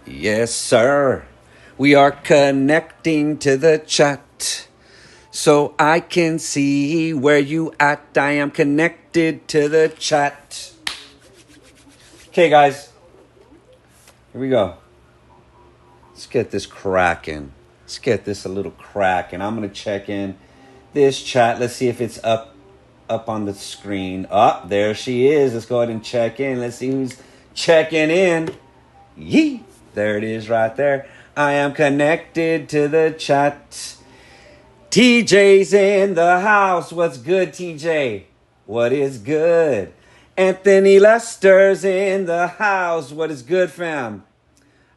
Yes, sir. We are connecting to the chat so I can see where you at. I am connected to the chat. Okay, guys. Here we go. Let's get this cracking. Let's get this a little cracking. I'm going to check in this chat. Let's see if it's up on the screen. Oh, there she is. Let's go ahead and check in. Let's see who's checking in. Yee. There it is right there. I am connected to the chat. TJ's in the house. What's good, TJ? What is good? Anthony Lester's in the house. What is good, fam?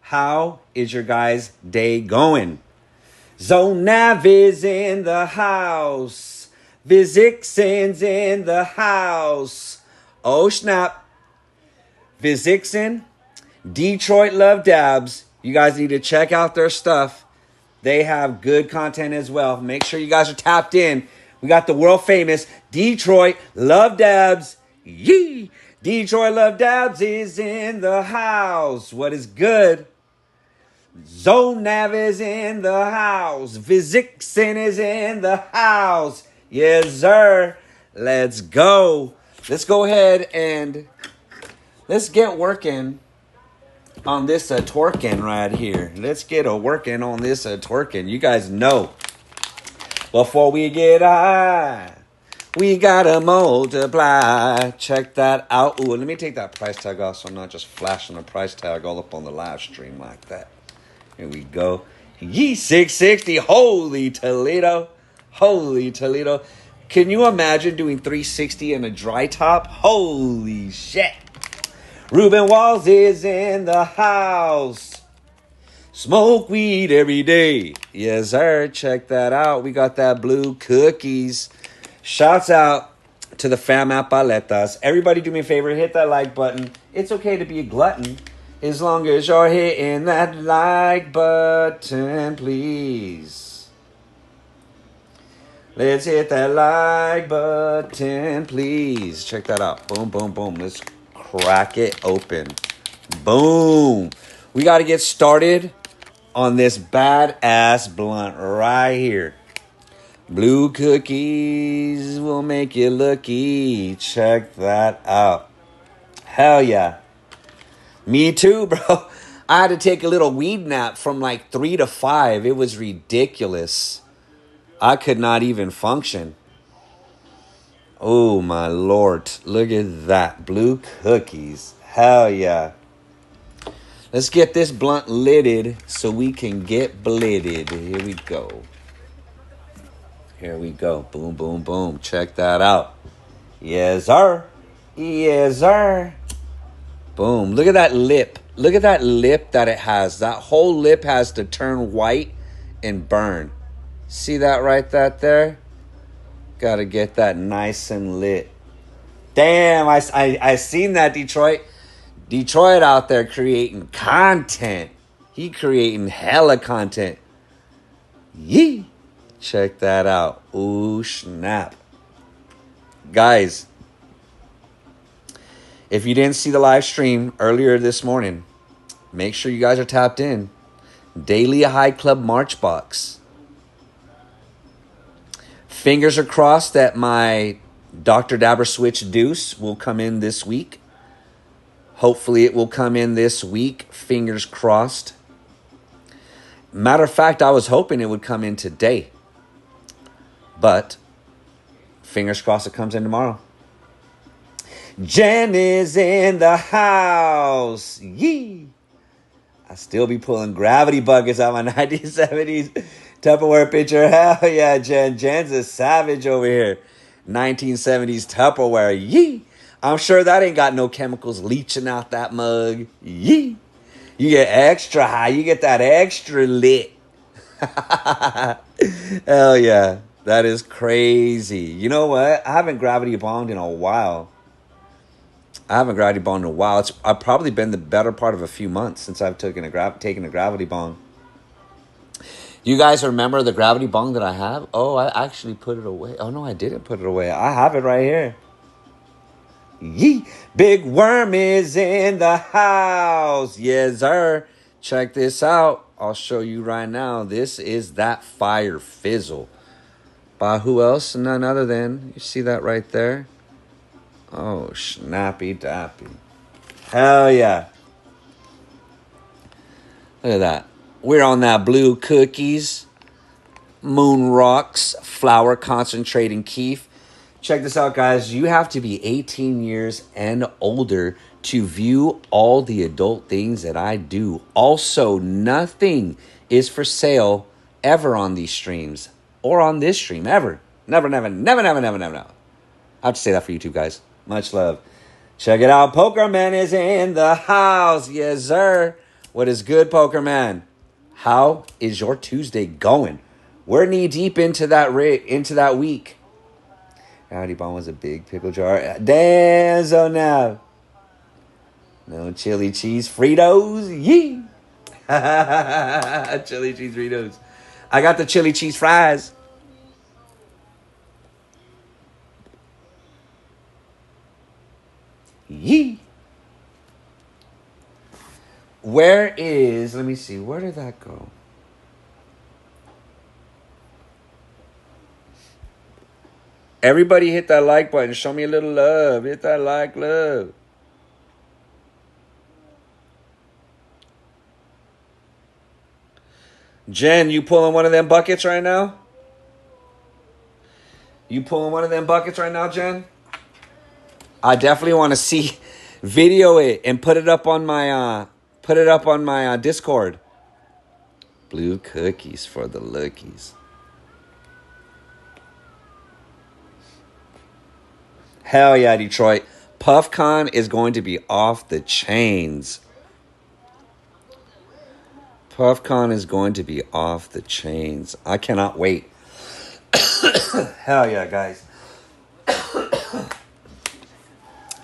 How is your guys' day going? Zonav is in the house. Vizixen's in the house. Oh, snap. Vizixen, Detroit Love Dabs. You guys need to check out their stuff. They have good content as well. Make sure you guys are tapped in. We got the world famous Detroit Love Dabs. Yee! Detroit Love Dabs is in the house. What is good? Zonav is in the house. Vizixen is in the house. Yes, sir. Let's go. Let's go ahead and let's get working on this twerking right here. Let's get working on this twerking. You guys know, before we get high, we gotta multiply. Check that out. Ooh, let me take that price tag off so I'm not just flashing the price tag all up on the live stream like that. Here we go. Yee 660. Holy Toledo. Holy Toledo. Can you imagine doing 360 in a dry top? Holy shit. Ruben Walls is in the house. Smoke weed every day. Yes, sir. Check that out. We got that blue cookies. Shouts out to the fam at Paletas. Everybody do me a favor. Hit that like button. It's okay to be a glutton, as long as you're hitting that like button, please. Let's hit that like button, please. Check that out. Boom, boom, boom. Let's crack it open. Boom. We got to get started on this badass blunt right here. Blue cookies will make you looky. Check that out. Hell yeah. Me too, bro. I had to take a little weed nap from like 3 to 5. It was ridiculous. I could not even function. Oh, my Lord. Look at that. Blue cookies. Hell yeah. Let's get this blunt lidded so we can get blitted. Here we go. Here we go. Boom, boom, boom. Check that out. Yes, sir. Yes, sir. Boom. Look at that lip. Look at that lip that it has. That whole lip has to turn white and burn. See that right there? Got to get that nice and lit. Damn, I seen that, Detroit. Detroit out there creating content. He creating hella content. Yee. Check that out. Ooh, snap. Guys, if you didn't see the live stream earlier this morning, make sure you guys are tapped in. Daily High Club March Box. Fingers are crossed that my Dr. Dabber Switch Deuce will come in this week. Hopefully it will come in this week. Fingers crossed. Matter of fact, I was hoping it would come in today. But fingers crossed it comes in tomorrow. Jen is in the house. Yee. I still be pulling gravity buckets out my 1970s Tupperware picture. Hell yeah, Jen. Jen's a savage over here. 1970s Tupperware. Yee. I'm sure that ain't got no chemicals leaching out that mug. Yee. You get extra high. You get that extra lit. Hell yeah. That is crazy. You know what? I haven't gravity bombed in a while. I've probably been the better part of a few months since I've taken a gravity bong. You guys remember the gravity bong that I have? Oh, I actually put it away. Oh, no, I didn't put it away. I have it right here. Yee. Big Worm is in the house. Yes, sir. Check this out. I'll show you right now. This is that fire fizzle. By who else? None other than, you see that right there? Oh, snappy dappy. Hell yeah. Look at that. We're on that blue cookies, moon rocks, flower concentrate, and keef. Check this out, guys. You have to be 18 years and older to view all the adult things that I do. Also, nothing is for sale ever on these streams or on this stream, ever. Never, never, never, never, never, never, never. I have to say that for YouTube, guys. Much love. Check it out. Poker Man is in the house. Yes, sir. What is good, Poker Man? How is your Tuesday going? We're knee deep into that week. Howdy Bomb was a big pickle jar. Damn, so now. No chili cheese Fritos. Yee. Chili cheese Fritos. I got the chili cheese fries. Yee. Where is, let me see, where did that go? Everybody hit that like button. Show me a little love. Hit that like love. Jen, you pulling one of them buckets right now? You pulling one of them buckets right now, Jen? I definitely want to see, video it and put it up on my Discord. Blue cookies for the lookies. Hell yeah, Detroit. PuffCon is going to be off the chains. PuffCon is going to be off the chains. I cannot wait. Hell yeah, guys.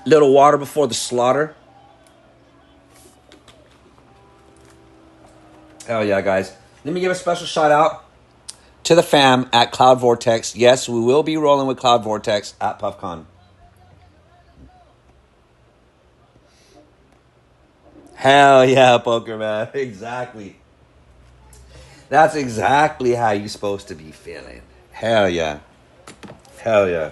Little water before the slaughter. Hell yeah, guys. Let me give a special shout out to the fam at Cloud Vortex. Yes, we will be rolling with Cloud Vortex at PuffCon. Hell yeah, Poker Man. Exactly. That's exactly how you're supposed to be feeling. Hell yeah. Hell yeah.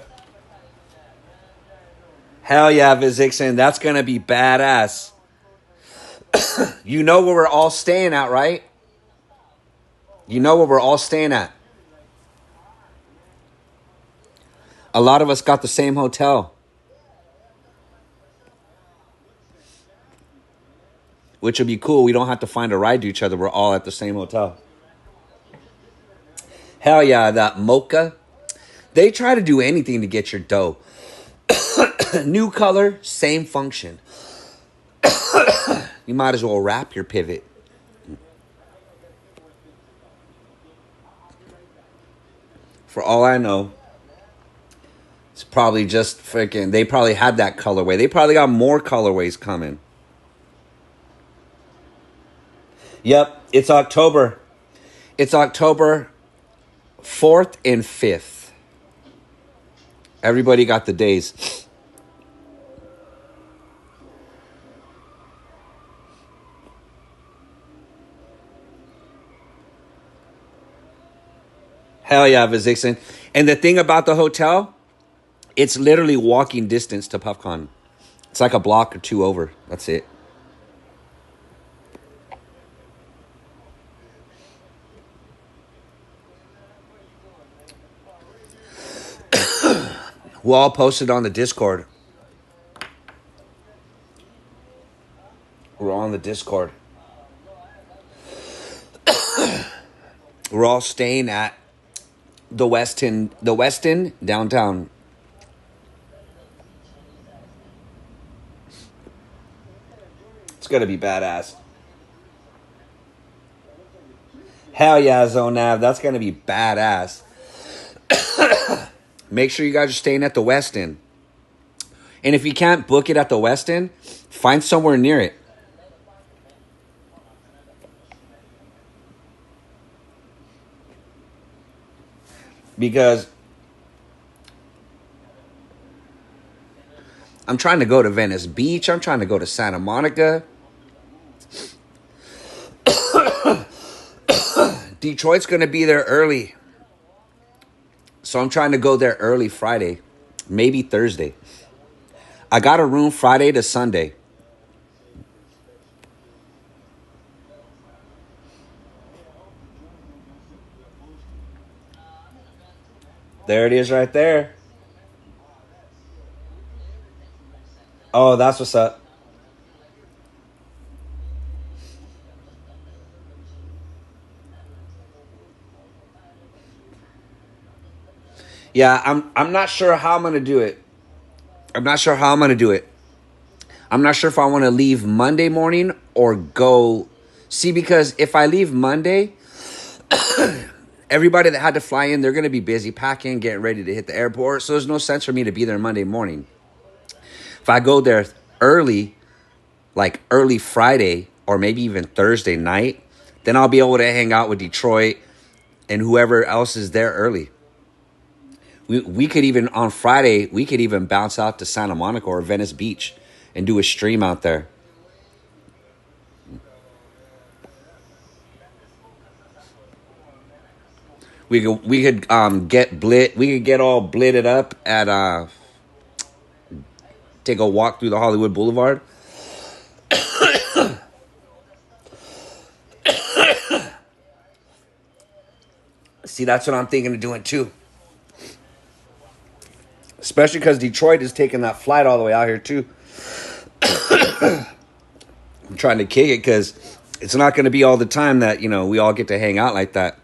Hell yeah, Vizixen. That's going to be badass. You know where we're all staying at, right? You know where we're all staying at. A lot of us got the same hotel. Which would be cool. We don't have to find a ride to each other. We're all at the same hotel. Hell yeah, that mocha. They try to do anything to get your dough. New color, same function. You might as well wrap your pivot. For all I know, it's probably just freaking, they probably had that colorway. They probably got more colorways coming. Yep, it's October. It's October 4th and 5th. Everybody got the days. Hell yeah, Vizixen. And the thing about the hotel, it's literally walking distance to PuffCon. It's like a block or two over. That's it. We'll all post it on the Discord. We're on the Discord. We're all staying at the Westin downtown. It's gonna be badass. Hell yeah, Zonav. That's gonna be badass. Make sure you guys are staying at the Westin. And if you can't book it at the Westin, find somewhere near it. Because I'm trying to go to Venice Beach. I'm trying to go to Santa Monica. Detroit's going to be there early. So I'm trying to go there early Friday, maybe Thursday. I got a room Friday to Sunday. There it is right there. Oh, that's what's up. Yeah, I'm not sure how I'm going to do it. I'm not sure how I'm going to do it. I'm not sure if I want to leave Monday morning or go. See, because if I leave Monday, everybody that had to fly in, they're going to be busy packing, getting ready to hit the airport. So there's no sense for me to be there Monday morning. If I go there early, like early Friday or maybe even Thursday night, then I'll be able to hang out with Detroit and whoever else is there early. We could even, on Friday, we could even bounce out to Santa Monica or Venice Beach and do a stream out there. We could get blit. We could get all blitted up at take a walk through the Hollywood Boulevard. See, that's what I'm thinking of doing too. Especially because Detroit is taking that flight all the way out here too. I'm trying to kick it because it's not going to be all the time that, we all get to hang out like that.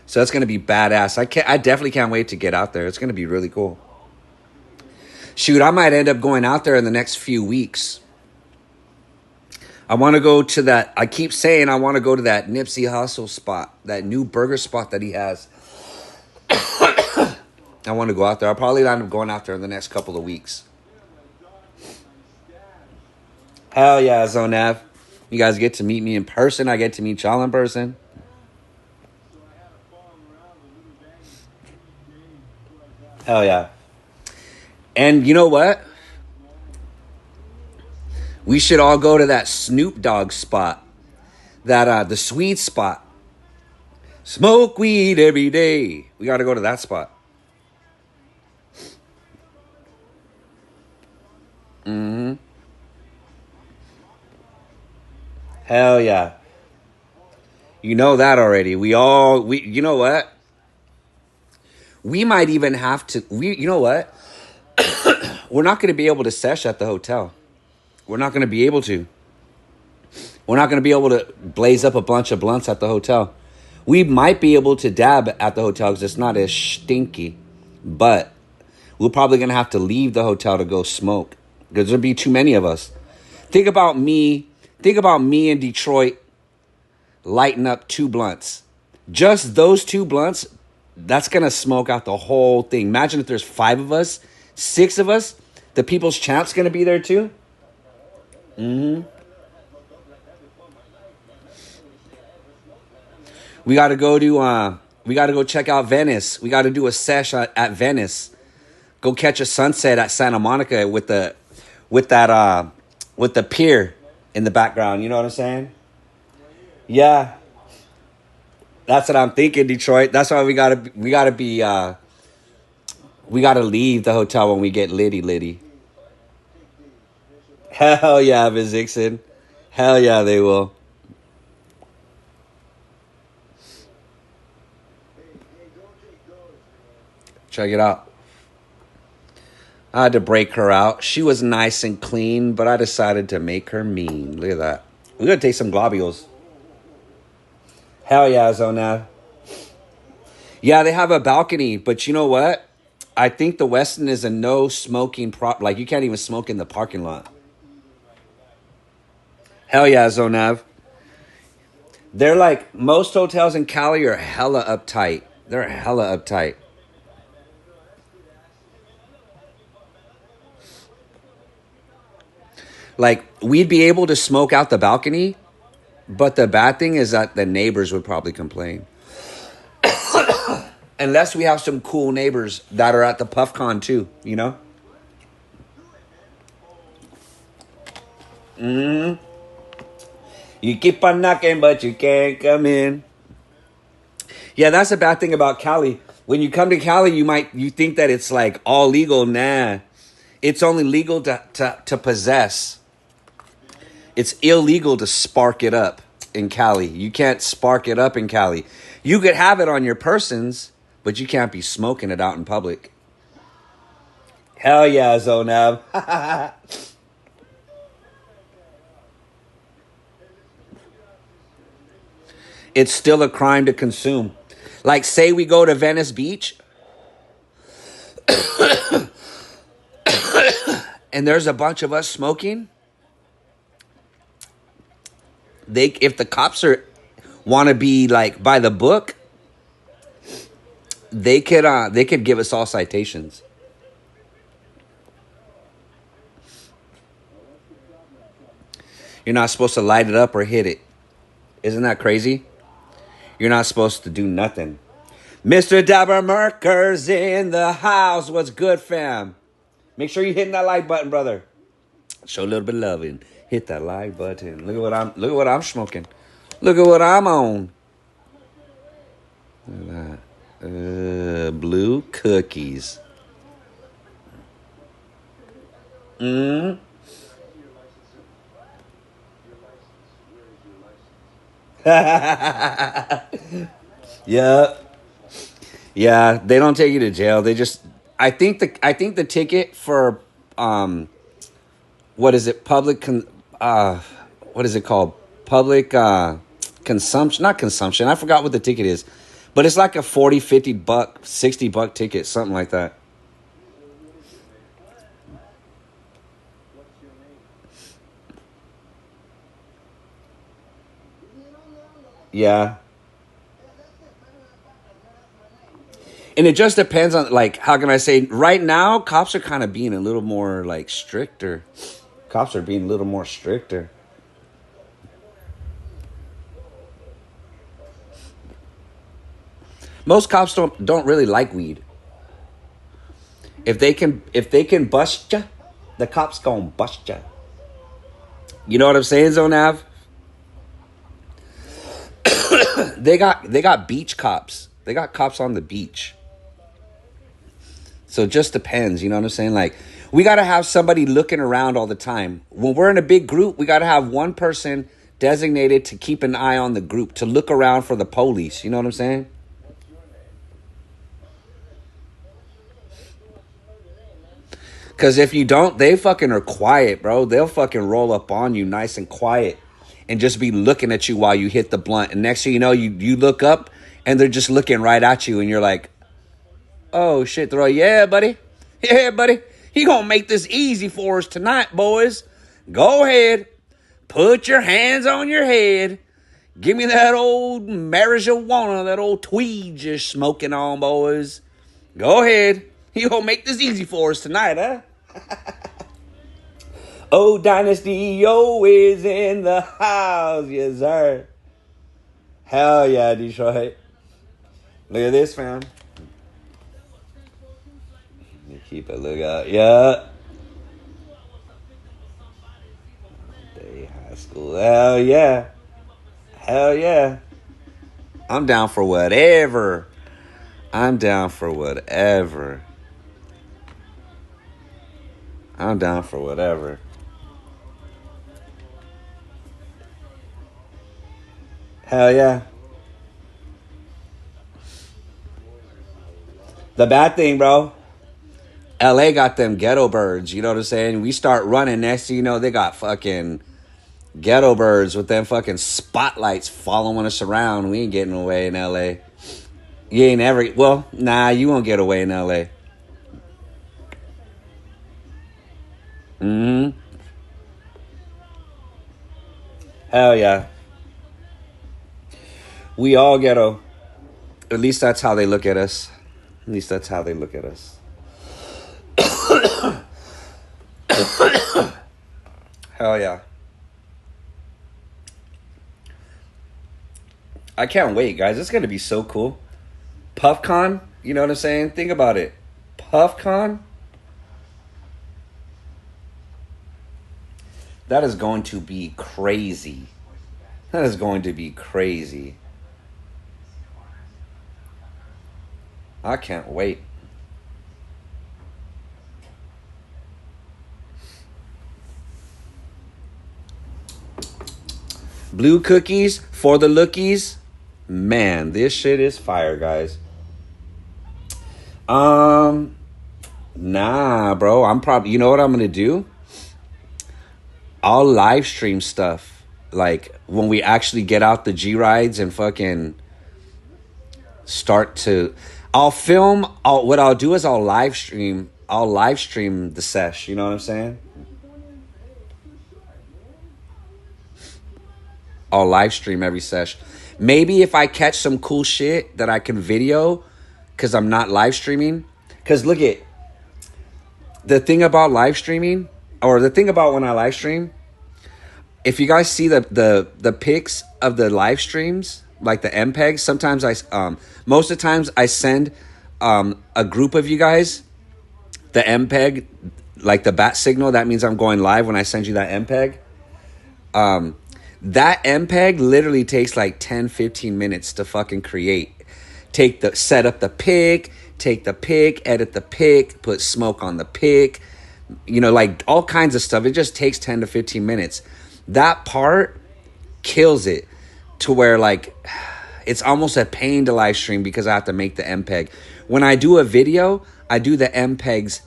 So that's going to be badass. I definitely can't wait to get out there. It's going to be really cool. Shoot, I might end up going out there in the next few weeks. I want to go to that. I keep saying I want to go to that Nipsey Hussle spot, that new burger spot that he has. I want to go out there. I'll probably end up going out there in the next couple of weeks. Hell yeah, Zone Nav. You guys get to meet me in person. I get to meet y'all in person. Hell yeah. And you know what? We should all go to that Snoop Dogg spot. That the Swede spot. Smoke weed every day. We got to go to that spot. Mm-hmm. Hell yeah. You know that already. You know what? We might even have to, you know what? We're not going to be able to sesh at the hotel. We're not going to be able to. We're not going to be able to blaze up a bunch of blunts at the hotel. We might be able to dab at the hotel because it's not as stinky. But we're probably going to have to leave the hotel to go smoke because there'll be too many of us. Think about me in Detroit lighting up 2 blunts. Just those 2 blunts, that's going to smoke out the whole thing. Imagine if there's 5 of us, 6 of us. The People's Champ's going to be there too. Mm-hmm. We got to go check out Venice. We got to do a sesh at Venice. Go catch a sunset at Santa Monica with the pier in the background. You know what I'm saying? Yeah. That's what I'm thinking, Detroit. That's why we gotta leave the hotel when we get litty. Hell yeah, Vizixen. Hell yeah, they will. Check it out. I had to break her out. She was nice and clean, but I decided to make her mean. Look at that. We're going to take some globules. Hell yeah, Zona. Yeah, they have a balcony, but you know what? I think the Westin is a no smoking like you can't even smoke in the parking lot. Hell yeah, Zonav. They're like, most hotels in Cali are hella uptight. They're hella uptight. Like, we'd be able to smoke out the balcony, but the bad thing is that the neighbors would probably complain. Unless we have some cool neighbors that are at the PuffCon too, you know? Mm-hmm. You keep on knocking, but you can't come in. Yeah, that's the bad thing about Cali. When you come to Cali, you think that it's like all legal. Nah, it's only legal to possess. It's illegal to spark it up in Cali. You can't spark it up in Cali. You could have it on your persons, but you can't be smoking it out in public. Hell yeah, Zonab. It's still a crime to consume. Like, say we go to Venice Beach and there's a bunch of us smoking. If the cops want to be like by the book, they could give us all citations. You're not supposed to light it up or hit it. Isn't that crazy? You're not supposed to do nothing. Mr. Dabber Merker's in the house. What's good, fam? Make sure you're hitting that like button, brother. Show a little bit of loving. Hit that like button. Look at what I'm smoking. Look at what I'm on. Look at that. Blue cookies. Yeah. Yeah, they don't take you to jail. They just I think the ticket for what is it? What is it called? Public consumption, not consumption. I forgot what the ticket is. But it's like a 40, 50 buck, 60 buck ticket, something like that. Yeah. And it just depends on, like, how can I say, right now, cops are kind of being a little more, like, stricter. Cops are being a little more stricter. Most cops don't really like weed. If they can bust ya, the cops gonna bust ya. You know what I'm saying, Zonav? They got beach cops. They got cops on the beach. So it just depends, you know what I'm saying? Like, we got to have somebody looking around all the time. When we're in a big group, we got to have one person designated to keep an eye on the group, to look around for the police. You know what I'm saying? Because if you don't, they fucking are quiet, bro. They'll fucking roll up on you nice and quiet and just be looking at you while you hit the blunt. And next thing you know, you look up and they're just looking right at you. And you're like, oh, shit. They're like, yeah, buddy. Yeah, buddy. He gonna make this easy for us tonight, boys. Go ahead. Put your hands on your head. Give me that old marijuana, that old tweed you're smoking on, boys. Go ahead. He gonna make this easy for us tonight, huh? Oh, Dynasty O is in the house. Yes, sir. Hell yeah, Detroit. Look at this, fam. You keep a lookout. Yeah. Day high school. Hell yeah. Hell yeah. I'm down for whatever. I'm down for whatever. I'm down for whatever. Hell yeah. The bad thing, bro, LA got them ghetto birds. You know what I'm saying? We start running, next thing you know, they got fucking ghetto birds with them fucking spotlights following us around. We ain't getting away in LA. You ain't ever, well, nah, you won't get away in LA. Mm-hmm. Hell yeah. We all ghetto. At least that's how they look at us. At least that's how they look at us. Hell yeah. I can't wait, guys. It's going to be so cool. PuffCon, you know what I'm saying? Think about it. PuffCon. That is going to be crazy. That is going to be crazy. I can't wait. Blue cookies for the lookies. Man, this shit is fire, guys. Nah, bro. I'm probably, you know what I'm gonna do? I'll live stream stuff. Like when we actually get out the G rides and fucking start to, I'll film. What I'll do is I'll live stream the sesh. You know what I'm saying? I'll live stream every sesh. Maybe if I catch some cool shit that I can video, because I'm not live streaming. Because look at the thing about live streaming, or the thing about when I live stream. If you guys see the pics of the live streams, like the MPEGs, sometimes most of the times I send a group of you guys the MPEG, like the bat signal. That means I'm going live when I send you that MPEG. That MPEG literally takes like 10, 15 minutes to fucking create. Set up the pic, take the pic, edit the pic, put smoke on the pic, you know, like all kinds of stuff. It just takes 10 to 15 minutes. That part kills it to where like it's almost a pain to live stream because I have to make the MPEG. When I do a video, I do the MPEGs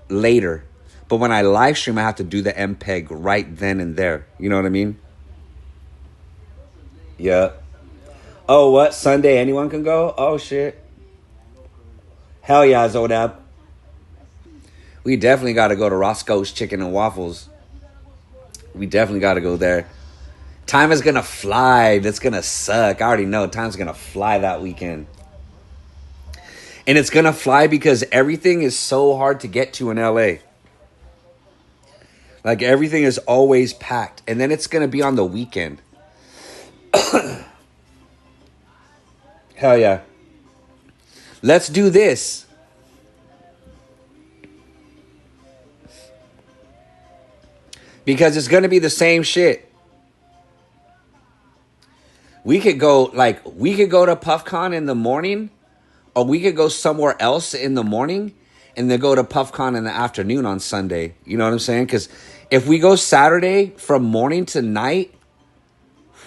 later. But when I live stream, I have to do the MPEG right then and there. You know what I mean? Yeah. Oh, what? Sunday anyone can go? Oh, shit. Hell yeah, Zodab. We definitely got to go to Roscoe's Chicken and Waffles. We definitely got to go there. Time is going to fly. That's going to suck. I already know. Time's going to fly that weekend. And it's going to fly because everything is so hard to get to in LA. Like, everything is always packed. And then it's going to be on the weekend. Hell yeah. Let's do this. Because it's going to be the same shit. We could go to PuffCon in the morning, or we could go somewhere else in the morning and then go to PuffCon in the afternoon on Sunday. You know what I'm saying? Because if we go Saturday from morning to night,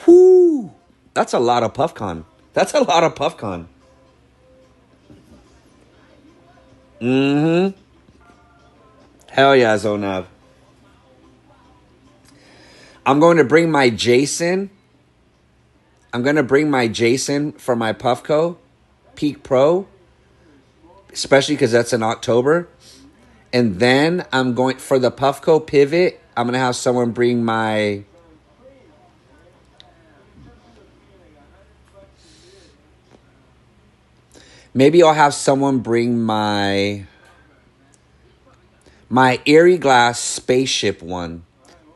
whoo, that's a lot of PuffCon. That's a lot of PuffCon. Mm-hmm. Hell yeah, Zonav. I'm going to bring my Jason. I'm going to bring my Jason for my Puffco Peak Pro, especially because that's in October. And then I'm going for the Puffco Pivot. I'm going to have someone bring my... Maybe I'll have someone bring my Erie Glass spaceship one.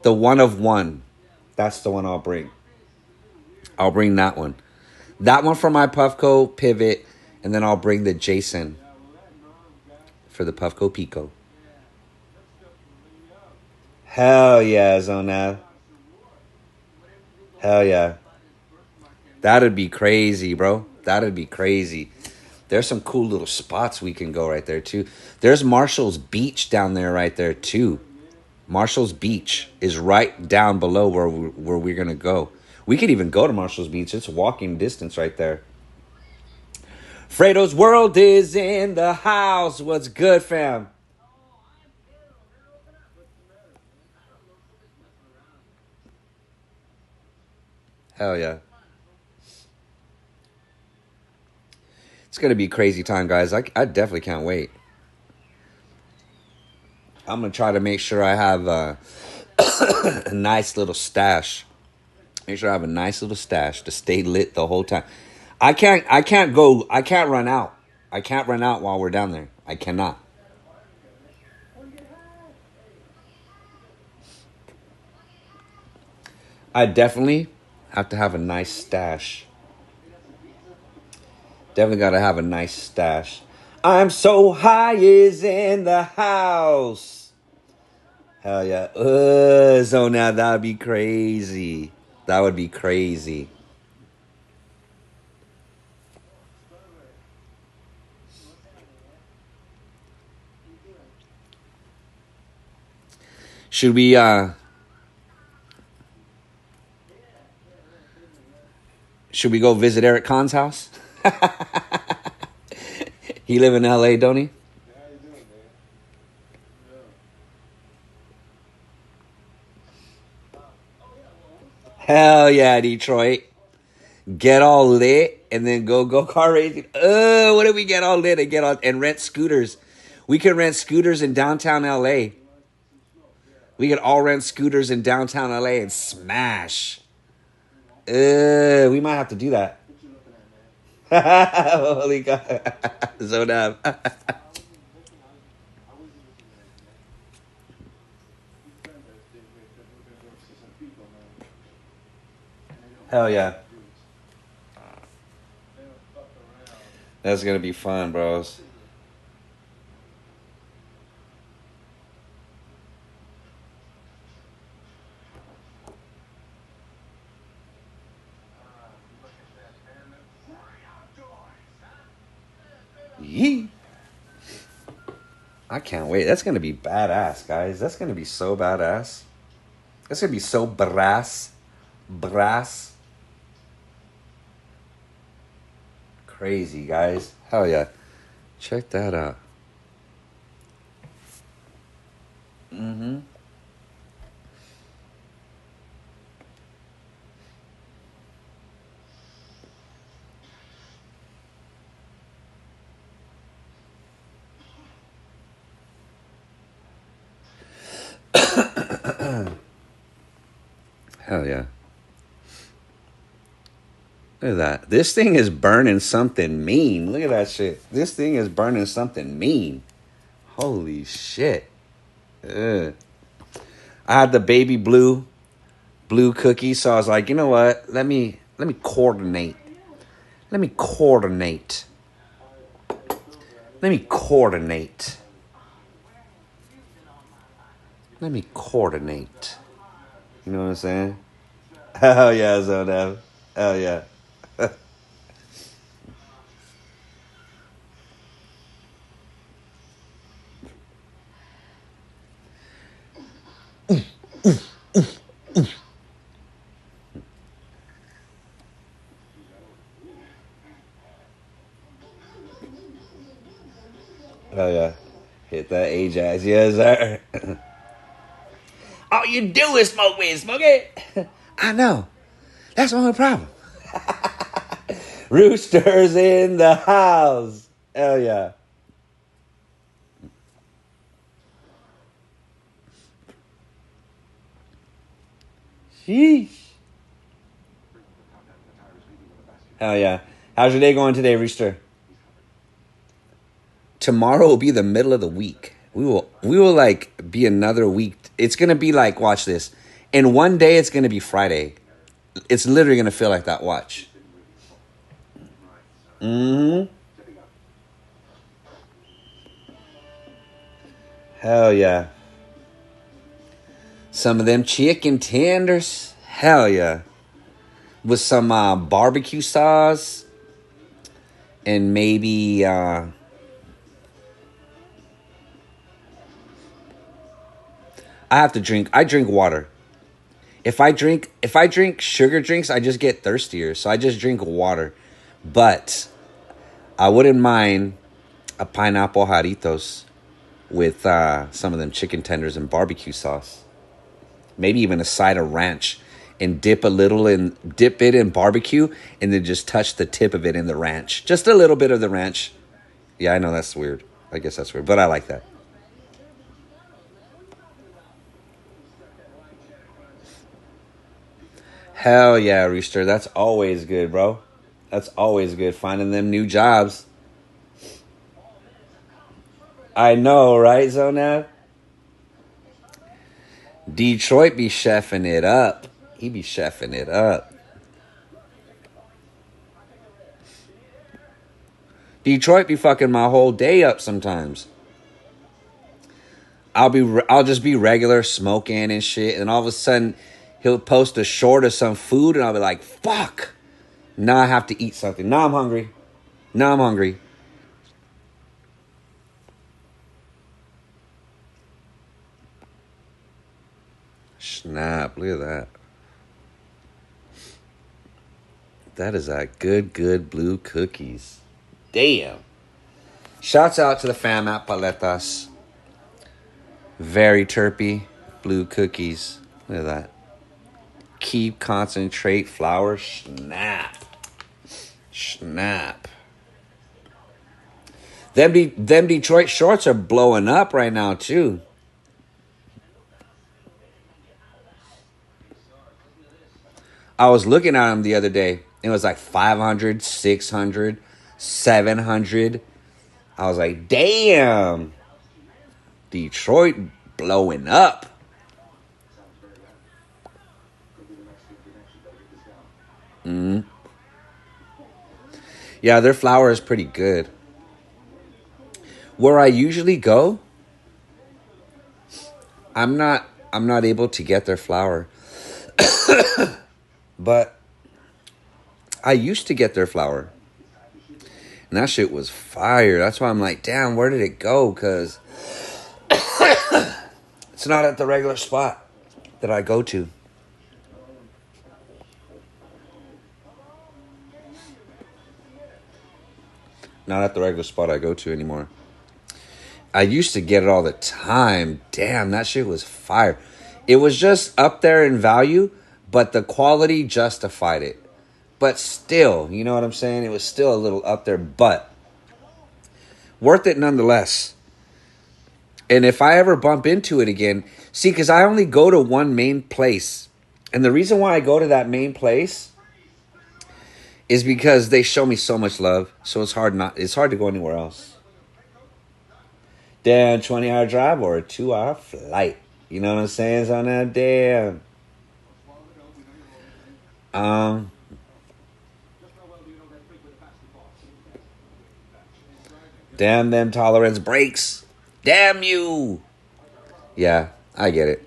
The one of one. That's the one I'll bring. I'll bring that one. That one for my Puffco Pivot. And then I'll bring the Jason for the Puffco Pico. Hell yeah, Zonav. Hell yeah. That'd be crazy, bro. That'd be crazy. There's some cool little spots we can go right there, too. There's Marshall's Beach down there right there, too. Marshall's Beach is right down below where we're going to go. We could even go to Marshall's Beach. It's walking distance right there. Fredo's World is in the house. What's good, fam? Hell yeah. It's going to be a crazy time, guys. I definitely can't wait. I'm going to try to make sure I have a nice little stash. Make sure I have a nice little stash to stay lit the whole time. I can't run out. I can't run out while we're down there. I cannot. I definitely have to have a nice stash. Definitely got to have a nice stash. I'm so high is in the house. Hell yeah. So now that would be crazy. That would be crazy. Should we go visit Eric Kahn's house? He live in LA, don't he? Hell yeah, Detroit. Get all lit and then go car racing. What if we get all lit and rent scooters? We could rent scooters in downtown LA. We could all rent scooters in downtown LA and smash. We might have to do that. Holy God. So dumb. Hell yeah. That's going to be fun, bros. Yee. I can't wait. That's going to be badass, guys. That's going to be so badass. That's going to be so brass. Brass. Crazy, guys. Hell yeah. Check that out. Mm-hmm. Hell yeah. Look at that. This thing is burning something mean. Look at that shit. This thing is burning something mean. Holy shit. Ugh. I had the baby blue cookie, so I was like, you know what? Let me coordinate. Let me coordinate. Let me coordinate. Let me coordinate. You know what I'm saying? Hell yeah, Zodev. Hell yeah. Hell yeah. Hit that Ajax. Yes, sir. All you do is smoke weed, smoke it. I know. That's the only problem. Roosters in the house. Hell yeah. Sheesh. Hell yeah. How's your day going today, Rooster? Tomorrow will be the middle of the week. We will like be another week. It's gonna be like, watch this. In one day it's gonna be Friday. It's literally gonna feel like that. Watch. Mm-hmm. Hell yeah. Some of them chicken tenders. Hell yeah. With some barbecue sauce. And maybe I drink water. If I drink sugar drinks, I just get thirstier. So I just drink water. But I wouldn't mind a pineapple Jarritos with some of them chicken tenders and barbecue sauce. Maybe even a side of ranch, and dip it in barbecue, and then just touch the tip of it in the ranch. Just a little bit of the ranch. Yeah, I know that's weird. I guess that's weird, but I like that. Hell yeah, Rooster. That's always good, bro. That's always good. Finding them new jobs. I know, right, Zonab? Detroit be chefing it up. He be chefing it up. Detroit be fucking my whole day up sometimes. I'll just be regular smoking and shit, and all of a sudden he'll post a short of some food, and I'll be like, fuck. Now I have to eat something. Now I'm hungry. Now I'm hungry. Snap, look at that. That is a good blue cookies. Damn. Shouts out to the fam at Paletas. Very terpy blue cookies. Look at that. Keep concentrate flour. Snap. Snap. Them Detroit shorts are blowing up right now too. I was looking at them the other day. It was like 500, 600, 700. I was like, damn. Detroit blowing up. Yeah, their flour is pretty good. Where I usually go, I'm not able to get their flour. But I used to get their flour. And that shit was fire. That's why I'm like, damn, where did it go? Because it's not at the regular spot that I go to. Not at the regular spot I go to anymore. I used to get it all the time. Damn, that shit was fire. It was just up there in value, but the quality justified it. But still, you know what I'm saying? It was still a little up there, but worth it nonetheless. And if I ever bump into it again, see, because I only go to one main place. And the reason why I go to that main place is because they show me so much love. So it's hard to go anywhere else. Damn, 20-hour drive or a 2-hour flight. You know what I'm saying? It's on that damn. Damn them tolerance breaks. Damn you. Yeah, I get it.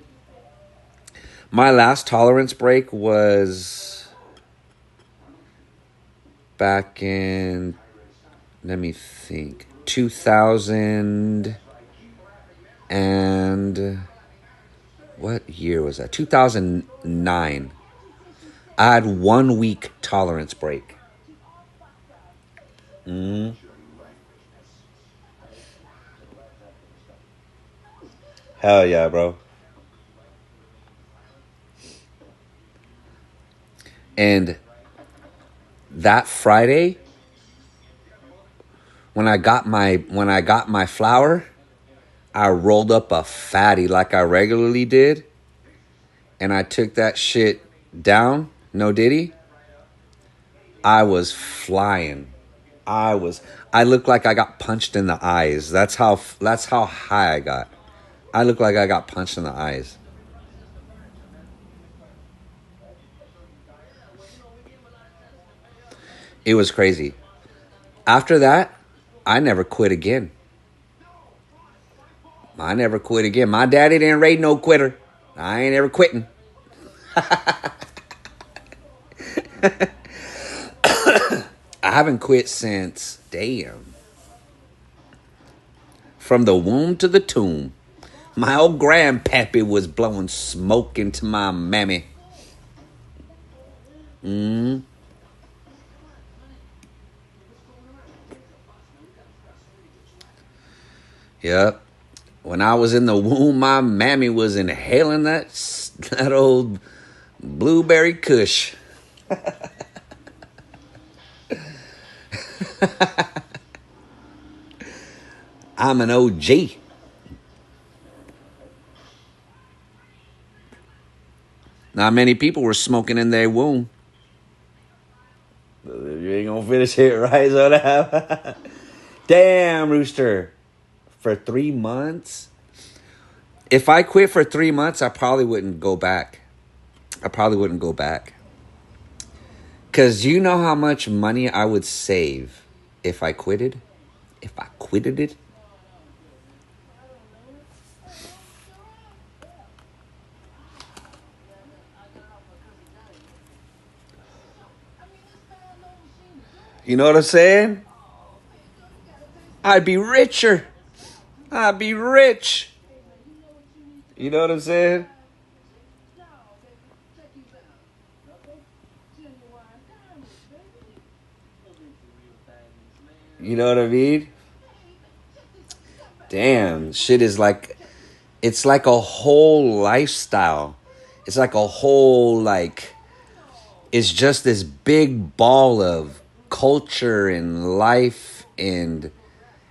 My last tolerance break was back in, let me think, 2000 and what year was that? 2009. I had 1 week tolerance break. Hell yeah, bro. And that Friday, when I got my flour, I rolled up a fatty like I regularly did, and I took that shit down, no diddy. I was flying. I looked like I got punched in the eyes. That's how high I got. I looked like I got punched in the eyes. It was crazy. After that, I never quit again. My daddy didn't raise no quitter. I ain't ever quitting. I haven't quit since, damn. From the womb to the tomb. My old grandpappy was blowing smoke into my mammy. Yep. When I was in the womb, my mammy was inhaling that old blueberry kush. I'm an OG. Not many people were smoking in their womb. You ain't gonna finish it, right? So that damn, Rooster. For 3 months? If I quit for 3 months, I probably wouldn't go back. Because you know how much money I would save if I quitted? If I quitted it? You know what I'm saying? I'd be richer. I'd be rich. You know what I'm saying? You know what I mean? Damn, shit is like, it's like a whole lifestyle. It's like a whole, like, it's just this big ball of culture and life and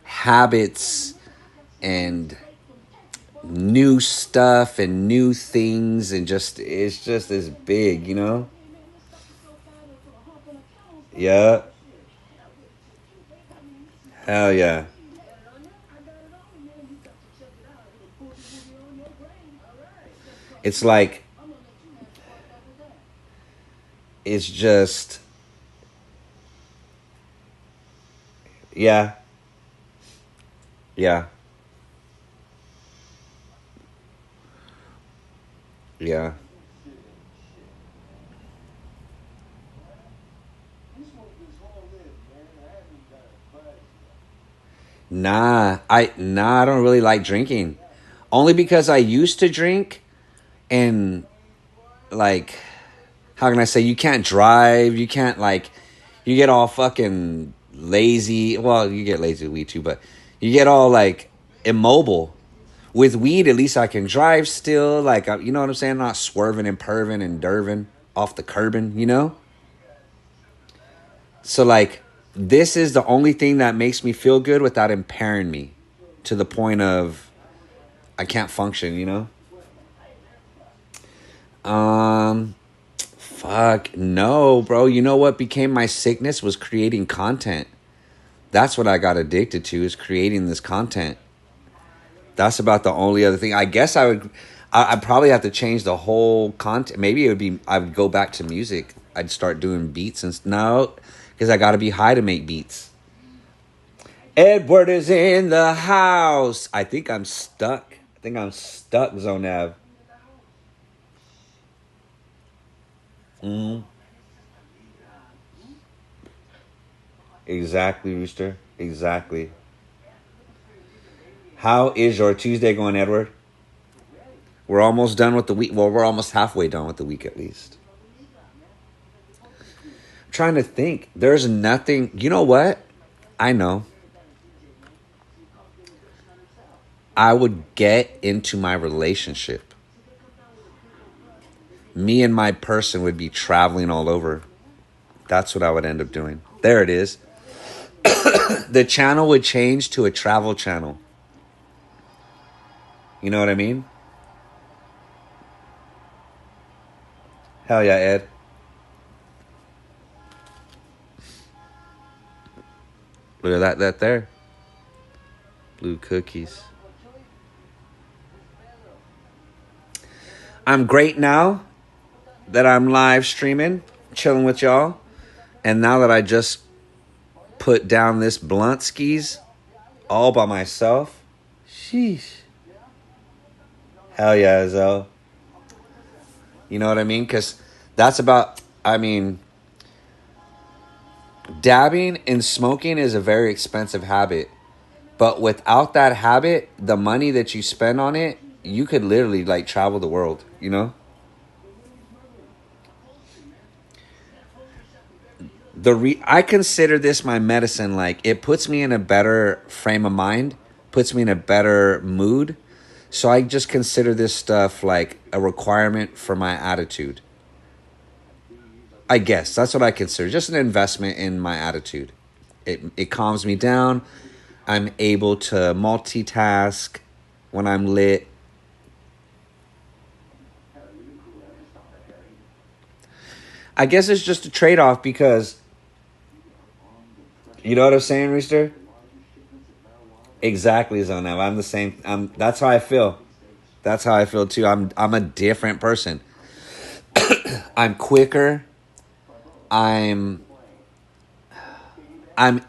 habits and new stuff and new things, and just, it's just this big, you know? Yeah. Hell yeah. It's like, it's just, yeah. Yeah. Yeah. I don't really like drinking. Only because I used to drink, and like, how can I say, you can't drive, you can't, like, you get all fucking lazy. Well, you get lazy with weed too, but you get all like immobile. With weed, at least I can drive still. Like, you know what I'm saying? I'm not swerving and perving and derving off the curbing, you know? So, like, this is the only thing that makes me feel good without impairing me to the point of I can't function, you know? Fuck, no, bro. You know what became my sickness was creating content. That's what I got addicted to, is creating this content. That's about the only other thing. I guess I'd probably have to change the whole content. Maybe it would be, I would go back to music. I'd start doing beats and no, because I got to be high to make beats. Edward is in the house. I think I'm stuck. Zone Nav. Exactly, Rooster. Exactly. How is your Tuesday going, Edward? We're almost done with the week. Well, we're almost halfway done with the week at least. I'm trying to think. There's nothing. You know what? I know. I would get into my relationship. Me and my person would be traveling all over. That's what I would end up doing. There it is. The channel would change to a travel channel. You know what I mean? Hell yeah, Ed. Look at that there. Blue cookies. I'm great now that I'm live streaming, chilling with y'all. And now that I just put down this blunt skis all by myself. Sheesh. Hell yeah, Zoe. You know what I mean? Because that's about, I mean, dabbing and smoking is a very expensive habit. But without that habit, the money that you spend on it, you could literally like travel the world, you know? I consider this my medicine. Like, it puts me in a better frame of mind, puts me in a better mood. So I just consider this stuff like a requirement for my attitude. I guess that's what I consider, just an investment in my attitude. It calms me down. I'm able to multitask when I'm lit. I guess it's just a trade-off because, you know what I'm saying, Rooster? Exactly, Zonav. I'm the same. That's how I feel. That's how I feel too. I'm a different person. I'm quicker. I'm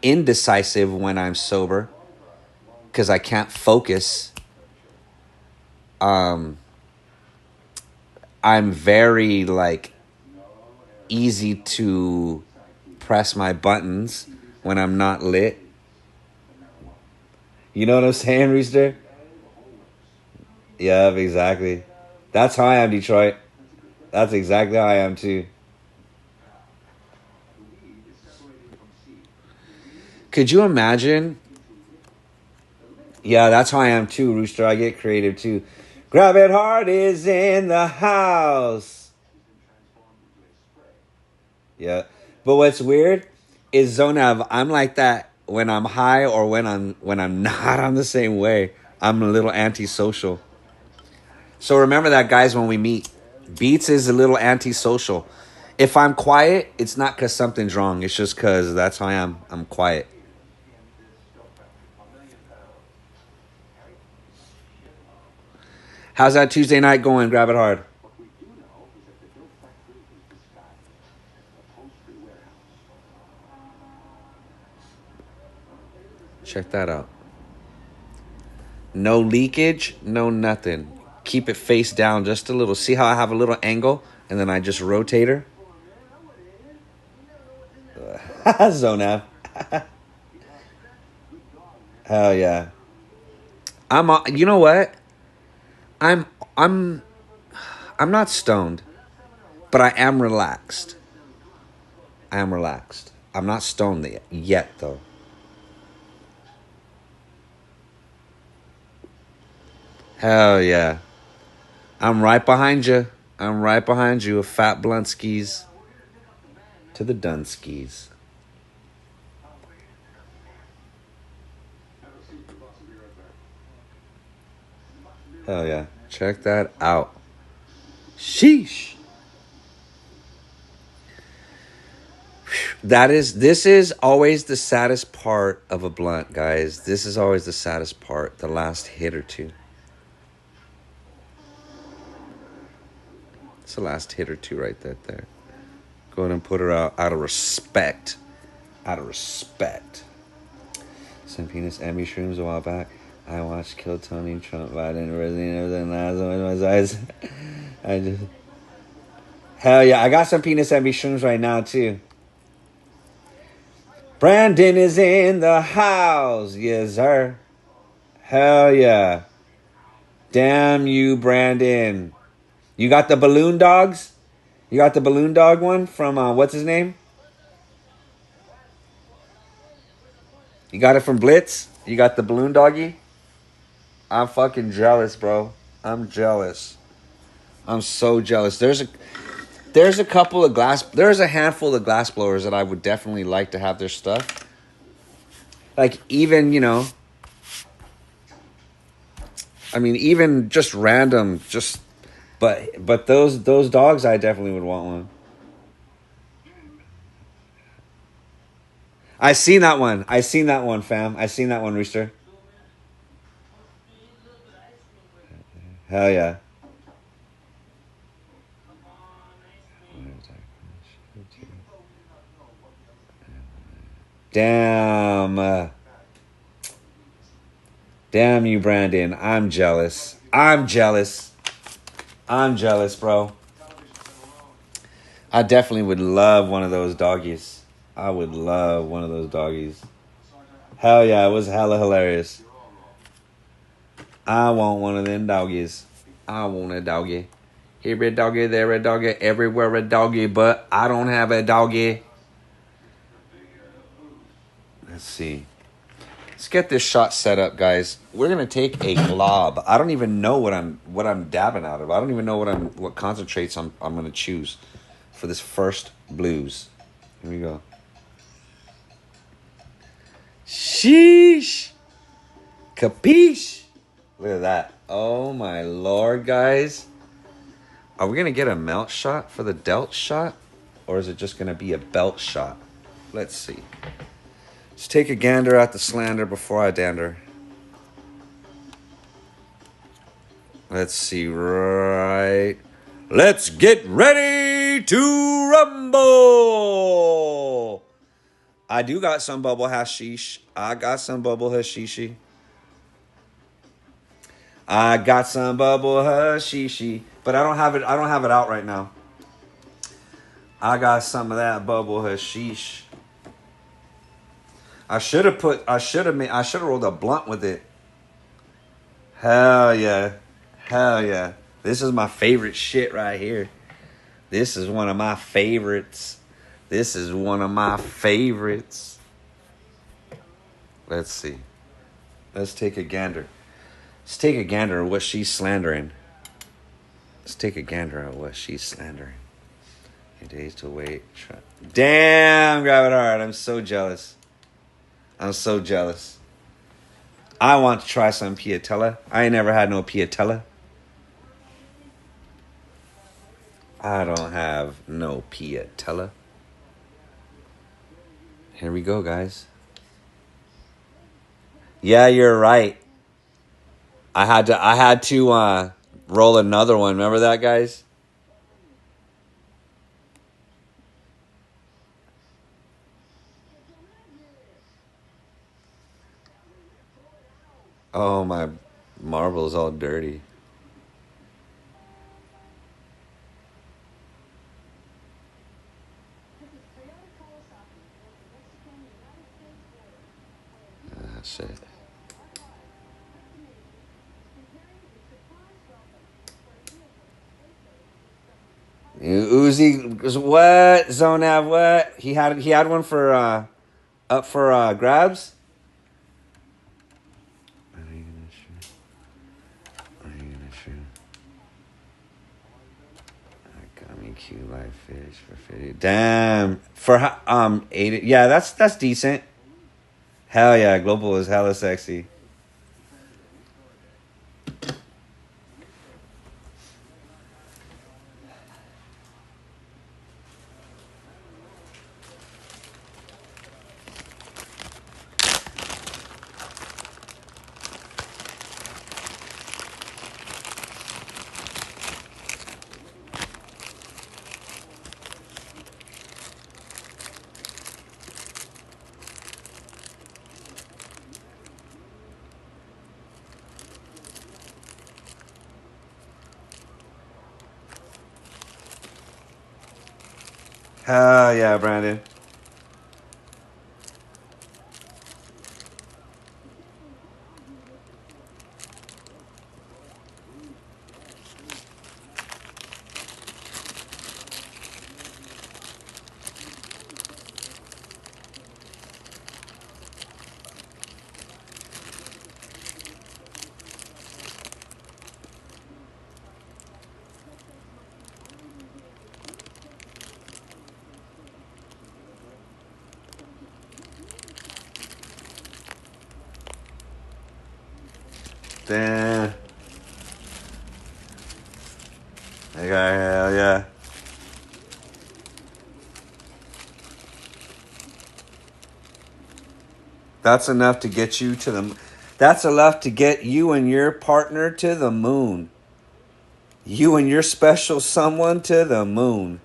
indecisive when I'm sober because I can't focus. I'm very like easy to press my buttons when I'm not lit. You know what I'm saying, Rooster? Yeah, exactly. That's how I am, Detroit. That's exactly how I am, too. Could you imagine? Yeah, that's how I am, too, Rooster. I get creative, too. Grab It Hard is in the house. Yeah. But what's weird is Zonav, I'm like that when I'm high or when I'm not. I'm the same way. I'm a little antisocial. So remember that, guys, when we meet. Beats is a little antisocial. If I'm quiet, it's not because something's wrong. It's just because that's how I am. I'm quiet. How's that Tuesday night going? Grab It Hard. Check that out. No leakage, no nothing. Keep it face down just a little. See how I have a little angle? And then I just rotate her? Zonab. Hell yeah. You know what? I'm I'm I'm not stoned, but I am relaxed. I am relaxed. I'm not stoned yet though. Hell yeah. I'm right behind you. I'm right behind you. A fat blunt skis to the Dunskies. Hell yeah. Check that out. Sheesh. This is always the saddest part of a blunt, guys. This is always the saddest part. The last hit or two. It's the last hit or two right there. Go ahead and put her out of respect. Out of respect. Some penis and me shrooms a while back. I watched Kill Tony, Trump, Biden, everything last one my eyes. I just... Hell yeah, I got some penis and me shrooms right now too. Brandon is in the house. Yes, sir. Hell yeah. Damn you, Brandon. You got the balloon dogs? You got the balloon dog one from, what's his name? You got it from Blitz? You got the balloon doggy? I'm fucking jealous, bro. I'm jealous. I'm so jealous. There's a couple of there's a handful of glass blowers that I would definitely like to have their stuff. Like even, I mean, even just random, but those dogs, I definitely would want one. I seen that one, fam. I seen that one, Rooster. Hell yeah. Damn. Damn you, Brandon. I'm jealous. I'm jealous, bro. I definitely would love one of those doggies. I would love one of those doggies. Hell yeah, it was hella hilarious. I want one of them doggies. I want a doggy. Here a doggy, there a doggy, everywhere a doggy, but I don't have a doggy. Let's see. Let's get this shot set up, guys. We're gonna take a glob. I don't even know what I'm dabbing out of. I don't even know what concentrates I'm gonna choose for this first blues. Here we go. Sheesh. Capiche. Look at that. Oh my lord, guys. Are we gonna get a melt shot for the dealt shot? Or is it just gonna be a belt shot? Let's see. Let's take a gander at the slander before I dander. Let's see, right. Let's get ready to rumble. I do got some bubble hashish. I got some bubble hashishi. I got some bubble hashishi. But I don't have it out right now. I got some of that bubble hashish. I should have rolled a blunt with it. Hell yeah. Hell yeah. This is my favorite shit right here. This is one of my favorites. This is one of my favorites. Let's see. Let's take a gander. Let's take a gander at what she's slandering. Let's take a gander at what she's slandering. 8 days to wait. Damn, grab it hard. I'm so jealous. I'm so jealous. I want to try some piatella. I ain't never had no piatella. I don't have no piatella. Here we go, guys. Yeah, you're right. I had to roll another one. Remember that, guys? Oh, my marble's all dirty. Ah, shit. Uzi, what? Zone Av, what? He had one for up for grabs. Are you gonna shoot? Are you gonna shoot? Got me cute live fish for 50. Damn, for 80. Yeah, that's decent. Hell yeah, global is hella sexy. Hell yeah, Brandon. Damn. Okay, hell yeah. That's enough to get you to the... That's enough to get you and your partner to the moon. You and your special someone to the moon.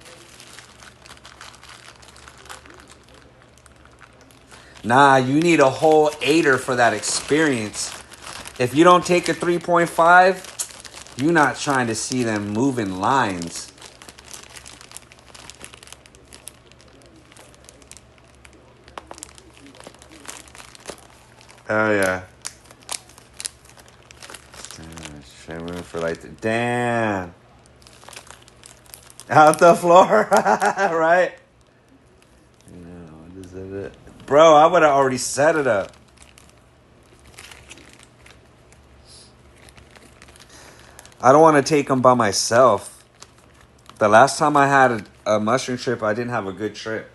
Nah, you need a whole 8er for that experience. If you don't take a 3.5, you're not trying to see them moving lines. Oh yeah. Shroom for like damn. Out the floor, right? No, this is it. Bro, I would have already set it up. I don't want to take them by myself. The last time I had a mushroom trip, I didn't have a good trip.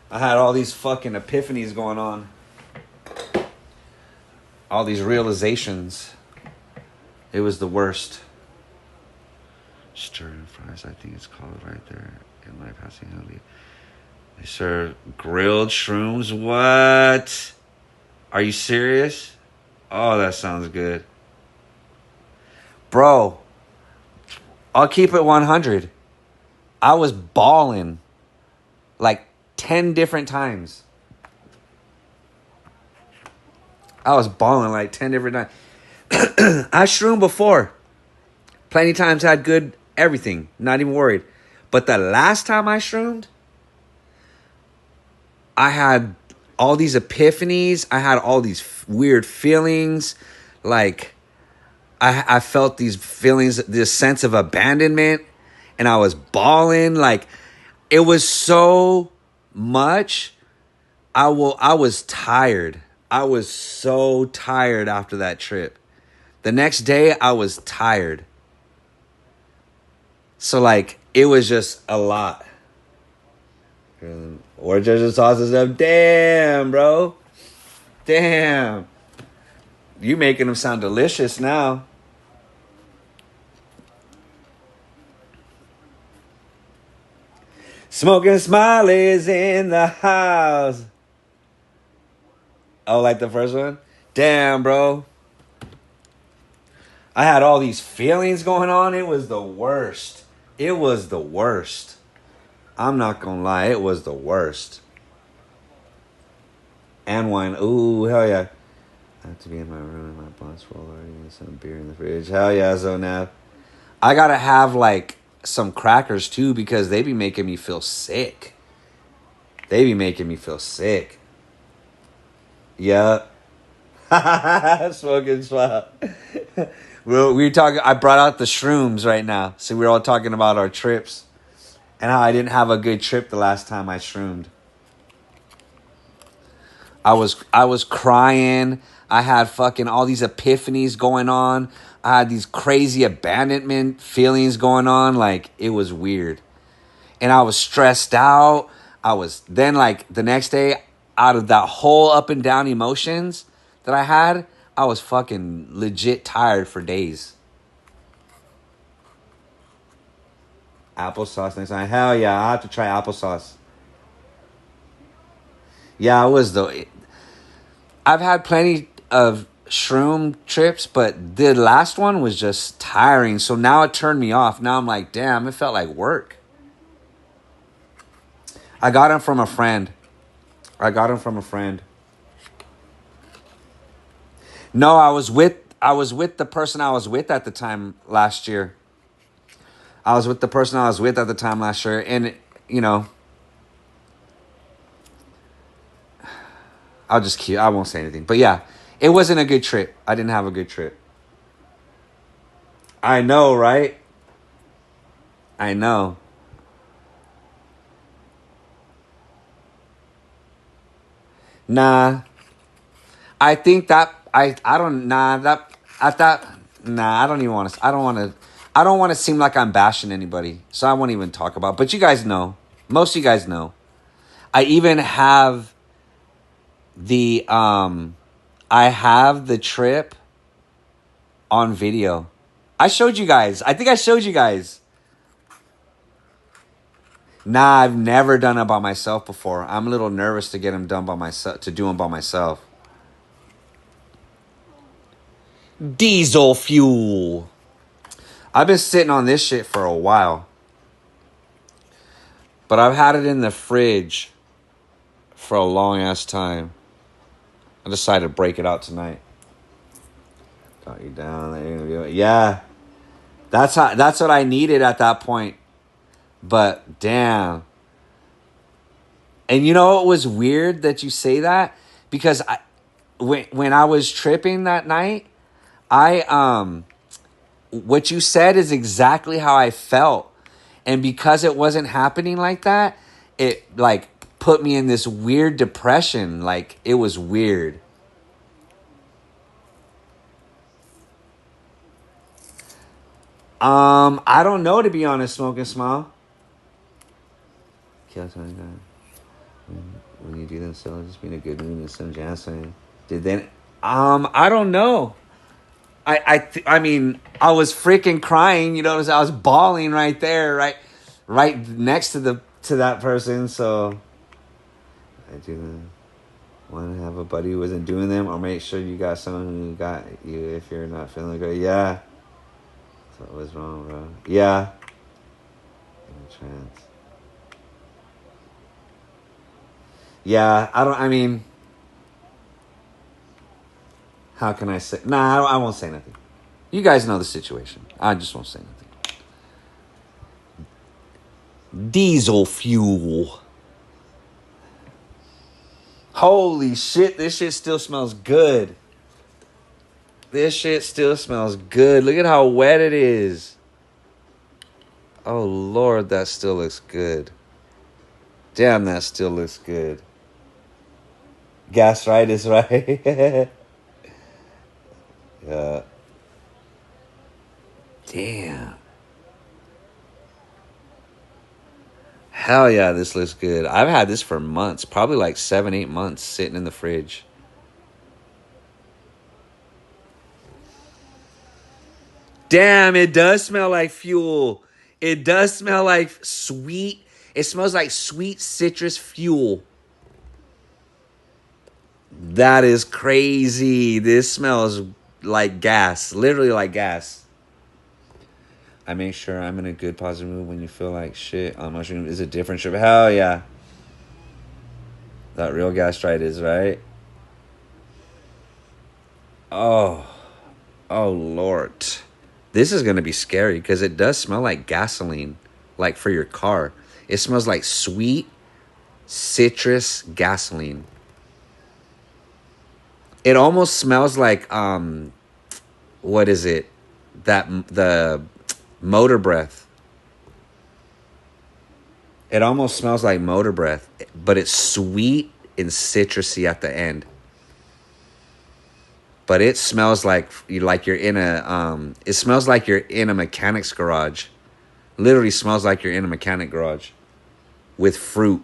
I had all these fucking epiphanies going on. All these realizations. It was the worst. Stirring fries, I think it's called right there. In my passing alley. They serve grilled shrooms. What? Are you serious? Oh, that sounds good. Bro, I'll keep it 100. I was balling like 10 different times. I was balling like 10 different times. I shroomed before. Plenty times had good everything. Not even worried. But the last time I shroomed, I had all these epiphanies. I had all these weird feelings. Like, I felt these feelings, this sense of abandonment, and I was bawling. Like, it was so much. I was tired. I was so tired after that trip. The next day, I was tired. So, like, it was just a lot. Or just sauces up. Damn, bro. Damn. You making them sound delicious now. Smoking Smiley's in the house. Oh, like the first one? Damn, bro. I had all these feelings going on. It was the worst. It was the worst. I'm not gonna lie. It was the worst. And wine. Ooh, hell yeah. I have to be in my room. My boss roll already. Some beer in the fridge. Hell yeah, Zonab. I gotta have like some crackers too because they be making me feel sick. They be making me feel sick. Yup. Smoking swap. We were talking. I brought out the shrooms right now, so we're all talking about our trips and how I didn't have a good trip the last time I shroomed. I was crying. I had fucking all these epiphanies going on. I had these crazy abandonment feelings going on. Like, it was weird. And I was stressed out. I was then, like, the next day, out of that whole up and down emotions that I had, I was fucking legit tired for days. Applesauce next time. Hell yeah, I have to try applesauce. Yeah, it was the... I've had plenty of shroom trips, but the last one was just tiring. So now it turned me off. Now I'm like, damn, it felt like work. I got him from a friend. No, I was with the person I was with at the time last year. And you know, I won't say anything. But yeah, it wasn't a good trip. I didn't have a good trip. I know, right? I know. Nah. I think that I don't nah that at that nah I don't even want to I don't want to seem like I'm bashing anybody, so I won't even talk about. But you guys know, most of you guys know. I even have the I have the trip on video. I showed you guys. I think I showed you guys. Nah, I've never done it by myself before. I'm a little nervous to get them done by myself, to do them by myself. Diesel fuel. I've been sitting on this shit for a while. But I've had it in the fridge for a long ass time. I decided to break it out tonight. Got you down. Yeah. That's what I needed at that point. But damn. And you know what was weird that you say that? Because when I was tripping that night, what you said is exactly how I felt. And because it wasn't happening like that, it like put me in this weird depression. Like, it was weird. I don't know, to be honest, Smoking Smile. When you do them, so just being a good mood and some jazz saying. Did then I don't know. I mean, I was freaking crying, you know, I was bawling right there, right next to that person. So I do want to have a buddy who isn't doing them, or make sure you got someone who got you if you're not feeling good. Yeah. So what was wrong, bro? Yeah. Trance. Yeah, I mean, how can I say? Nah, I won't say nothing. You guys know the situation. I just won't say nothing. Diesel fuel. Holy shit, this shit still smells good. This shit still smells good. Look at how wet it is. Oh, Lord, that still looks good. Damn, that still looks good. Gastritis, right? Yeah. Damn. Hell yeah, this looks good. I've had this for months. Probably like 7, 8 months sitting in the fridge. Damn, it does smell like fuel. It does smell like sweet. It smells like sweet citrus fuel. That is crazy. This smells like gas. Literally like gas. I make sure I'm in a good positive mood when you feel like shit on mushroom is a different trip. Hell yeah. That real gastritis, right? Oh. Oh, Lord. This is going to be scary because it does smell like gasoline, like for your car. It smells like sweet citrus gasoline. It almost smells like, what is it? The motor breath. It almost smells like motor breath, but it's sweet and citrusy at the end. But it smells like you're in a it smells like you're in a mechanic's garage. Literally smells like you're in a mechanic garage with fruit.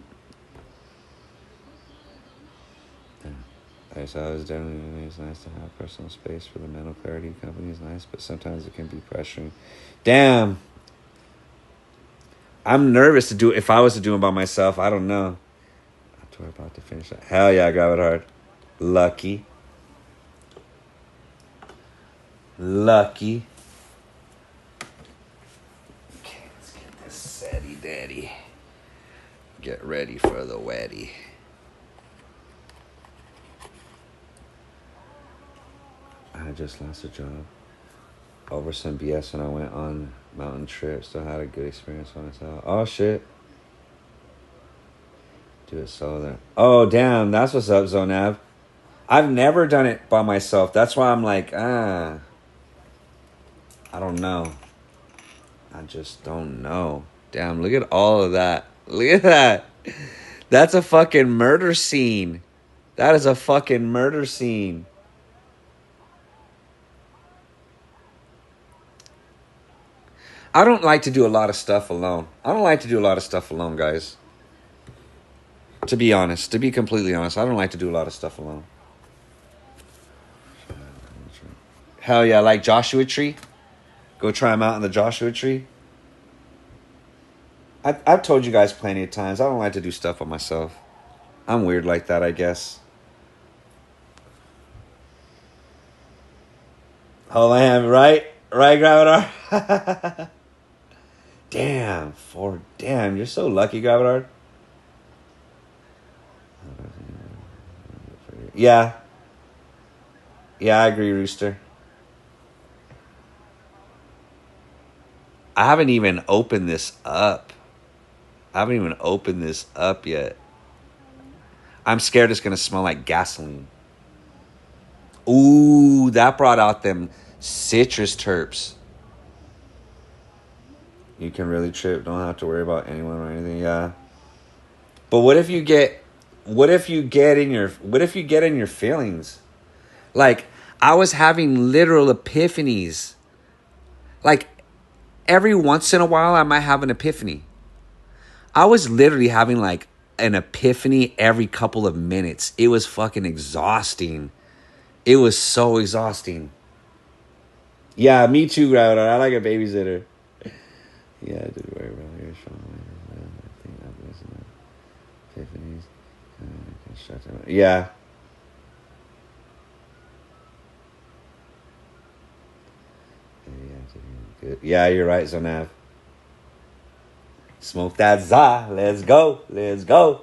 So I was definitely, it's nice to have personal space for the mental clarity company is nice, but sometimes it can be pressuring. Damn. I'm nervous to do it. If I was to do it by myself, I don't know. We're about to finish that. Hell yeah, grab it hard. Lucky. Lucky. Okay, let's get this setty daddy. Get ready for the wetty. I just lost a job over some BS when I went on mountain trip. Still had a good experience on myself. Oh shit. Do it solo there. Oh damn, that's what's up, Zonav. I've never done it by myself. That's why I'm like, I don't know. I just don't know. Damn, look at all of that. Look at that. That's a fucking murder scene. That is a fucking murder scene. I don't like to do a lot of stuff alone. I don't like to do a lot of stuff alone, guys. To be honest, to be completely honest, I don't like to do a lot of stuff alone. Hell yeah, like Joshua Tree. Go try them out in the Joshua Tree. I've told you guys plenty of times, I don't like to do stuff by myself. I'm weird like that, I guess. Hold my hand, right? Right, Gravitar? Damn, damn, you're so lucky, Gravitar. Yeah. Yeah, I agree, Rooster. I haven't even opened this up. I haven't even opened this up yet. I'm scared it's going to smell like gasoline. Ooh, that brought out them citrus terps. You can really trip. Don't have to worry about anyone or anything. Yeah. But what if you get in your feelings? Like, I was having literal epiphanies. Like, every once in a while, I might have an epiphany. I was literally having like an epiphany every couple of minutes. It was fucking exhausting. It was so exhausting. Yeah, me too, Gravitar. I like a babysitter. Yeah, I did very well here. I think I'm listening to epiphanies. Yeah. Good. Yeah, you're right, Zonav. Smoke that za. Let's go. Let's go.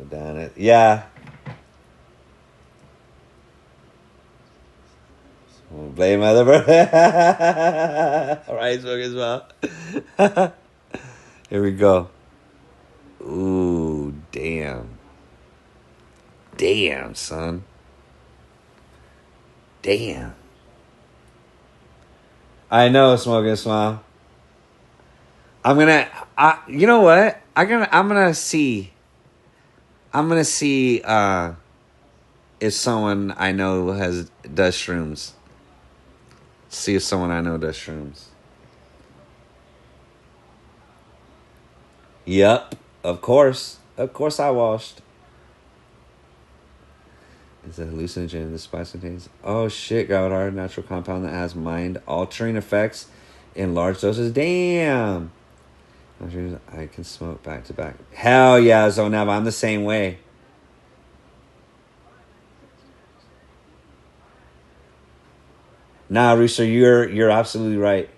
Down it. Yeah. Blame mother. All right, smoke as well. Here we go. Ooh, damn. Damn, son. Damn. I know, Smoking Smile. You know what? I'm gonna see if someone I know does shrooms. See if someone I know does shrooms. Yep, of course I washed. It's a hallucinogen. The spice contains shit, Gravitard, natural compound that has mind altering effects in large doses. Damn. I can smoke back to back. Hell yeah, Zonav. I'm the same way. Nah, Rooster, you're absolutely right.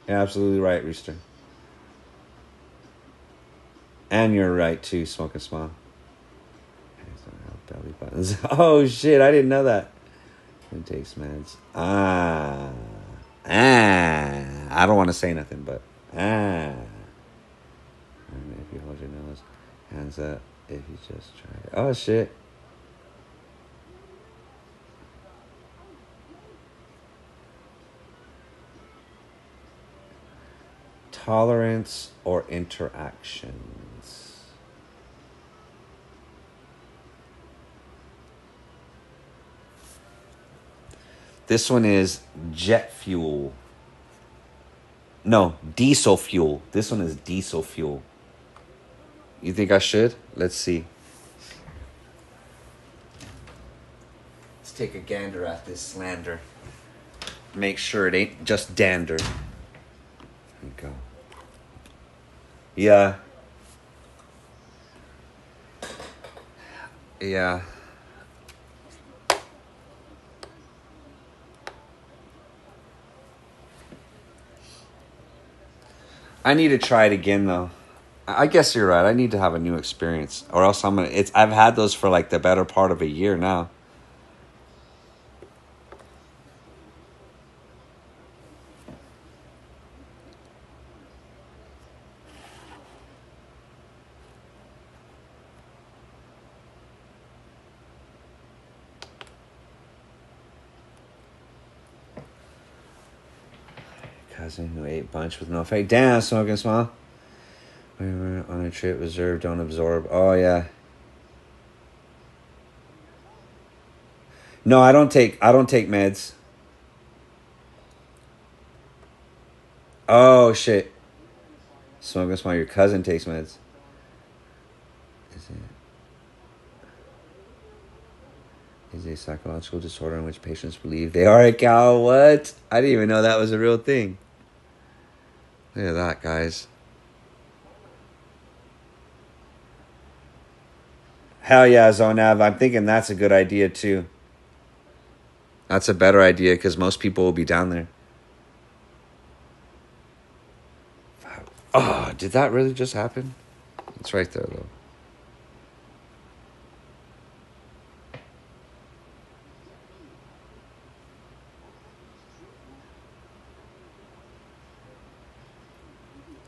You're absolutely right, Rooster. And you're right too, Smoking Smile. Belly buttons. Oh shit, I didn't know that. It takes meds. I don't want to say nothing, but And if you hold your nose, hands up. If you just try it. Oh shit. Tolerance or interactions. This one is jet fuel. No, diesel fuel. This one is diesel fuel. You think I should? Let's see. Let's take a gander at this slander. Make sure it ain't just dander. There you go. Yeah. Yeah. I need to try it again though. I guess you're right. I need to have a new experience, or else I'm gonna. I've had those for like the better part of a year now. Cousin who ate bunch with no effect. Damn, Smoking Smile. We were on a trip. Reserve, don't absorb. Oh yeah. No, I don't take meds. Oh shit. Smoking Smile, your cousin takes meds. Is a psychological disorder in which patients believe they are a cow. What? I didn't even know that was a real thing. Look at that, guys. Hell yeah, Zonav. I'm thinking that's a good idea too. That's a better idea because most people will be down there. Oh, did that really just happen? It's right there, though.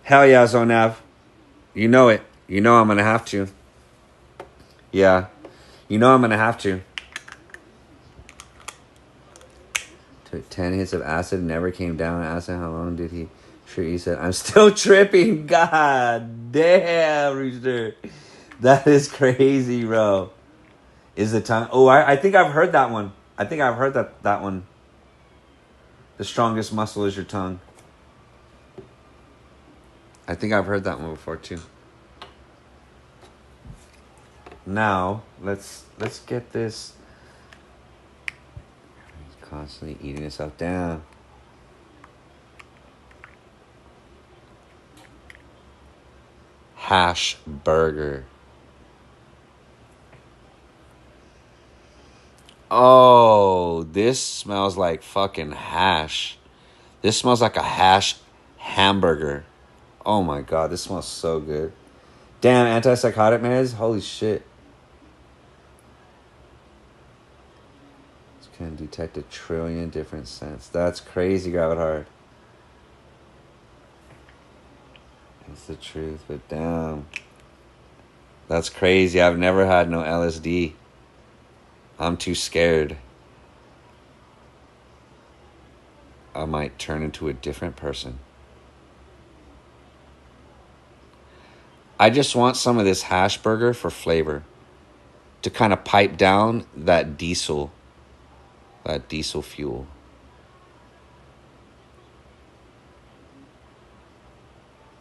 Hell yeah, Zonav. You know it. You know I'm going to have to. Yeah. You know I'm going to have to. Took 10 hits of acid and never came down. I asked him how long did he trip. He said, I'm still tripping. God damn, Rooster. That is crazy, bro. Is the tongue... Oh, I think I've heard that one. I think I've heard that one. The strongest muscle is your tongue. I think I've heard that one before, too. Now, let's get this. He's constantly eating himself down. Hash burger. Oh, this smells like fucking hash. This smells like a hash hamburger. Oh my god, this smells so good. Damn, antipsychotic meds? Holy shit. This can detect 1 trillion different scents. That's crazy, Gravitard. It's the truth, but damn. That's crazy. I've never had no LSD. I'm too scared. I might turn into a different person. I just want some of this hash burger for flavor. To kind of pipe down that diesel fuel.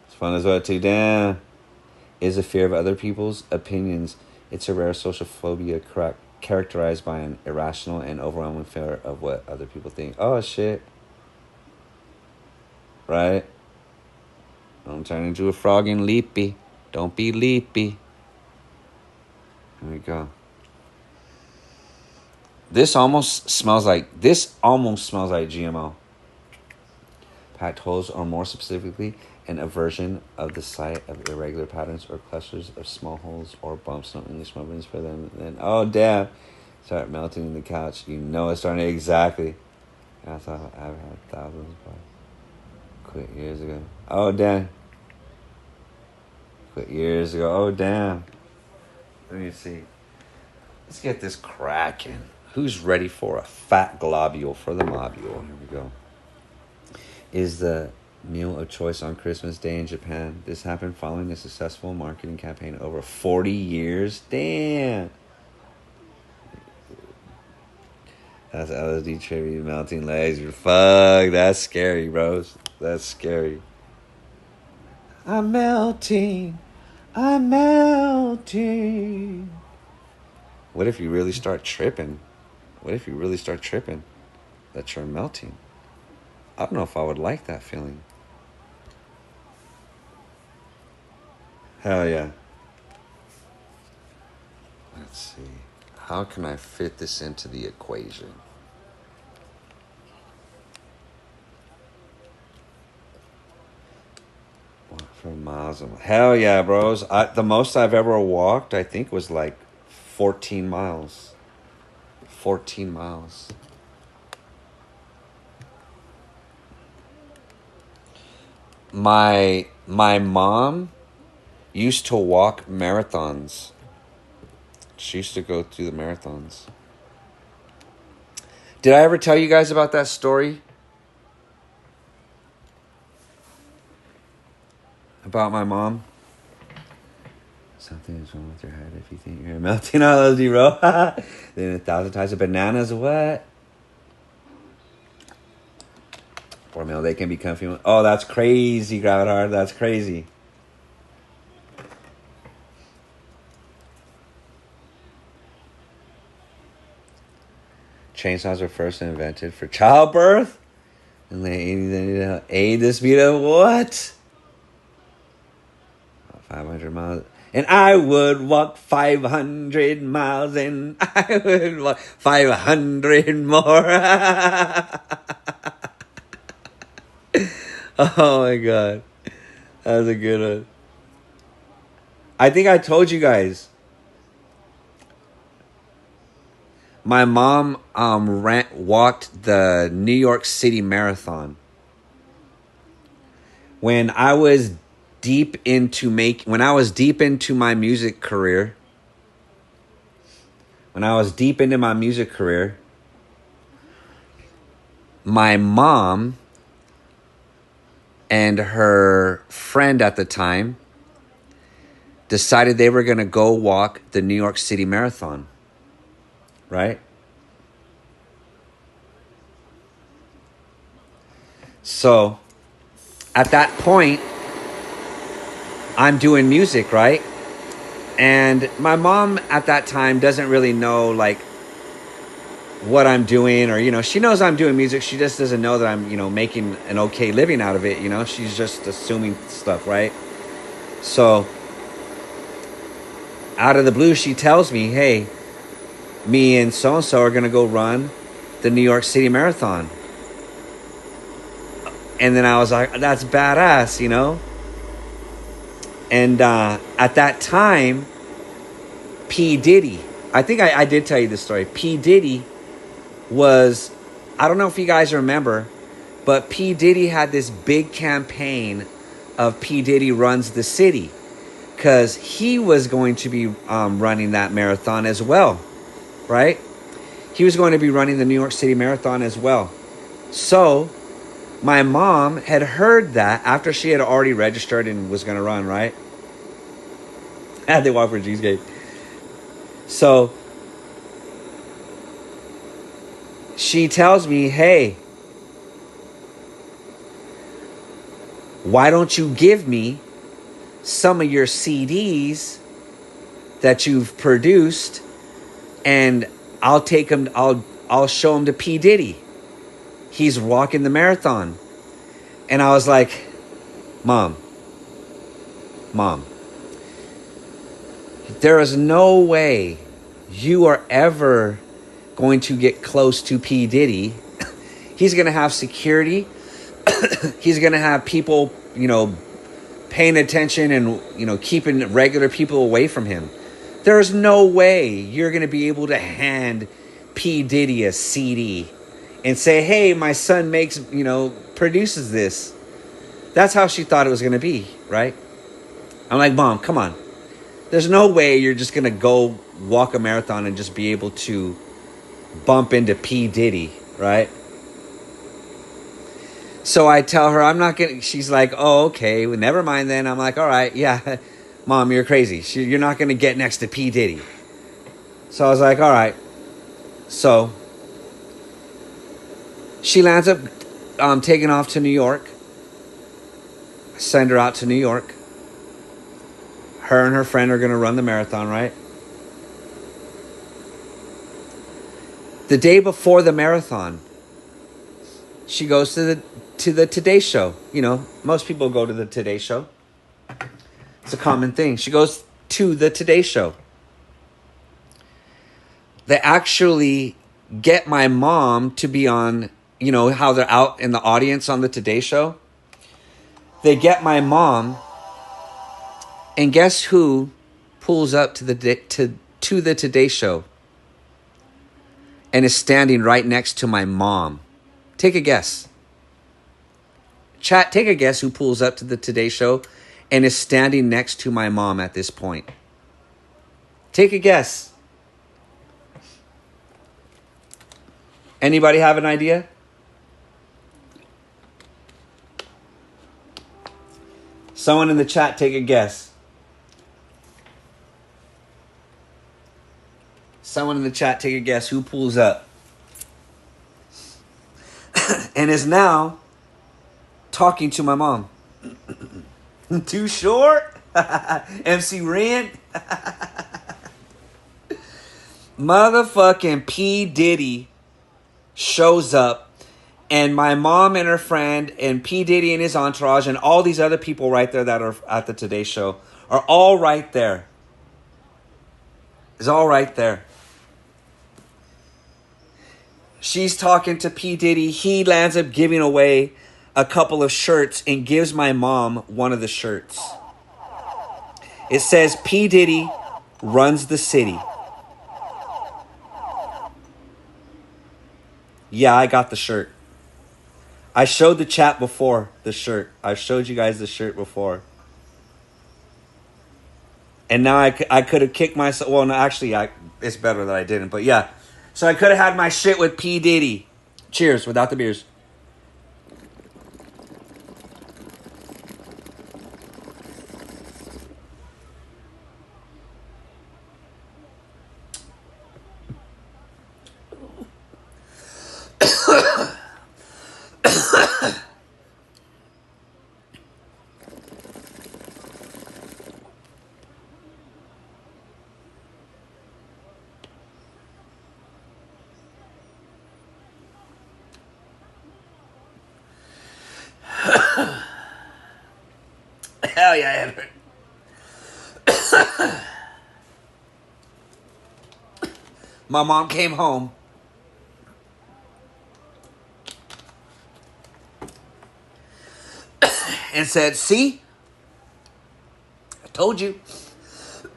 It's fun as well too. Damn. Is a fear of other people's opinions. It's a rare social phobia characterized by an irrational and overwhelming fear of what other people think. Oh, shit. Right? Don't turn into a frog and leapy. Don't be leapy. Here we go. This almost smells like GMO. Packed holes, or more specifically, an aversion of the sight of irregular patterns or clusters of small holes or bumps. No English movements for them. And then, oh damn, start melting in the couch. You know it's starting exactly. I thought I've had thousands, but quit years ago. Oh damn. Quit years ago. Oh damn. Let me see. Let's get this cracking. Who's ready for a fat globule for the mobule? Here we go. Is the meal of choice on Christmas Day in Japan. This happened following a successful marketing campaign over 40 years. Damn. That's LSD tribute, melting legs. Fuck, that's scary, bros. That's scary. I'm melting. I'm melting. What if you really start tripping? What if you really start tripping that you're melting? I don't know if I would like that feeling. Hell yeah. Let's see. How can I fit this into the equation? Walk for miles. Hell yeah, bros. The most I've ever walked, I think, was like 14 miles. 14 miles. My mom used to walk marathons. She used to go through the marathons. Did I ever tell you guys about that story? About my mom? Something is wrong with your head if you think you're melting all LSD, bro. Then 1,000 types of bananas, what? Or meal, they can be comfy. Oh, that's crazy, Gravitar. That's crazy. Chainsaws were first invented for childbirth. And they aid the speed of what? 500 miles. And I would walk 500 miles and I would walk 500 more. Oh my God. That was a good one. I think I told you guys. My mom walked the New York City Marathon. When I was deep into my music career, my mom and her friend at the time decided they were going to go walk the New York City Marathon. Right? So, at that point, I'm doing music, right? And my mom at that time doesn't really know, like, what I'm doing, or, she knows I'm doing music. She just doesn't know that I'm, making an okay living out of it, She's just assuming stuff, right? So, out of the blue, she tells me, hey, me and so-and-so are going to go run the New York City Marathon. And then I was like, that's badass, And at that time, P. Diddy, I think I did tell you this story. P. Diddy was, I don't know if you guys remember, but P. Diddy had this big campaign of P. Diddy Runs the City, because he was going to be running that marathon as well, right? He was going to be running the New York City Marathon as well. So my mom had heard that after she had already registered and was going to run, right? Had they walk for cheesecake. So she tells me, hey, why don't you give me some of your CDs that you've produced, and I'll take them, I'll show them to P. Diddy. He's walking the marathon. And I was like, Mom, there is no way you are ever going to get close to P. Diddy. He's going to have security. He's going to have people, paying attention and, keeping regular people away from him. There's no way you're going to be able to hand P. Diddy a CD and say, hey, my son produces this. That's how she thought it was going to be, right? I'm like, Mom, come on. There's no way you're just going to go walk a marathon and just be able to bump into P. Diddy, right? So I tell her I'm not going to, she's like, oh, okay, well, never mind then. I'm like, all right, yeah, Mom, you're crazy. You're not going to get next to P. Diddy. So I was like, all right. So she lands up taking off to New York. I send her out to New York. Her and her friend are going to run the marathon, right? The day before the marathon, she goes to the Today Show. Most people go to the Today Show. It's a common thing. She goes to the Today Show. They actually get my mom to be on, how they're out in the audience on the Today Show. They get my mom, and guess who pulls up to the Today Show and is standing right next to my mom? Take a guess. Chat, take a guess who pulls up to the Today Show and is standing next to my mom at this point. Take a guess. Anybody have an idea? Someone in the chat, take a guess. Someone in the chat, take a guess. Who pulls up? And is now talking to my mom. Too short? MC Ren? Motherfucking P. Diddy shows up. And my mom and her friend and P. Diddy and his entourage and all these other people right there that are at the Today Show are all right there. It's all right there. She's talking to P. Diddy. He lands up giving away a couple of shirts and gives my mom one of the shirts. It says P. Diddy runs the city. Yeah, I got the shirt. I showed the chat before the shirt. I showed you guys the shirt before. And now I could have kicked myself. Well, no, actually, it's better that I didn't. But yeah. So I could have had my shit with P. Diddy. Cheers, without the beers. Hell yeah, Edward. My mom came home. And said, see? I told you.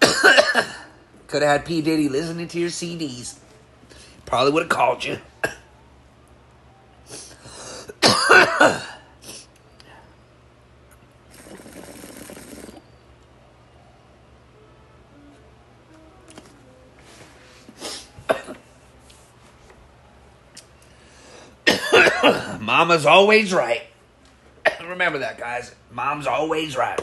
Could have had P. Diddy listening to your CDs. Probably would have called you. Mama's always right. Remember that, guys. Mom's always right.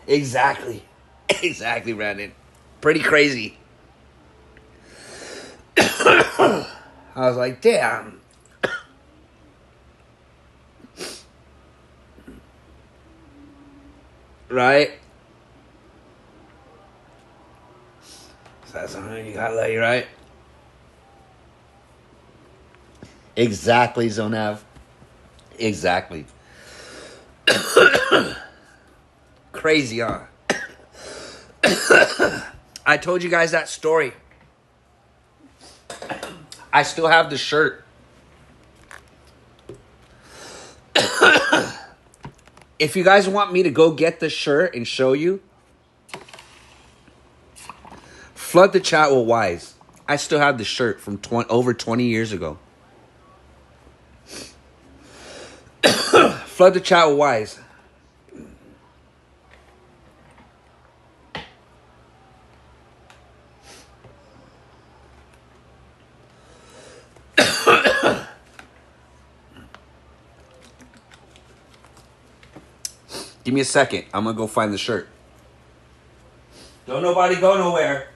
Exactly. Exactly, Brandon. Pretty crazy. I was like, damn. Right? So that's something you gotta let you, right? Exactly, Zonav. Exactly. Crazy, huh? I told you guys that story. I still have the shirt. If you guys want me to go get the shirt and show you, flood the chat with Wise. I still have the shirt from over 20 years ago. Flood the chat with Wise. Give me a second. I'm going to go find the shirt. Don't nobody go nowhere.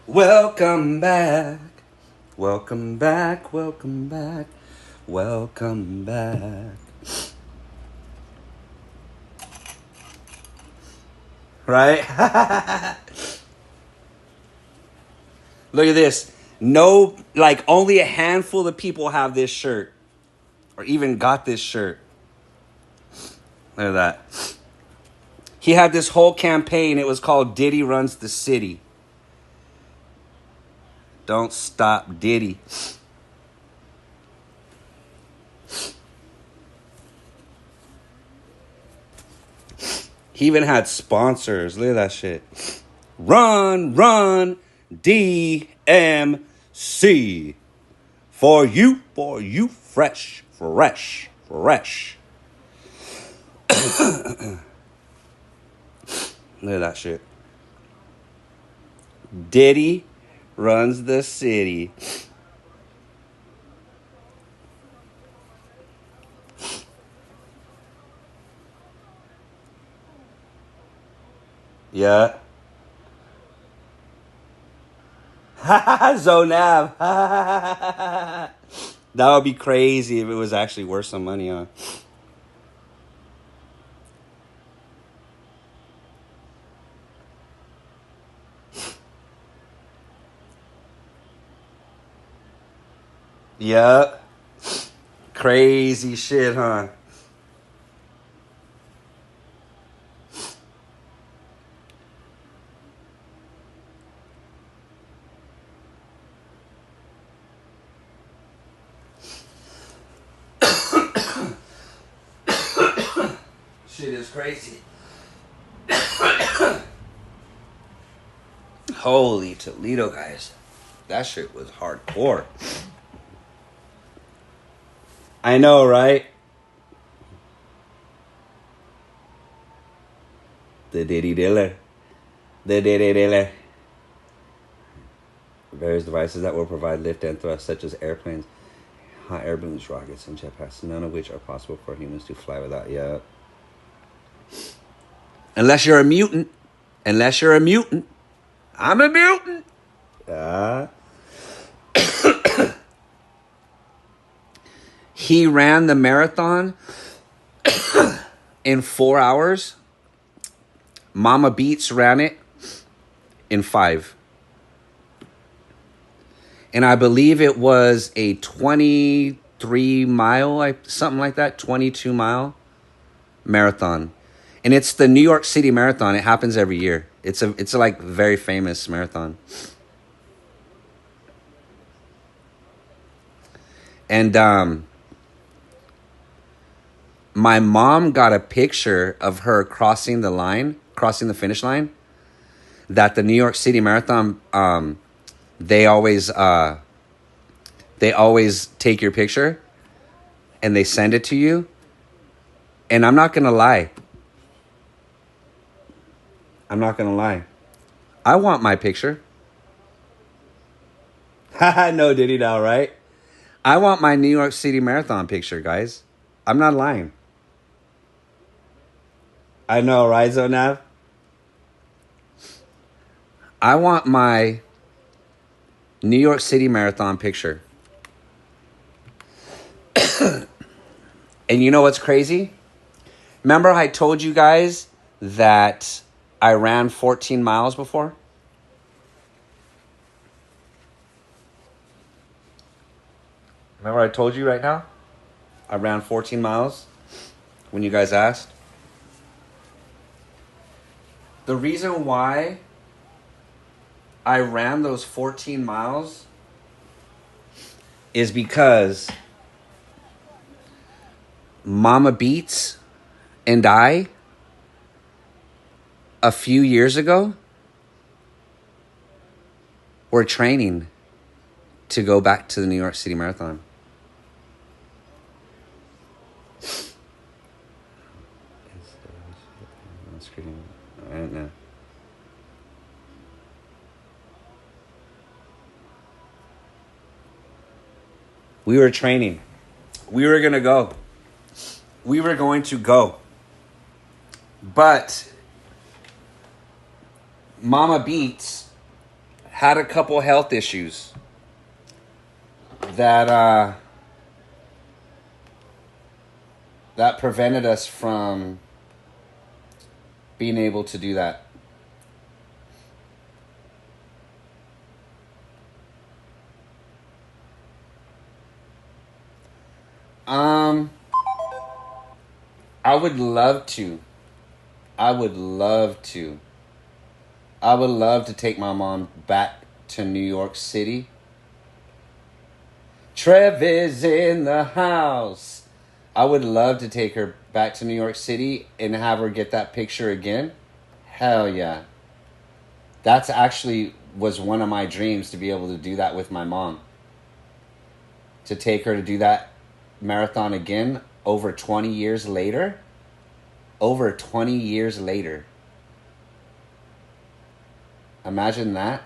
Welcome back. Welcome back. Welcome back. Welcome back. Right? Look at this. No, like only a handful of people have this shirt. Or even got this shirt. Look at that. He had this whole campaign. It was called Diddy Runs the City. Don't stop Diddy. He even had sponsors. Look at that shit. Run, run, DMC. For you, fresh, fresh, fresh. Look at that shit. Diddy runs the city. Yeah. Zonav. That would be crazy if it was actually worth some money, huh? Yeah. Crazy shit, huh? Shit is crazy. Holy Toledo, guys. That shit was hardcore. I know, right? The Diddy Diller. The Diddy Diller. Various devices that will provide lift and thrust, such as airplanes, hot air balloons, rockets, and jetpacks, none of which are possible for humans to fly without. Yeah. Unless you're a mutant. Unless you're a mutant. I'm a mutant. He ran the marathon in 4 hours. Mama Beats ran it in 5. And I believe it was a 23 mile, something like that, 22 mile marathon. And it's the New York City Marathon. It happens every year. It's a like very famous marathon. And my mom got a picture of her crossing the finish line. That the New York City Marathon, they always take your picture and they send it to you. And I'm not gonna lie. I want my picture. No, did he now, right? I want my New York City Marathon picture, guys. I'm not lying. I know, right, Zonav? I want my New York City Marathon picture. And you know what's crazy? Remember I told you guys that I ran 14 miles before? Remember I told you right now? I ran 14 miles when you guys asked. The reason why I ran those 14 miles is because Mama Beats and I, a few years ago, were training to go back to the New York City Marathon. I don't know. We were training. We were going to go. But Mama Beats had a couple health issues that prevented us from being able to do that. I would love to. I would love to take my mom back to New York City. Trev is in the house. I would love to take her back to New York City and have her get that picture again. Hell yeah. That's actually was one of my dreams, to be able to do that with my mom. To take her to do that marathon again over 20 years later. Over 20 years later. Imagine that.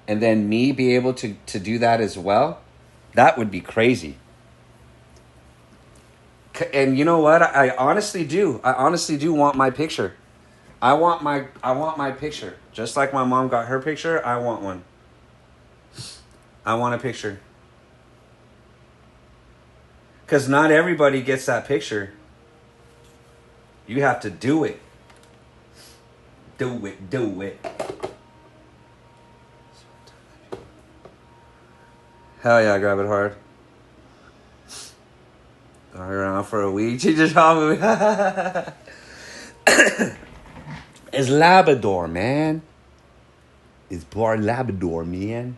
And then me be able to do that as well. That would be crazy. And you know what? I honestly do. I honestly do want my picture. I want my picture. Just like my mom got her picture, I want one. I want a picture. Because not everybody gets that picture. You have to do it. Do it. Hell yeah, grab it hard. Going around for a week. She just told me. It's Labrador, man. It's bar Labrador, man.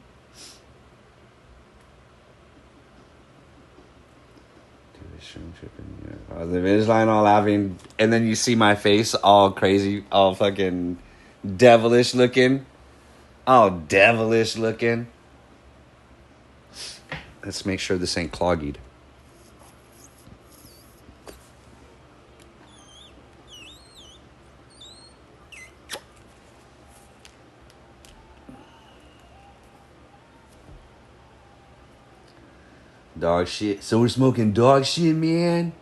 Shroom tripping. Yeah. The finish line all laughing. And then you see my face all crazy, all fucking devilish looking. All devilish looking. Let's make sure this ain't cloggied. Dog shit. So we're smoking dog shit, man.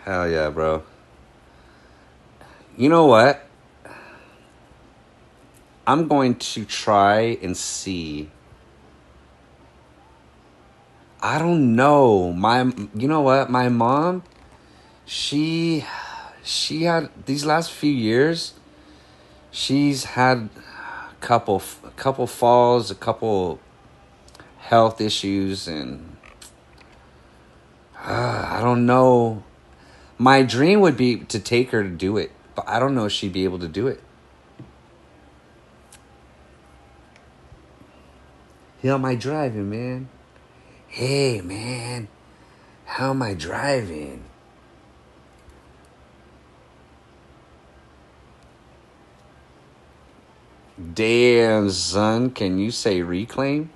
Hell yeah, bro. You know what? I'm going to try and see. I don't know. You know what? My mom, she had these last few years. She's had a couple falls, a couple health issues, and I don't know. My dream would be to take her to do it, but I don't know if she'd be able to do it. How am I driving, man? Hey, man. How am I driving? Damn, son. Can you say reclaim?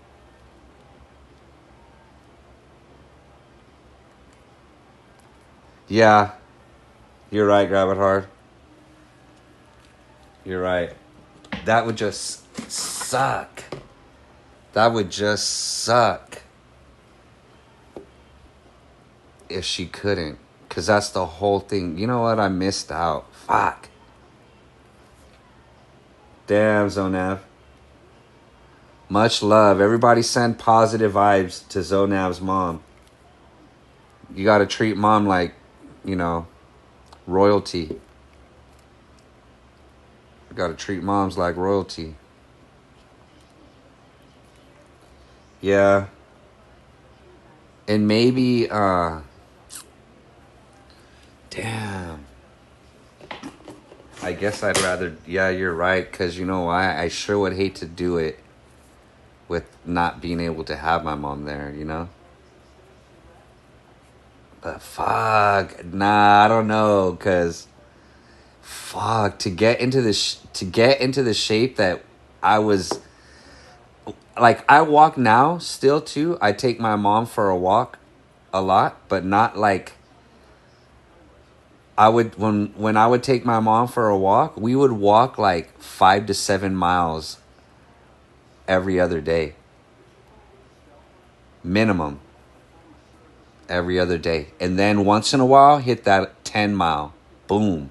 Yeah. You're right, Grab It Hard. You're right. That would just suck. That would just suck if she couldn't. Because that's the whole thing. You know what? I missed out. Fuck. Damn, Zonav. Much love. Everybody send positive vibes to Zonav's mom. You got to treat mom like, you know, royalty. You got to treat moms like royalty. Yeah. And maybe, damn. I guess I'd rather, yeah, you're right. Because you know why? I sure would hate to do it with not being able to have my mom there, you know? But fuck, nah, I don't know, because fuck, to get into the shape that I was, like, I walk now still too. I take my mom for a walk a lot, but not like I would when I would take my mom for a walk, we would walk like 5 to 7 miles every other day. Minimum. Every other day. And then once in a while hit that 10 mile. Boom.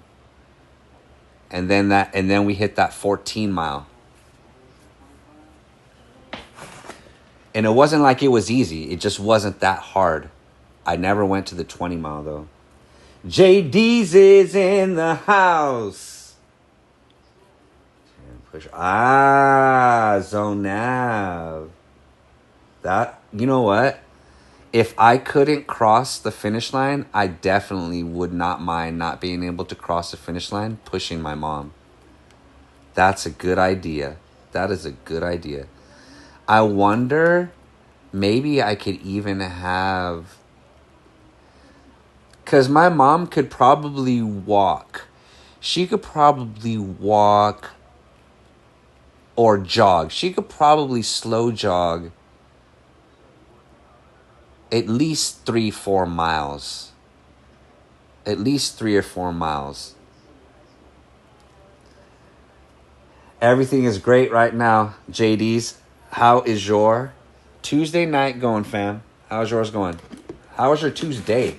And then we hit that 14 mile. And it wasn't like it was easy. It just wasn't that hard. I never went to the 20 mile though. JD's is in the house. Push. Zone Nav. That, you know what? If I couldn't cross the finish line, I definitely would not mind not being able to cross the finish line, pushing my mom. That's a good idea. That is a good idea. I wonder, maybe I could even have... Because my mom could probably walk. She could probably walk or jog. She could probably slow jog at least 3-4 miles. At least 3 or 4 miles. Everything is great right now, JD's. How is your Tuesday night going, fam? How's yours going? How was your Tuesday?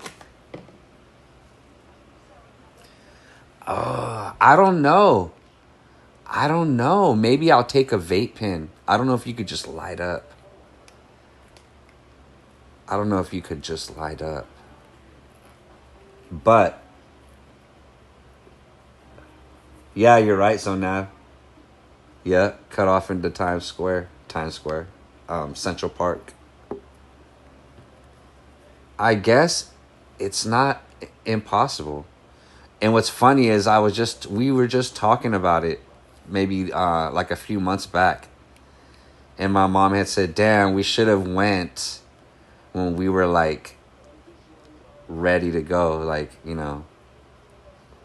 I don't know. Maybe I'll take a vape pen. I don't know if you could just light up. But, yeah, you're right, so now. Yeah, cut off into Times Square, Central Park. I guess it's not impossible. And what's funny is we were just talking about it maybe like a few months back. And my mom had said, damn, we should have went when we were like ready to go. Like, you know,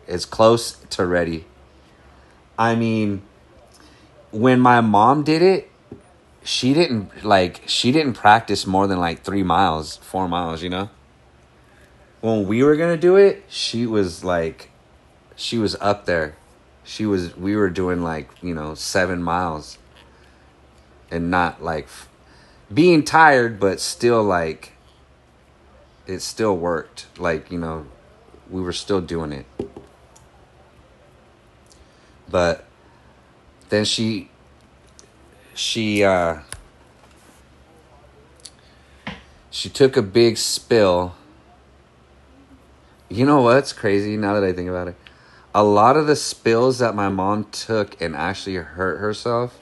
it's close to ready. I mean, when my mom did it, she didn't practice more than like 3 miles, 4 miles, you know? When we were going to do it, she was up there. We were doing like, you know, 7 miles and not like being tired, but still like, it still worked. Like, you know, we were still doing it. But then she took a big spill. You know what's crazy now that I think about it? A lot of the spills that my mom took and actually hurt herself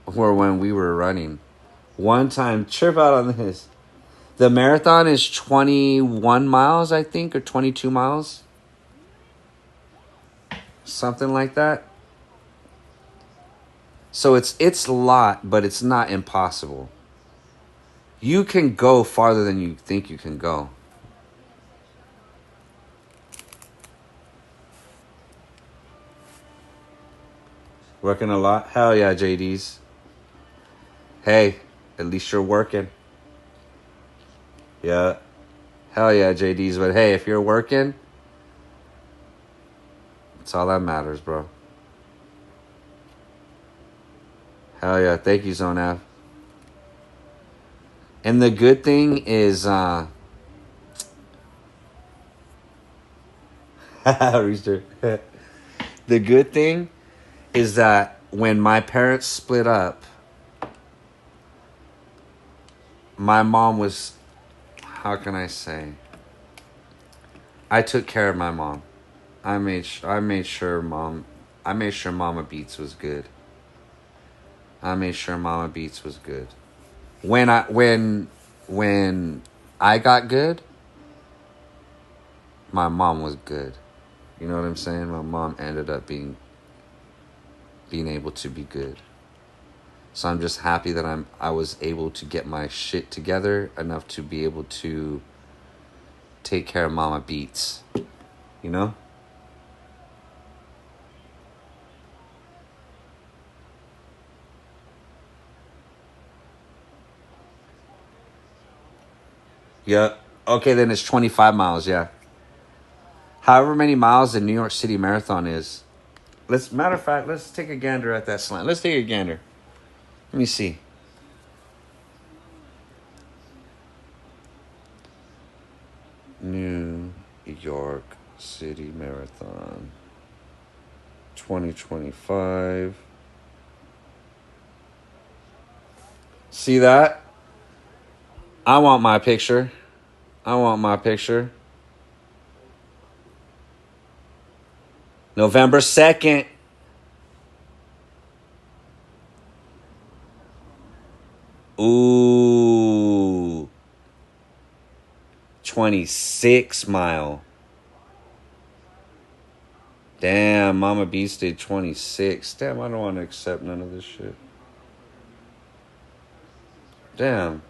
were when we were running. One time, trip out on this. The marathon is 21 miles, I think, or 22 miles. Something like that. So it's a lot, but it's not impossible. You can go farther than you think you can go. Working a lot? Hell yeah, JDs. Hey, at least you're working. Yeah. Hell yeah, JDs. But hey, if you're working, that's all that matters, bro. Hell yeah. Thank you, Zonav. And the good thing is, Rooster. The good thing is that when my parents split up, my mom was, how can I say? I took care of my mom. I made sure Mama Beats was good. I made sure Mama Beats was good. When I got good, my mom was good. You know what I'm saying? My mom ended up being able to be good. So I'm just happy that I was able to get my shit together enough to be able to take care of Mama Beats. You know? Yeah. Okay, then it's 25 miles, yeah. However many miles the New York City Marathon is. Matter of fact, let's take a gander at that slant. Let's take a gander. Let me see. New York City Marathon 2025. See that? I want my picture. November 2nd. Ooh. 26 mile. Damn, Mama Beast did 26. Damn, I don't want to accept none of this shit. Damn.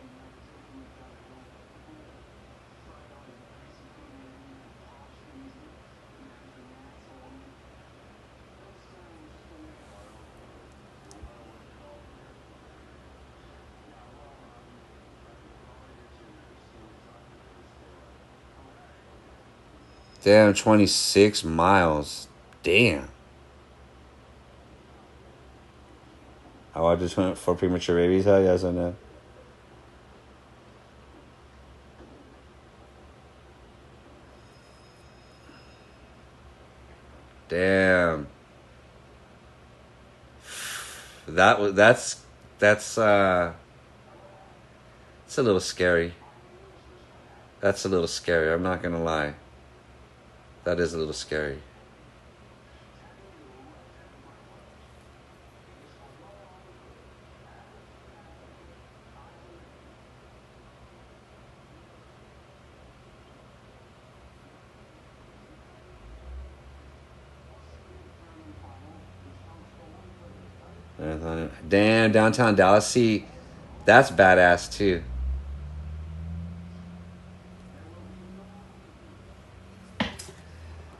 Damn, 26 miles. Damn. Oh, I just went for premature babies? Hell yes, I know. Damn. That's it's a little scary. That's a little scary, I'm not gonna lie. That is a little scary. Damn, downtown Dallas. See, that's badass too.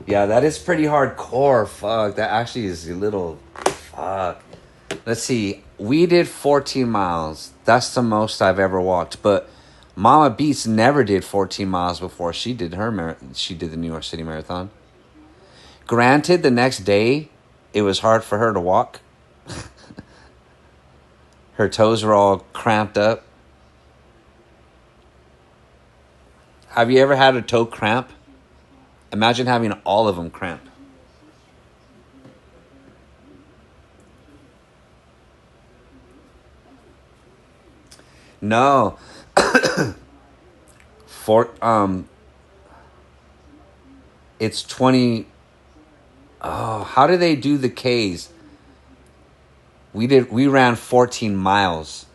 Yeah, that is pretty hardcore. Fuck, that actually is a little. Fuck. Let's see. We did 14 miles. That's the most I've ever walked. But Mama Beats never did 14 miles before she did she did the New York City Marathon. Granted, the next day, it was hard for her to walk. Her toes were all cramped up. Have you ever had a toe cramp? Imagine having all of them cramp. No. It's 20. Oh, how do they do the Ks? We ran 14 miles.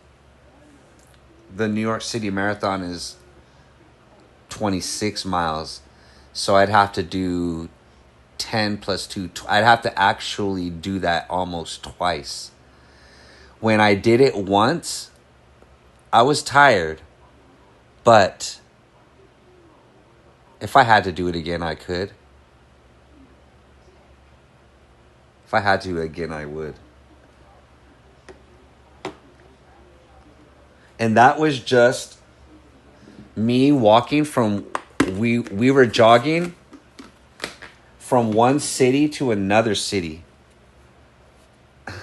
The New York City Marathon is 26 miles. So I'd have to do 10 plus 2. I'd have to actually do that almost twice. When I did it once, I was tired. But if I had to do it again, I could. If I had to again, I would. And that was just me walking from... We were jogging from one city to another city.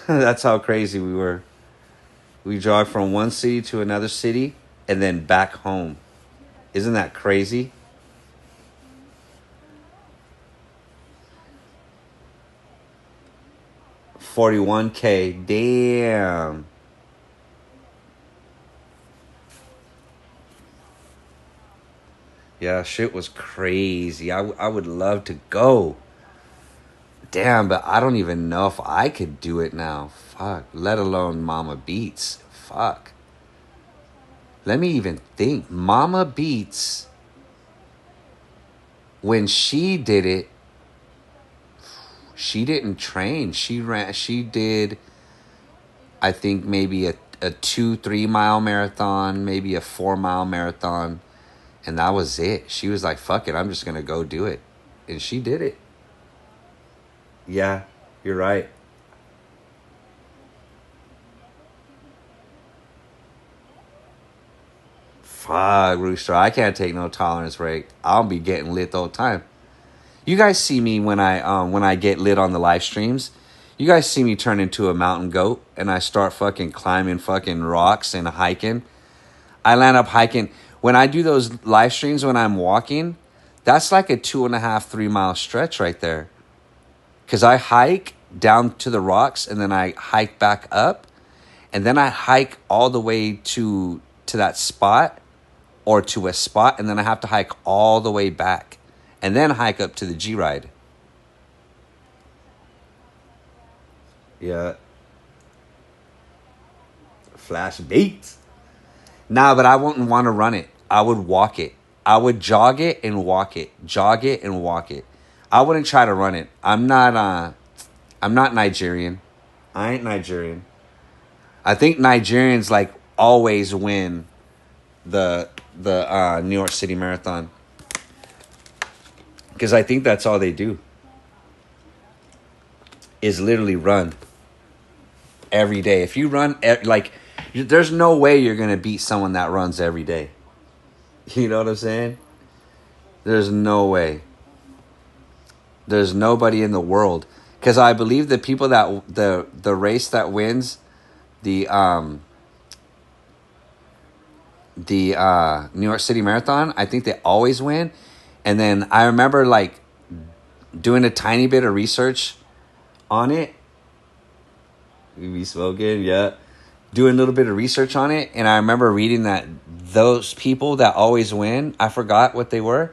That's how crazy we were. We jogged from one city to another city and then back home. Isn't that crazy? $41K. Damn. Yeah, shit was crazy. I would love to go. Damn, but I don't even know if I could do it now. Fuck. Let alone Mama Beats. Fuck. Let me even think. Mama Beats, when she did it, she didn't train. She did, I think, maybe a 2-3 mile marathon, maybe a 4 mile marathon. And that was it. She was like, fuck it, I'm just going to go do it. And she did it. Yeah, you're right. Fuck, Rooster. I can't take no tolerance break. I'll be getting lit the whole time. You guys see me when I get lit on the live streams. You guys see me turn into a mountain goat and I start fucking climbing fucking rocks and hiking. I land up hiking. When I do those live streams when I'm walking, that's like a 2.5, 3 mile stretch right there. Because I hike down to the rocks and then I hike back up. And then I hike all the way to that spot or to a spot. And then I have to hike all the way back. And then hike up to the G-Ride. Yeah. Flash beats. Nah, but I wouldn't want to run it. I would walk it. I would jog it and walk it. Jog it and walk it. I wouldn't try to run it. I'm not Nigerian. I ain't Nigerian. I think Nigerians like always win the New York City Marathon. Because I think that's all they do. Is literally run. Every day. If you run, there's no way you're going to beat someone that runs every day. You know what I'm saying? There's no way. There's nobody in the world. Because I believe the people that, the race that wins the New York City Marathon, I think they always win. And then I remember like doing a tiny bit of research on it. We be smoking, yeah. Doing a little bit of research on it. And I remember reading that those people that always win, I forgot what they were,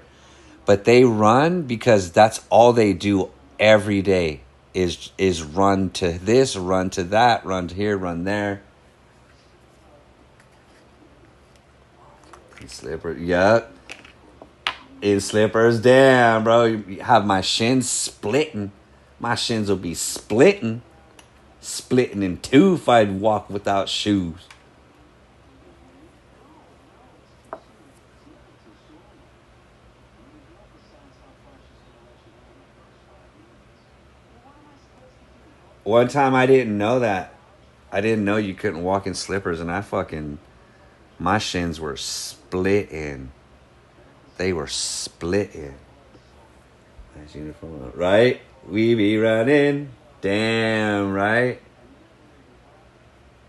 but they run because that's all they do every day is run to this, run to that, run to here, run there. Slipper, yeah. In slippers, damn, bro. You have my shins splitting. My shins will be splitting. splitting in two if I'd walk without shoes. One time I didn't know that. I didn't know you couldn't walk in slippers, and my shins were splitting. They were splitting. Nice uniform, right? We be running. Damn, right?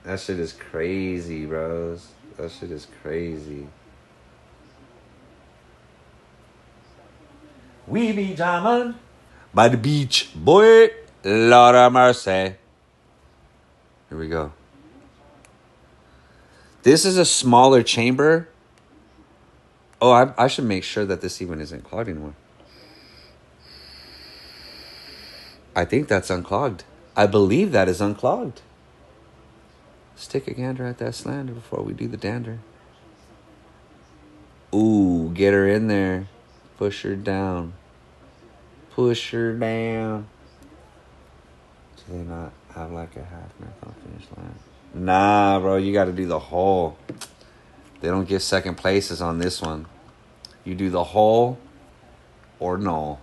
That shit is crazy, bros. That shit is crazy. We be jamming by the beach, boy. Lord of mercy. Here we go. This is a smaller chamber. Oh, I should make sure that this even isn't clogged anymore. I think that's unclogged. I believe that is unclogged. Stick a gander at that slander before we do the dander. Ooh, get her in there. Push her down. Push her down. Do they not have like a half marathon finish line? Nah, bro, you got to do the whole. They don't give second places on this one. You do the whole or no.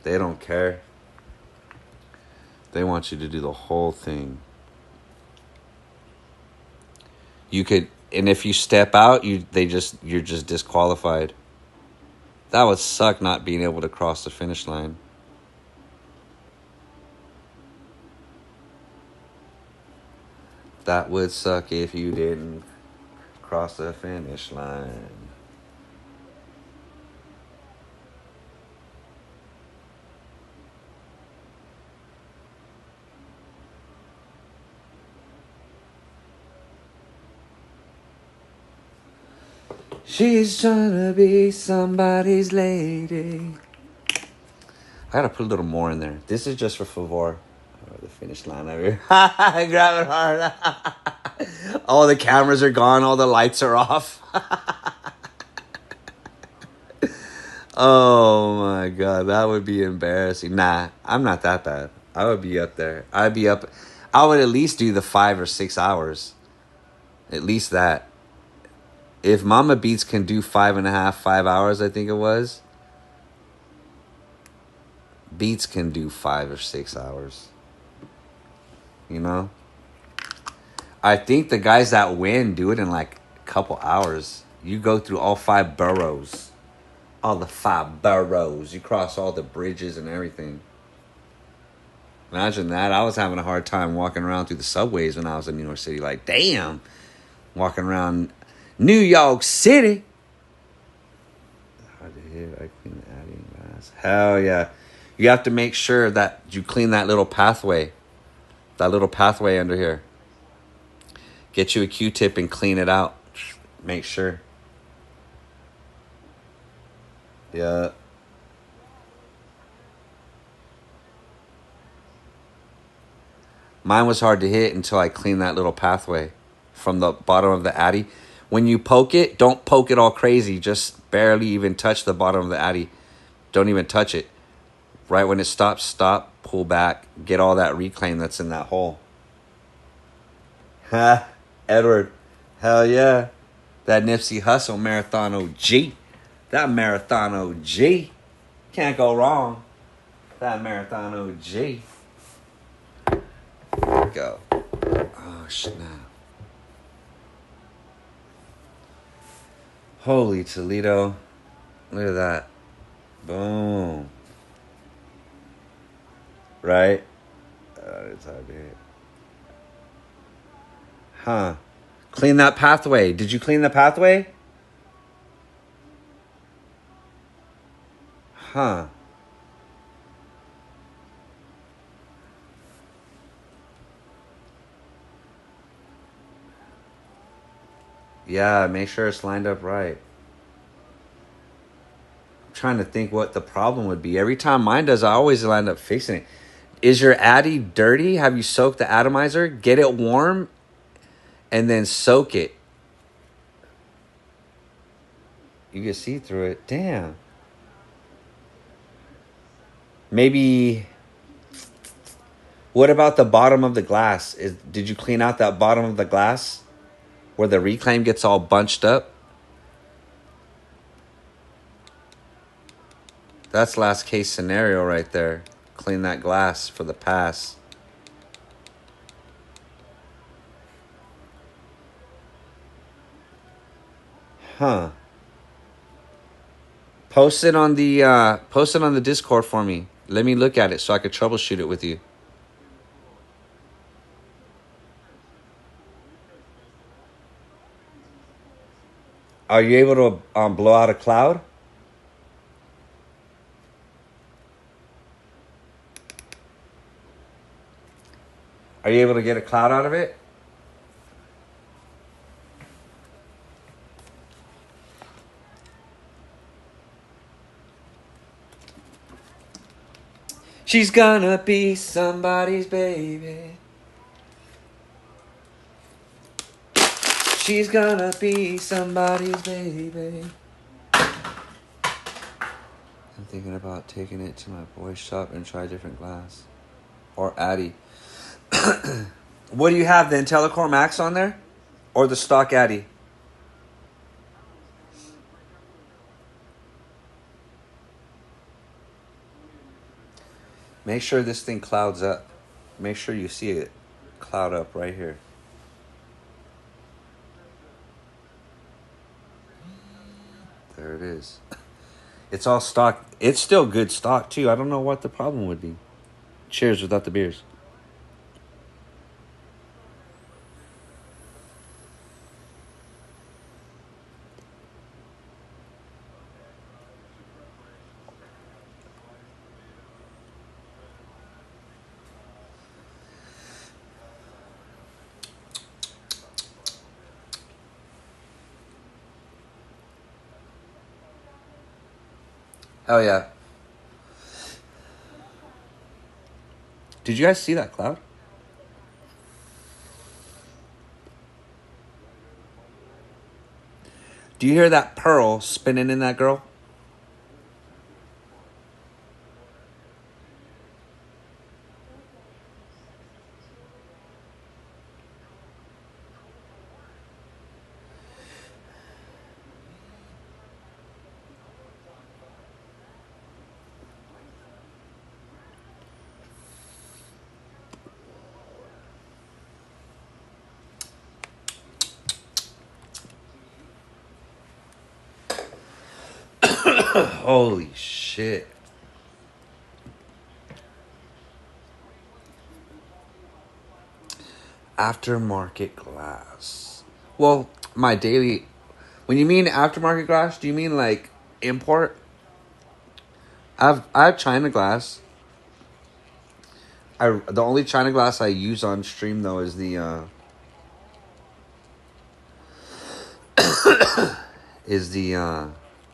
They don't care. They want you to do the whole thing. You could, and if you step out, you're just disqualified. That would suck not being able to cross the finish line. That would suck if you didn't cross the finish line. She's trying to be somebody's lady. I gotta put a little more in there. This is just for favor. Oh, the finish line over here. Grab it hard. All the cameras are gone. All the lights are off. Oh my God. That would be embarrassing. Nah, I'm not that bad. I would be up there. I would at least do the 5 or 6 hours. At least that. If Mama Beats can do 5.5, 5 hours, I think it was. Beats can do 5 or 6 hours. You know? I think the guys that win do it in like a couple hours. You go through all 5 boroughs. All the 5 boroughs. You cross all the bridges and everything. Imagine that. I was having a hard time walking around through the subways when I was in New York City. Like, damn. Walking around New York City. Hard to hit. I clean the adding glass. Hell yeah. You have to make sure that you clean that little pathway. That little pathway under here. Get you a Q-tip and clean it out. Make sure. Yeah. Mine was hard to hit until I cleaned that little pathway from the bottom of the Addy. When you poke it, don't poke it all crazy. Just barely even touch the bottom of the Addy. Don't even touch it. Right when it stops, stop, pull back. Get all that reclaim that's in that hole. Ha, Edward. Hell yeah. That Nipsey Hussle Marathon OG. That Marathon OG. Can't go wrong. That Marathon OG. Go. Oh, snap. Holy Toledo. Look at that. Boom. Right? It's hard to hit. Huh. Clean that pathway. Did you clean the pathway? Huh. Yeah, make sure it's lined up right. I'm trying to think what the problem would be. Every time mine does, I always end up fixing it. Is your Addy dirty? Have you soaked the atomizer? Get it warm and then soak it. You can see through it. Damn. Maybe What about the bottom of the glass? Did you clean out that bottom of the glass where the reclaim gets all bunched up? That's last case scenario right there. Clean that glass for the pass. Huh. Post it on the Discord for me. Let me look at it so I could troubleshoot it with you. Are you able to blow out a cloud? Are you able to get a cloud out of it? She's gonna be somebody's baby. She's gonna be somebody's baby. I'm thinking about taking it to my boy's shop and try different glass. Or Addy. What do you have, the IntelliCore Max on there? Or the stock Addy? Make sure this thing clouds up. Make sure you see it cloud up right here. There it is. It's all stock. It's still good stock, too. I don't know what the problem would be. Cheers without the beers. Oh, yeah. Did you guys see that cloud? Do you hear that pearl spinning in that girl? Holy shit. Aftermarket glass. Well, my daily... When you mean aftermarket glass, do you mean like import? I have China glass. The only China glass I use on stream though is the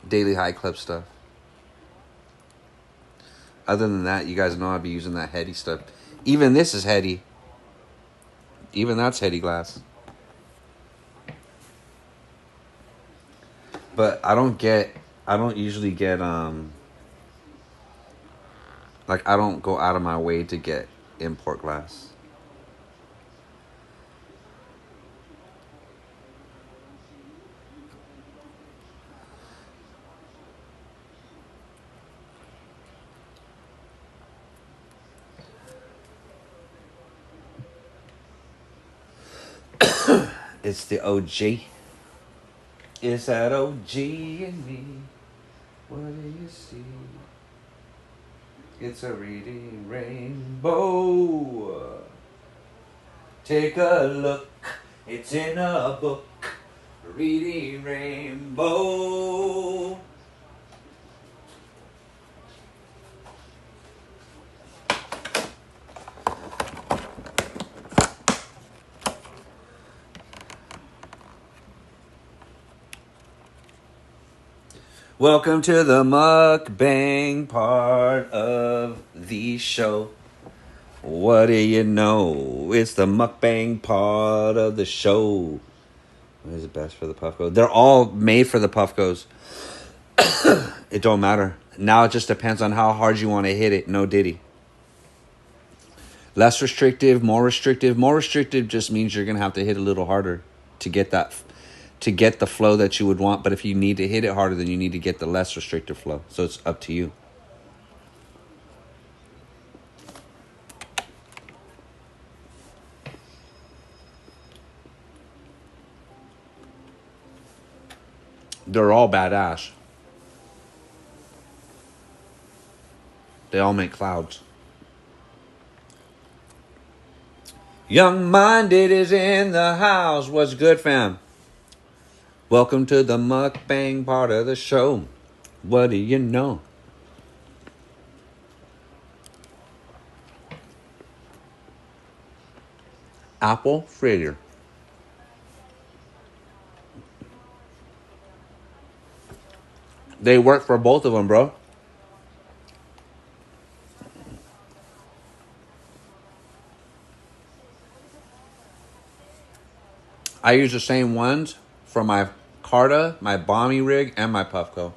Daily High Club stuff. Other than that, you guys know I'd be using that heady stuff. Even this is heady. Even that's heady glass. But I don't usually get like I don't go out of my way to get import glass. It's the OG. It's that OG in me. What do you see? It's a reading rainbow. Take a look. It's in a book. Reading rainbow. Welcome to the mukbang part of the show. What do you know? It's the mukbang part of the show. What is the best for the Puffcos? They're all made for the Puffcos. It don't matter. Now it just depends on how hard you want to hit it. No diddy. Less restrictive, more restrictive. More restrictive just means you're gonna have to hit a little harder to get that, to get the flow that you would want. But if you need to hit it harder, then you need to get the less restrictive flow. So it's up to you. They're all badass. They all make clouds. Young Minded is in the house. What's good, fam? Welcome to the mukbang part of the show. What do you know? Apple fritter. They work for both of them, bro. I use the same ones for my Carta, my Bomby rig, and my Puffco.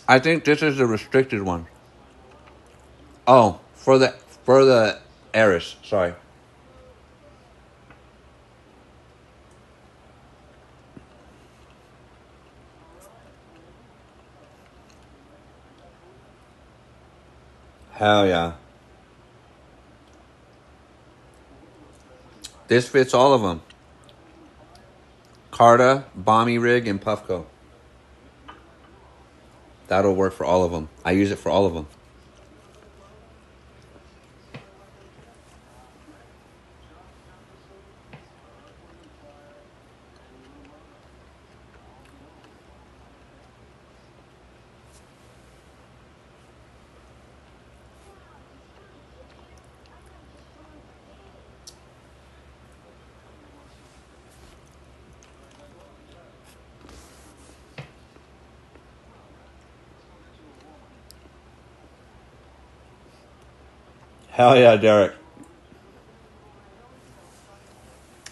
I think this is the restricted one. Oh, for the Eris, sorry. Hell yeah. This fits all of them. Carta, Bomby rig, and Puffco. That'll work for all of them. I use it for all of them. Hell yeah, Derek.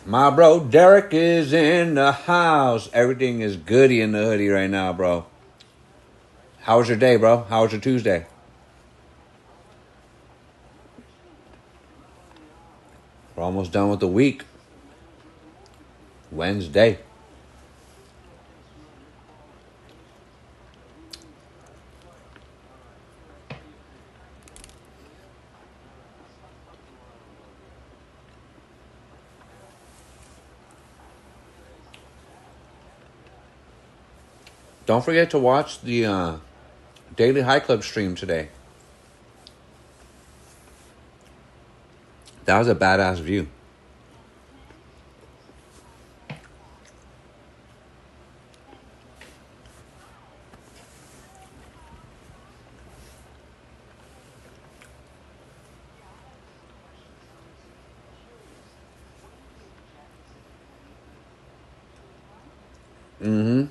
My bro Derek is in the house. Everything is goody in the hoodie right now, bro. How was your day, bro? How was your Tuesday? We're almost done with the week. Wednesday. Don't forget to watch the Daily High Club stream today. That was a badass view. Mm-hmm.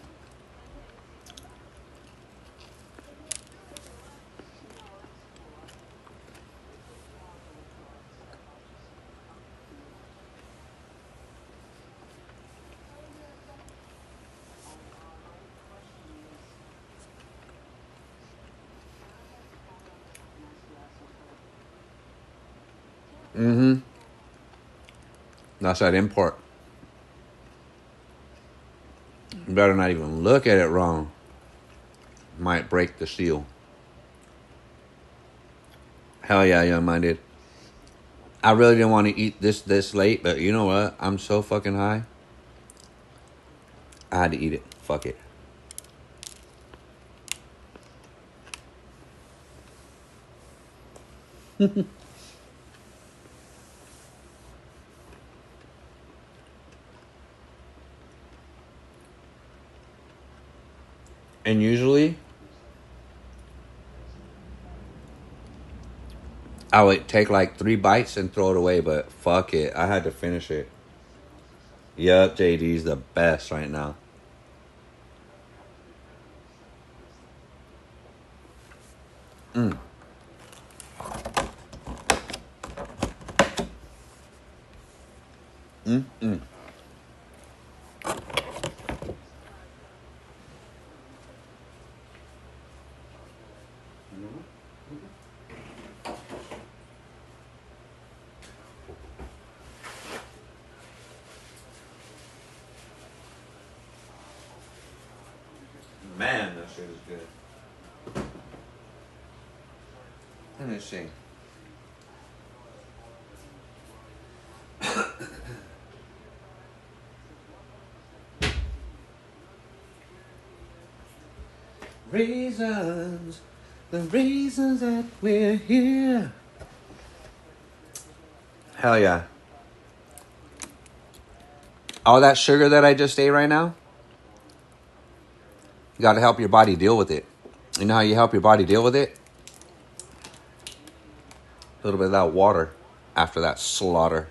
Mm-hmm. That's that import. You better not even look at it wrong. Might break the seal. Hell yeah, young minded. I really didn't want to eat this late, but you know what? I'm so fucking high. I had to eat it. Fuck it. And usually, I would take like 3 bites and throw it away, but fuck it. I had to finish it. Yup, JD's the best right now. Man, that shit is good. Let me see. Reasons, the reasons that we're here. Hell yeah. All that sugar that I just ate right now, you got to help your body deal with it. You know how you help your body deal with it? A little bit of that water after that slaughter.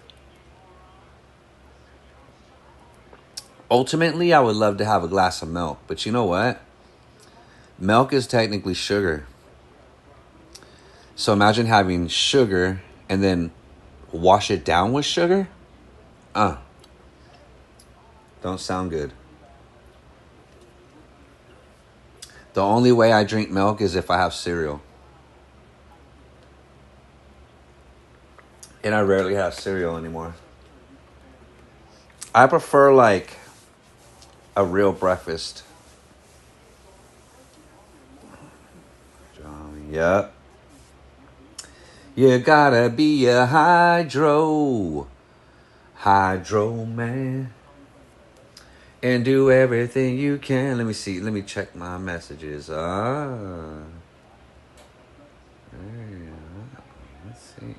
Ultimately, I would love to have a glass of milk, but you know what? Milk is technically sugar. So imagine having sugar and then wash it down with sugar. Don't sound good. The only way I drink milk is if I have cereal. And I rarely have cereal anymore. I prefer like a real breakfast. Yep. You gotta be a hydro man. And do everything you can. Let me see. Let me check my messages. Let's see.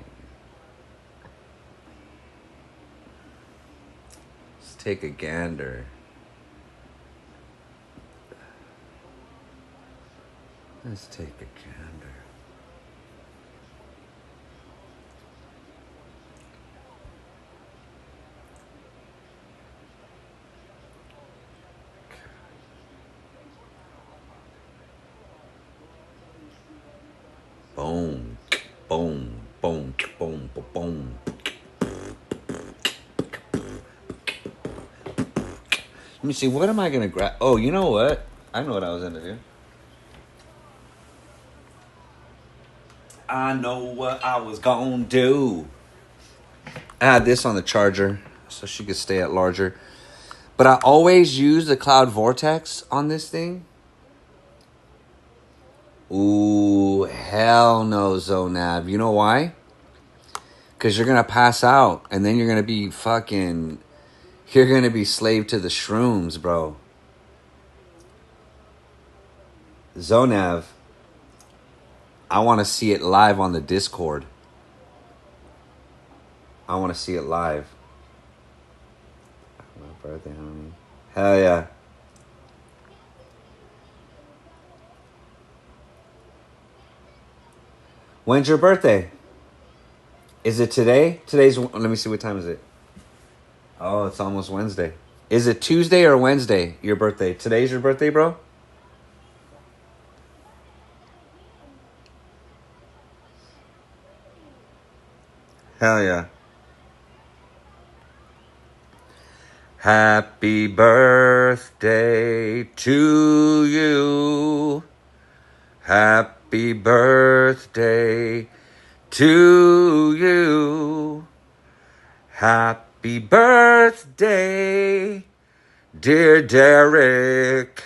Let's take a gander. Let's take a gander. Boom, boom, boom, boom, boom. Let me see, what am I going to grab? Oh, you know what? I know what I was going to do. I know what I was going to do. I had this on the charger so she could stay at larger. But I always use the cloud vortex on this thing. Ooh, hell no, Zonav. You know why? Because you're going to pass out. And then you're going to be fucking... You're going to be slave to the shrooms, bro. Zonav, I want to see it live on the Discord. I want to see it live. My birthday, homie. Hell yeah. When's your birthday? Is it today? Let me see, what time is it? Oh, it's almost Wednesday. Is it Tuesday or Wednesday, your birthday? Today's your birthday, bro? Hell yeah. Happy birthday to you. Happy birthday to you. Happy birthday, dear Derek.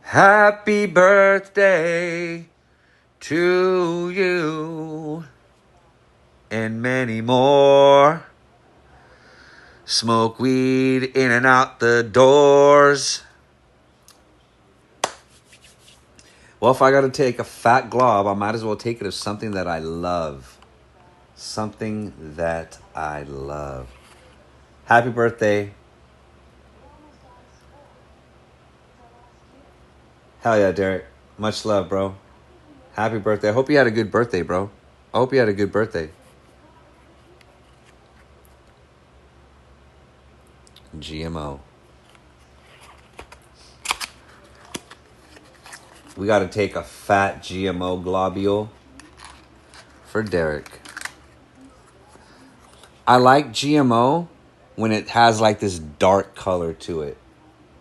Happy birthday to you. And many more. Smoke weed in and out the doors. Well, if I got to take a fat glob, I might as well take it as something that I love. Something that I love. Happy birthday. Hell yeah, Derek. Much love, bro. Happy birthday. I hope you had a good birthday, bro. I hope you had a good birthday. GMO. We got to take a fat GMO globule for Derek. I like GMO when it has like this dark color to it.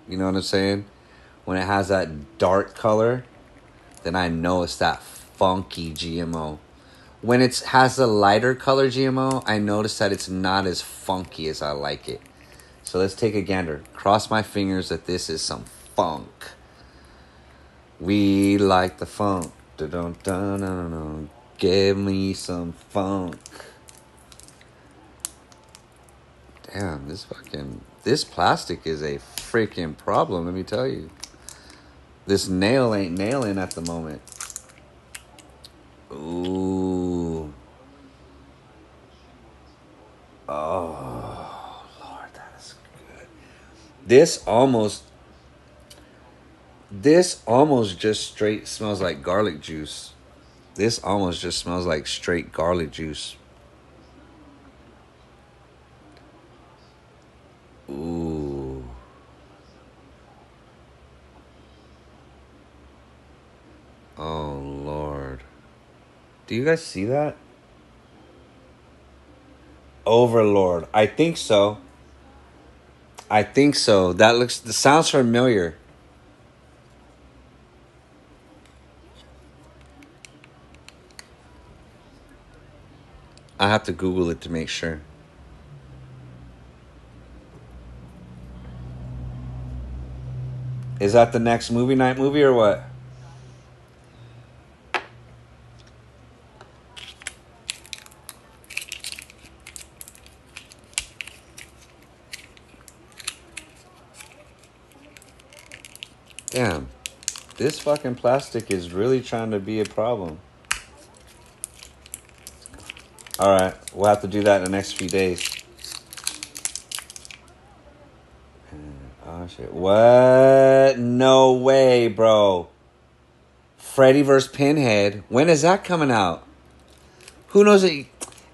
You know what I'm saying? When it has that dark color, then I know it's that funky GMO. When it has a lighter color GMO, I notice that it's not as funky as I like it. So let's take a gander. Cross my fingers that this is some funk. We like the funk. Dun-dun-dun-dun-dun. Give me some funk. Damn, this plastic is a freaking problem, let me tell you. This nail ain't nailing at the moment. Ooh. Oh, Lord, that is good. This almost just straight smells like garlic juice. This almost just smells like straight garlic juice. Ooh. Oh, Lord. Do you guys see that? Overlord. I think so. That sounds familiar. I have to Google it to make sure. Is that the next movie night movie or what? Damn. This fucking plastic is really trying to be a problem. Alright, we'll have to do that in the next few days. Oh shit. What? No way, bro. Freddy vs. Pinhead. When is that coming out? Who knows it?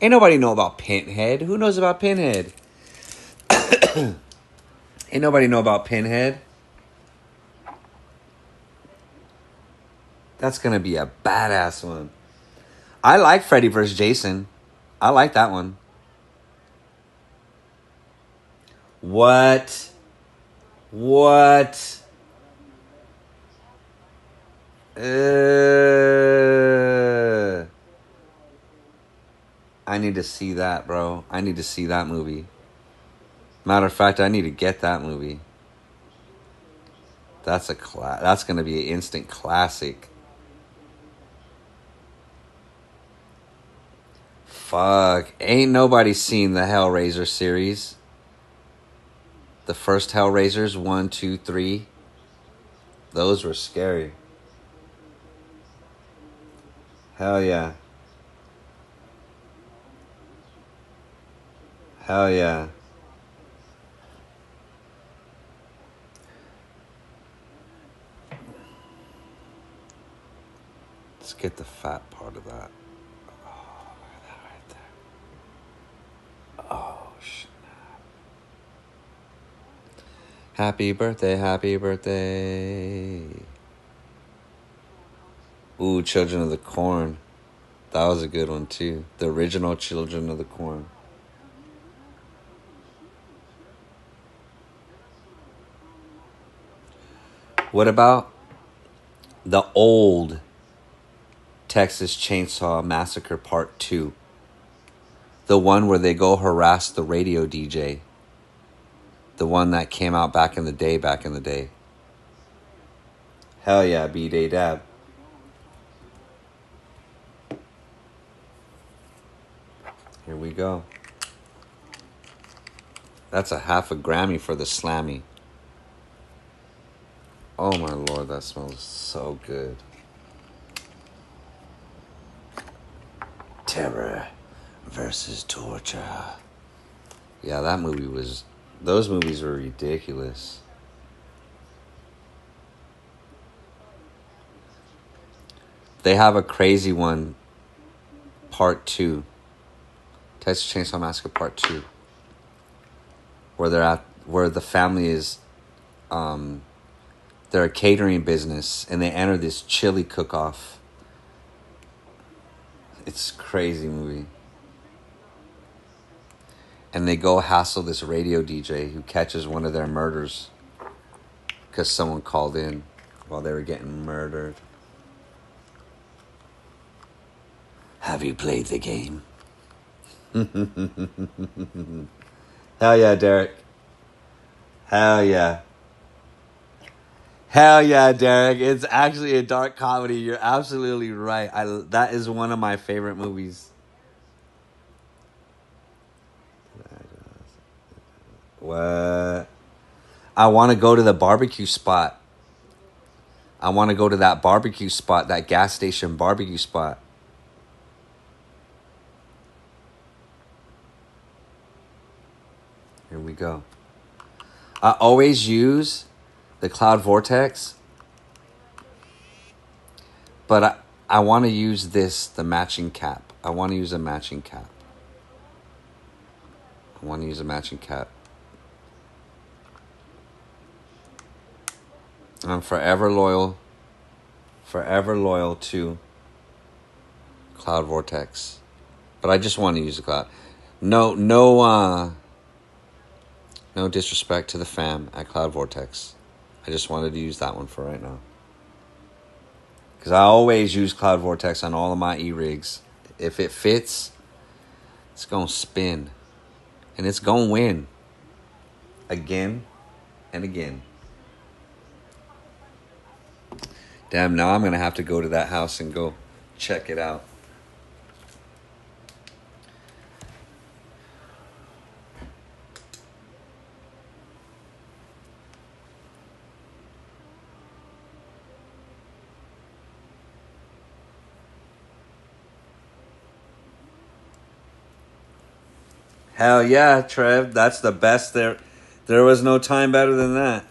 Ain't nobody know about Pinhead. Who knows about Pinhead? Ain't nobody know about Pinhead. That's gonna be a badass one. I like Freddy vs. Jason. I like that one. What? I need to see that, bro. I need to see that movie. Matter of fact, I need to get that movie. That's going to be an instant classic. Fuck. Ain't nobody seen the Hellraiser series. The first Hellraisers, 1, 2, 3. Those were scary. Hell yeah. Hell yeah. Let's get the fat part of that. Oh, look at that right there. Oh, shit. Happy birthday, happy birthday. Ooh, Children of the Corn. That was a good one, too. The original Children of the Corn. What about the old Texas Chainsaw Massacre Part 2? The one where they go harass the radio DJ. The one that came out back in the day. Hell yeah, B-Day Dab. Here we go. That's a half a Grammy for the Slammy. Oh my Lord, that smells so good. Terror versus Torture. Yeah, those movies were ridiculous. They have a crazy one, Part 2. Texas Chainsaw Massacre Part 2. Where the family is, they're a catering business and they enter this chili cook-off. It's a crazy movie. and they go hassle this radio DJ who catches one of their murders because someone called in while they were getting murdered. Have you played the game? Hell yeah, Derek. Hell yeah. Hell yeah, Derek. It's actually a dark comedy. You're absolutely right. That is one of my favorite movies. What? I want to go to the barbecue spot. I want to go to that barbecue spot, that gas station barbecue spot. Here we go. I always use the cloud vortex, but I want to use the matching cap. I want to use a matching cap. I'm forever loyal to cloud vortex, but I just want to use the cloud. No disrespect to the fam at Cloud Vortex. I just wanted to use that one for right now. Because I always use Cloud Vortex on all of my e-rigs. If it fits, it's going to spin. And it's going to win. Again and again. Damn, now I'm going to have to go to that house and go check it out. Hell yeah, Trev. That's the best there. There was no time better than that.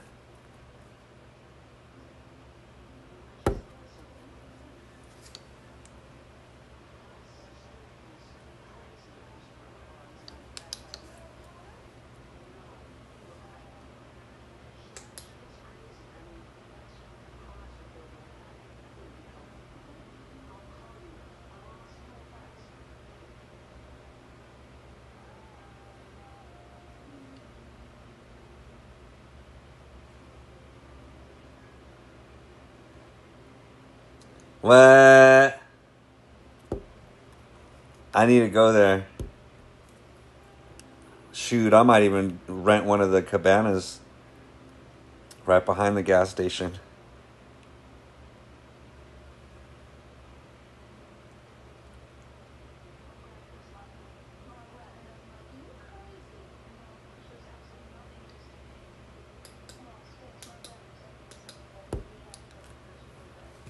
What? I need to go there. Shoot, I might even rent one of the cabanas right behind the gas station.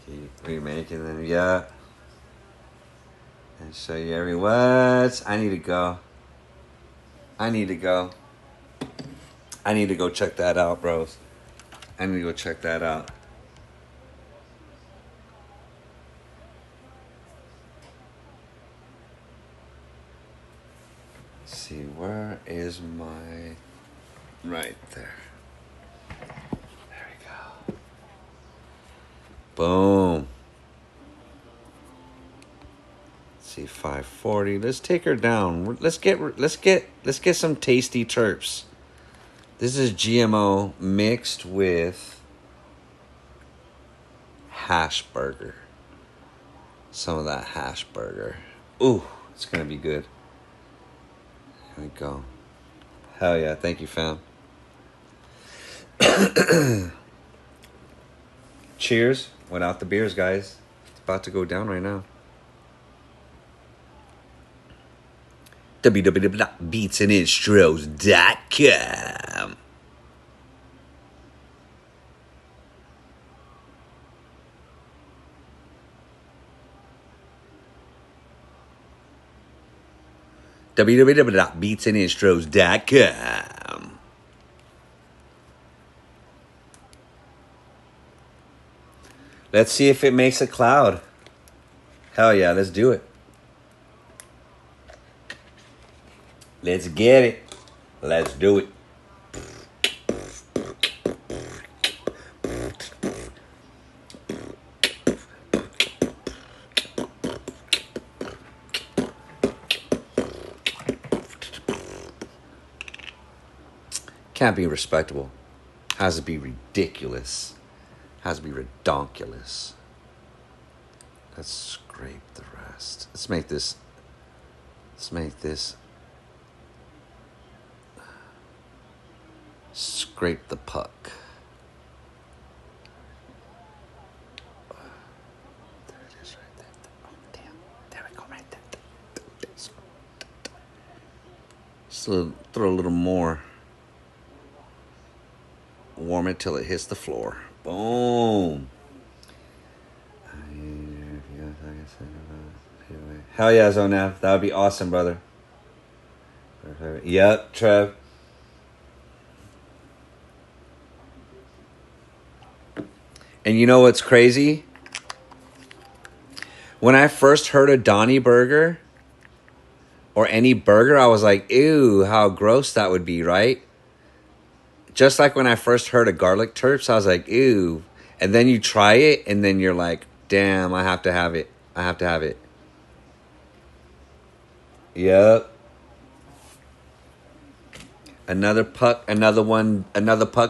Keep remaking them, yeah. And show you every what? I need to go. I need to go check that out, bros. I need to go check that out. Let's see, where is my... Right there. There we go. Boom. Let's see, 540. Let's take her down. Let's get some tasty terps. This is GMO mixed with hash burger. Some of that hash burger. Ooh, it's gonna be good. Here we go. Hell yeah, thank you, fam. Cheers. Without the beers, guys. It's about to go down right now. www.beatsandinstros.com. www.beatsandinstros.com. Let's see if it makes a cloud. Hell yeah, let's do it. Let's get it. Let's do it. Can't be respectable. Has to be ridiculous. Has to be redonkulous. Let's scrape the rest. Let's make this. Scrape the puck. There it is right there. Oh, damn. There we go right there. Just throw a little more. Warm it till it hits the floor. Boom. Hell yeah, Zonav. That would be awesome, brother. Yep, Trev. And you know what's crazy? When I first heard of Donnie Burger or any burger, I was like, ew, how gross that would be, right? Just like when I first heard of garlic terps, I was like, ew. And then you try it, and then you're like, damn, I have to have it. I have to have it. Yep. Another puck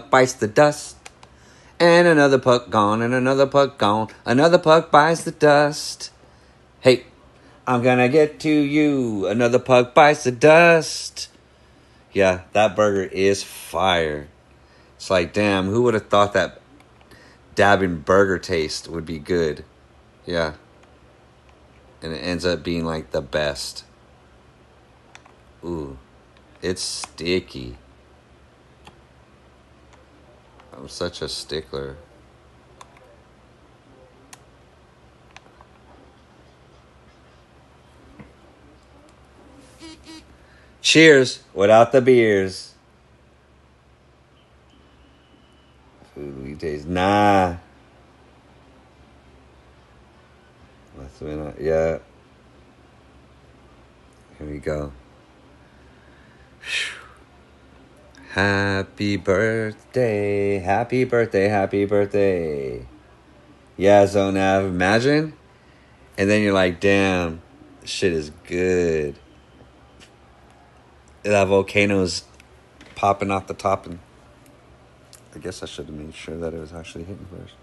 bites the dust. And another puck gone, and another puck gone. Another puck bites the dust. Hey, I'm gonna get to you. Another puck bites the dust. Yeah, that burger is fire. It's like, damn, who would have thought that dabbing burger taste would be good? Yeah. And it ends up being like the best. Ooh, it's sticky. I'm such a stickler. Cheers without the beers. Food we taste. Nah. Yeah. Here we go. Happy birthday, happy birthday, happy birthday. Yeah, Zonav, imagine. And then you're like, damn, this shit is good. That volcano's popping off the top. And I guess I should have made sure that it was actually hitting first.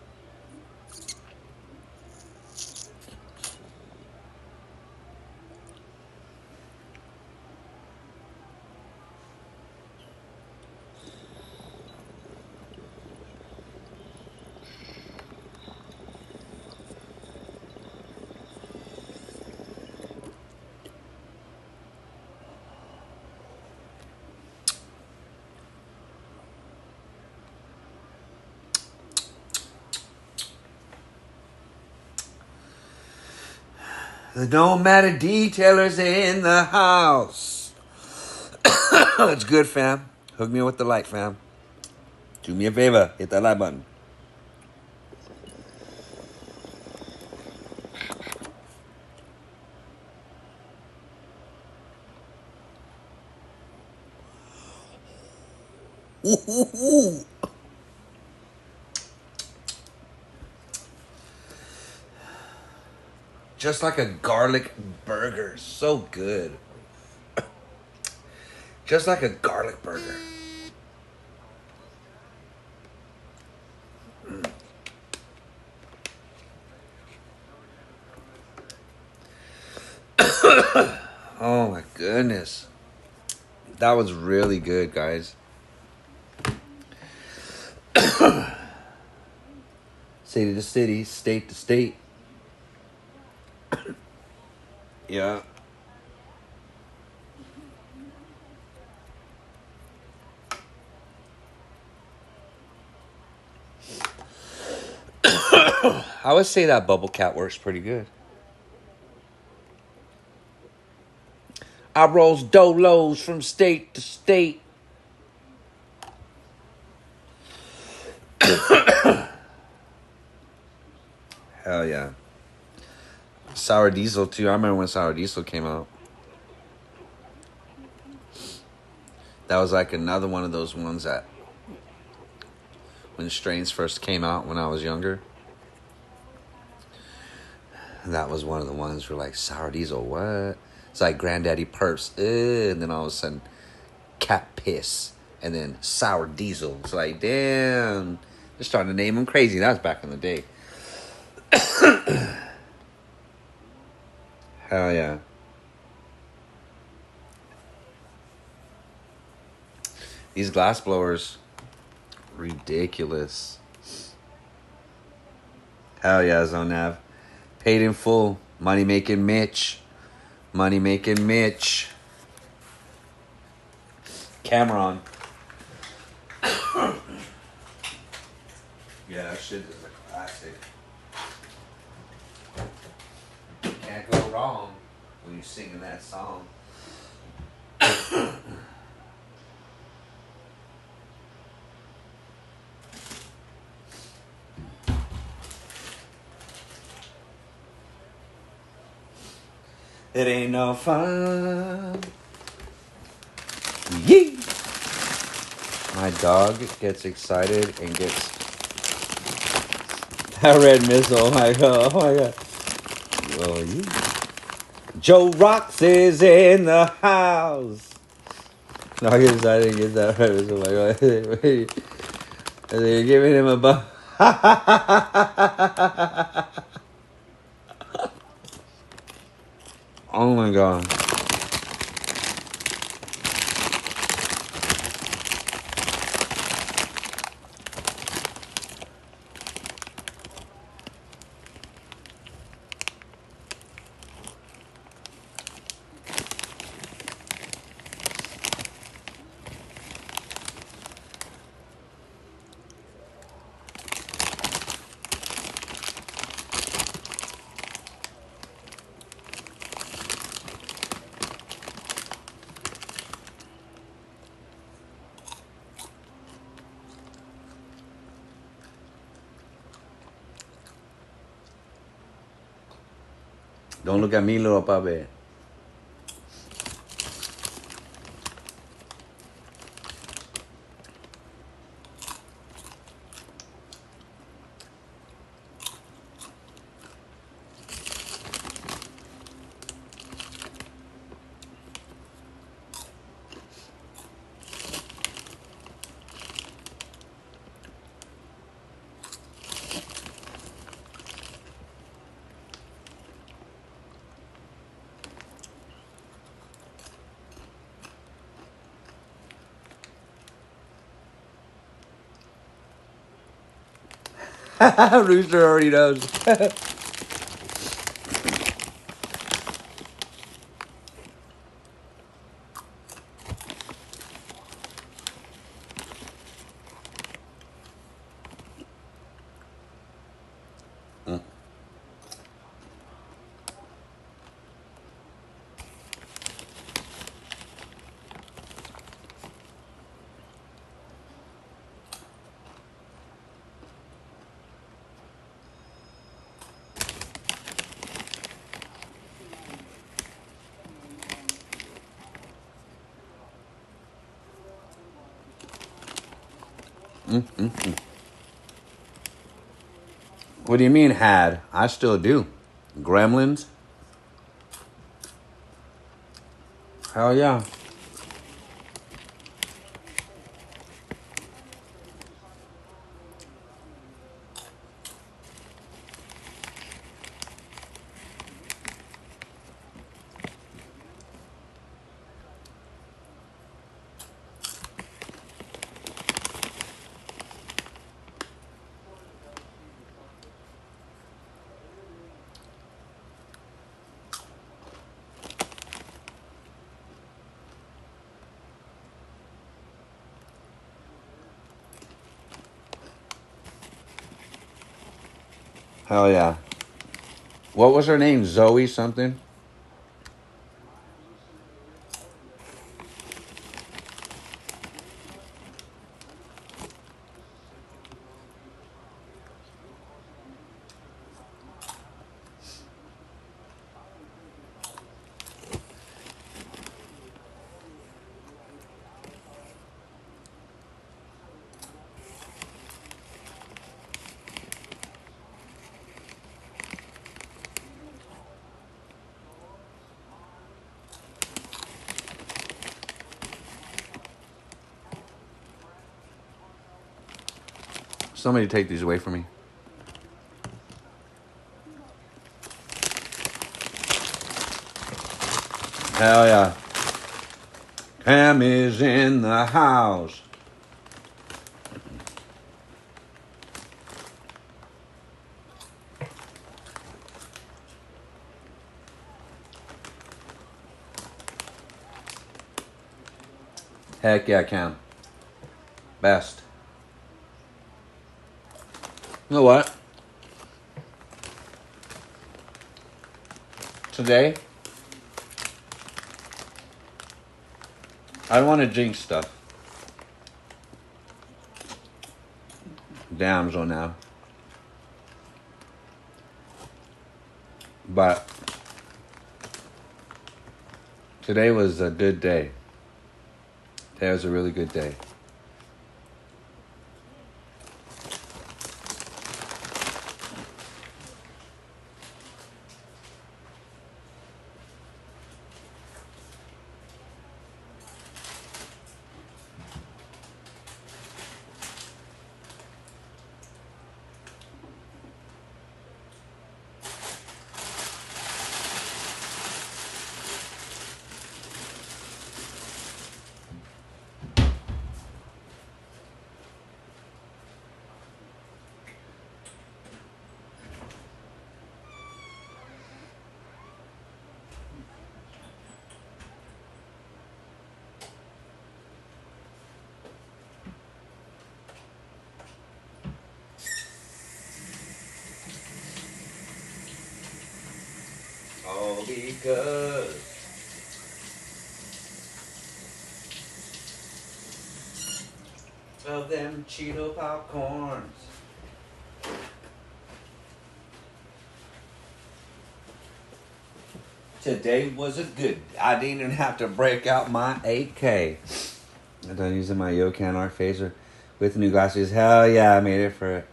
The Nomadic Detailer's in the house. It's good, fam. Hook me up with the like, fam. Do me a favor. Hit that like button. Ooh. Just like a garlic burger. So good. Just like a garlic burger. Oh my goodness. That was really good, guys. City to city, state to state. Yeah. I would say that bubble cat works pretty good. I rolls dolos from state to state. Hell yeah. Sour Diesel too. I remember when Sour Diesel came out. That was like another one of those ones that when strains first came out when I was younger. That was one of the ones where like, Sour Diesel, what? It's like Granddaddy Perps. And then all of a sudden, cat piss. And then Sour Diesel. It's like, damn. They're starting to name them crazy. That was back in the day. Hell yeah. These glass blowers, ridiculous. Hell yeah, Zonav. Paid in full. Money making Mitch. Money making Mitch. Cameron. Yeah, that shit is a classic. Can't go wrong when you're singing that song. It ain't no fun. Yee! My dog gets excited and gets a red missile. Oh my god. Oh my god. Oh, yeah. Joe Rocks is in the house. No, I get excited and get that red missile. Oh my god. And they're giving him a bump. Oh my god. Don't look at me, little puppy. Rooster already knows. What do you mean had? I still do. Gremlins? Hell yeah. Hell yeah. What was her name? Zoe something? Somebody take these away from me. Hell yeah. Cam is in the house. Heck yeah, Cam. Best. You know what? Today, I don't want to jinx stuff. Damn, so now. But today was a good day. Today was a really good day. All because of them Cheeto popcorns. Today was a good. I didn't even have to break out my 8K. I'm done using my Yocan art phaser with new glasses. Hell yeah, I made it for it.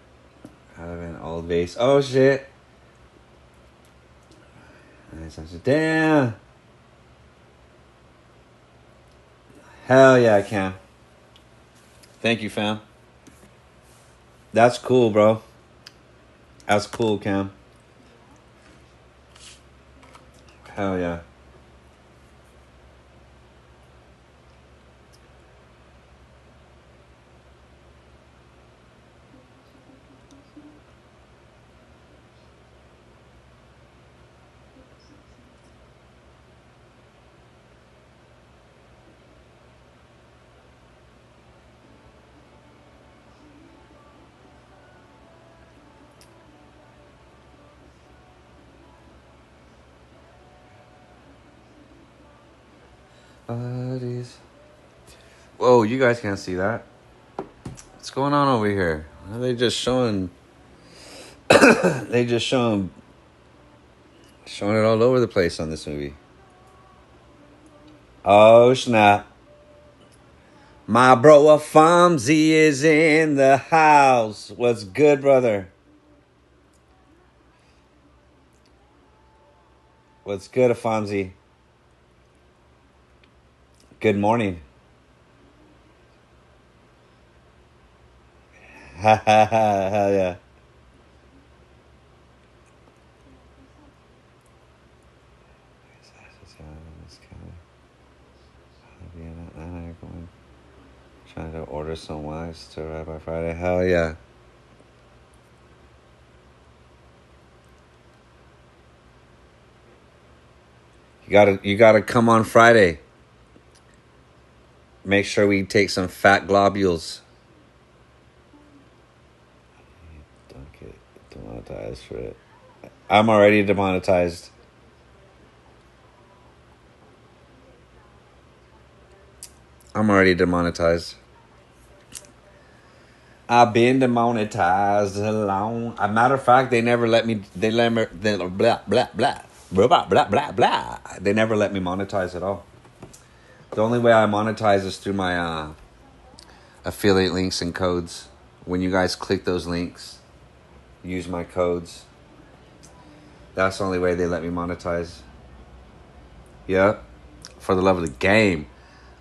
Out of an old vase. Oh shit. Nice. Damn. Hell yeah, I can. Thank you, fam. That's cool, bro. That's cool, Cam. Hell yeah. Buddies. Whoa, you guys can't see that. What's going on over here? Are they just showing? They just showing it all over the place on this movie. Oh snap! My bro Fonzie is in the house. What's good, brother? What's good, Fonzie? Good morning. Ha ha ha! Hell yeah! Trying to order some wines to arrive by Friday. Hell yeah! You gotta come on Friday. Make sure we take some fat globules. Don't get demonetized for it. I'm already demonetized. I'm already demonetized. I've been demonetized alone. As a matter of fact, they never let me. They blah blah blah blah blah blah blah blah. They never let me monetize at all. The only way I monetize is through my affiliate links and codes. When you guys click those links, use my codes. That's the only way they let me monetize. Yep. For the love of the game.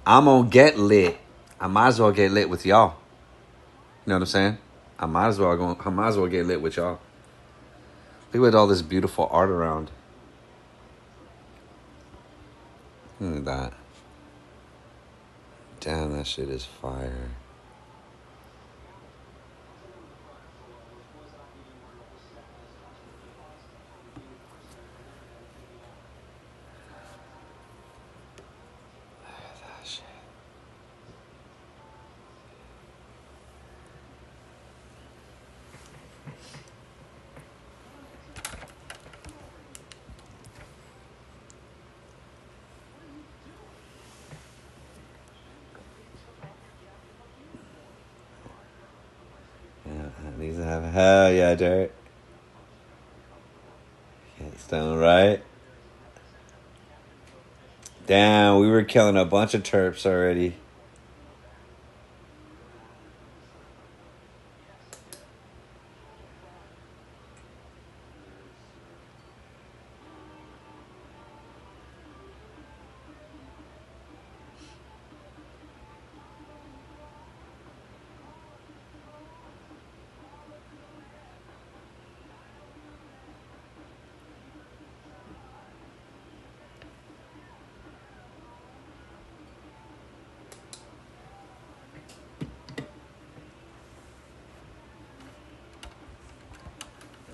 I'm gonna get lit. I might as well get lit with y'all. You know what I'm saying? I might as well go. I might as well get lit with y'all. Look at all this beautiful art around. Look at that. Damn, that shit is fire. That shit. These have hell yeah, Jared. Stone, right? Damn, we were killing a bunch of terps already.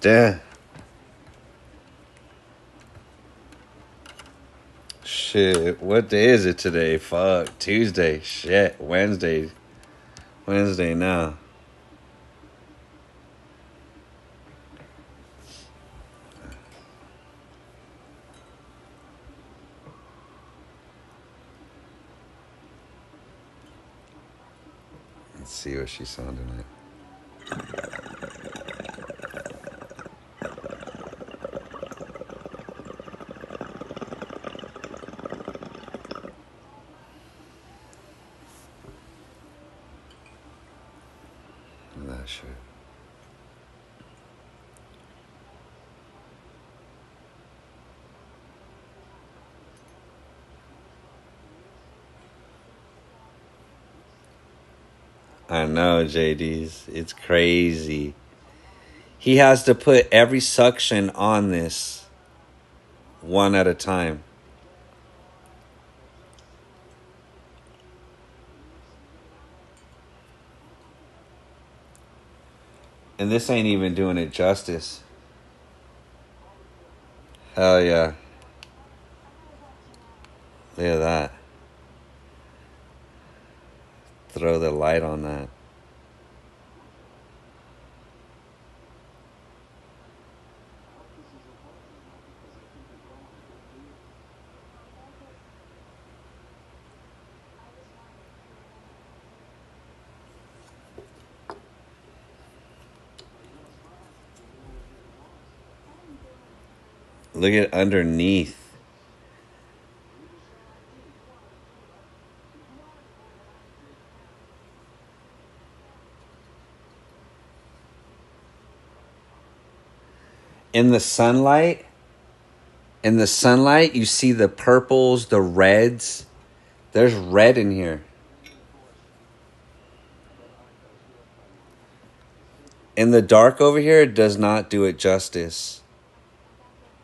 Damn. Shit, what day is it today? Fuck, Tuesday. Shit, Wednesday. Wednesday now. Let's see what she's sounding like. That shit. I know, JD's. It's crazy. He has to put every suction on this one at a time. And this ain't even doing it justice. Hell yeah. Look at that. Throw the light on that. Look at underneath. In the sunlight, you see the purples, the reds. There's red in here. In the dark over here, it does not do it justice.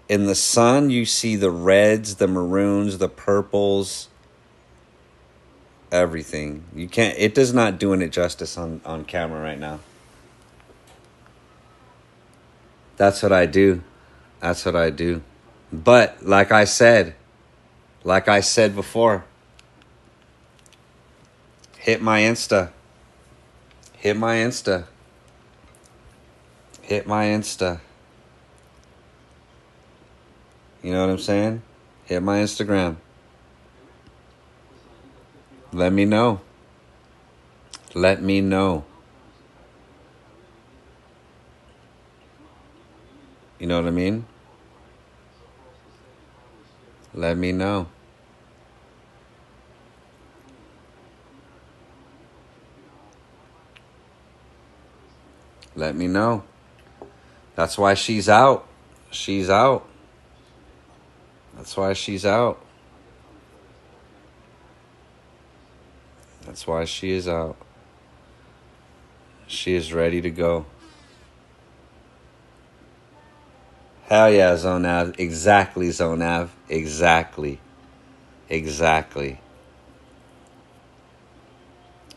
In the sun, you see the reds, the maroons, the purples, everything. You can't, it does not doing it justice on camera right now. That's what I do. That's what I do. But like I said before, hit my Insta. Hit my Insta. Hit my Insta. You know what I'm saying? Hit my Instagram. Let me know. Let me know. You know what I mean? Let me know. Let me know. That's why she's out. She's out. That's why she's out. That's why she is out. She is ready to go. Hell yeah, Zonav. Exactly, Zonav. Exactly. Exactly.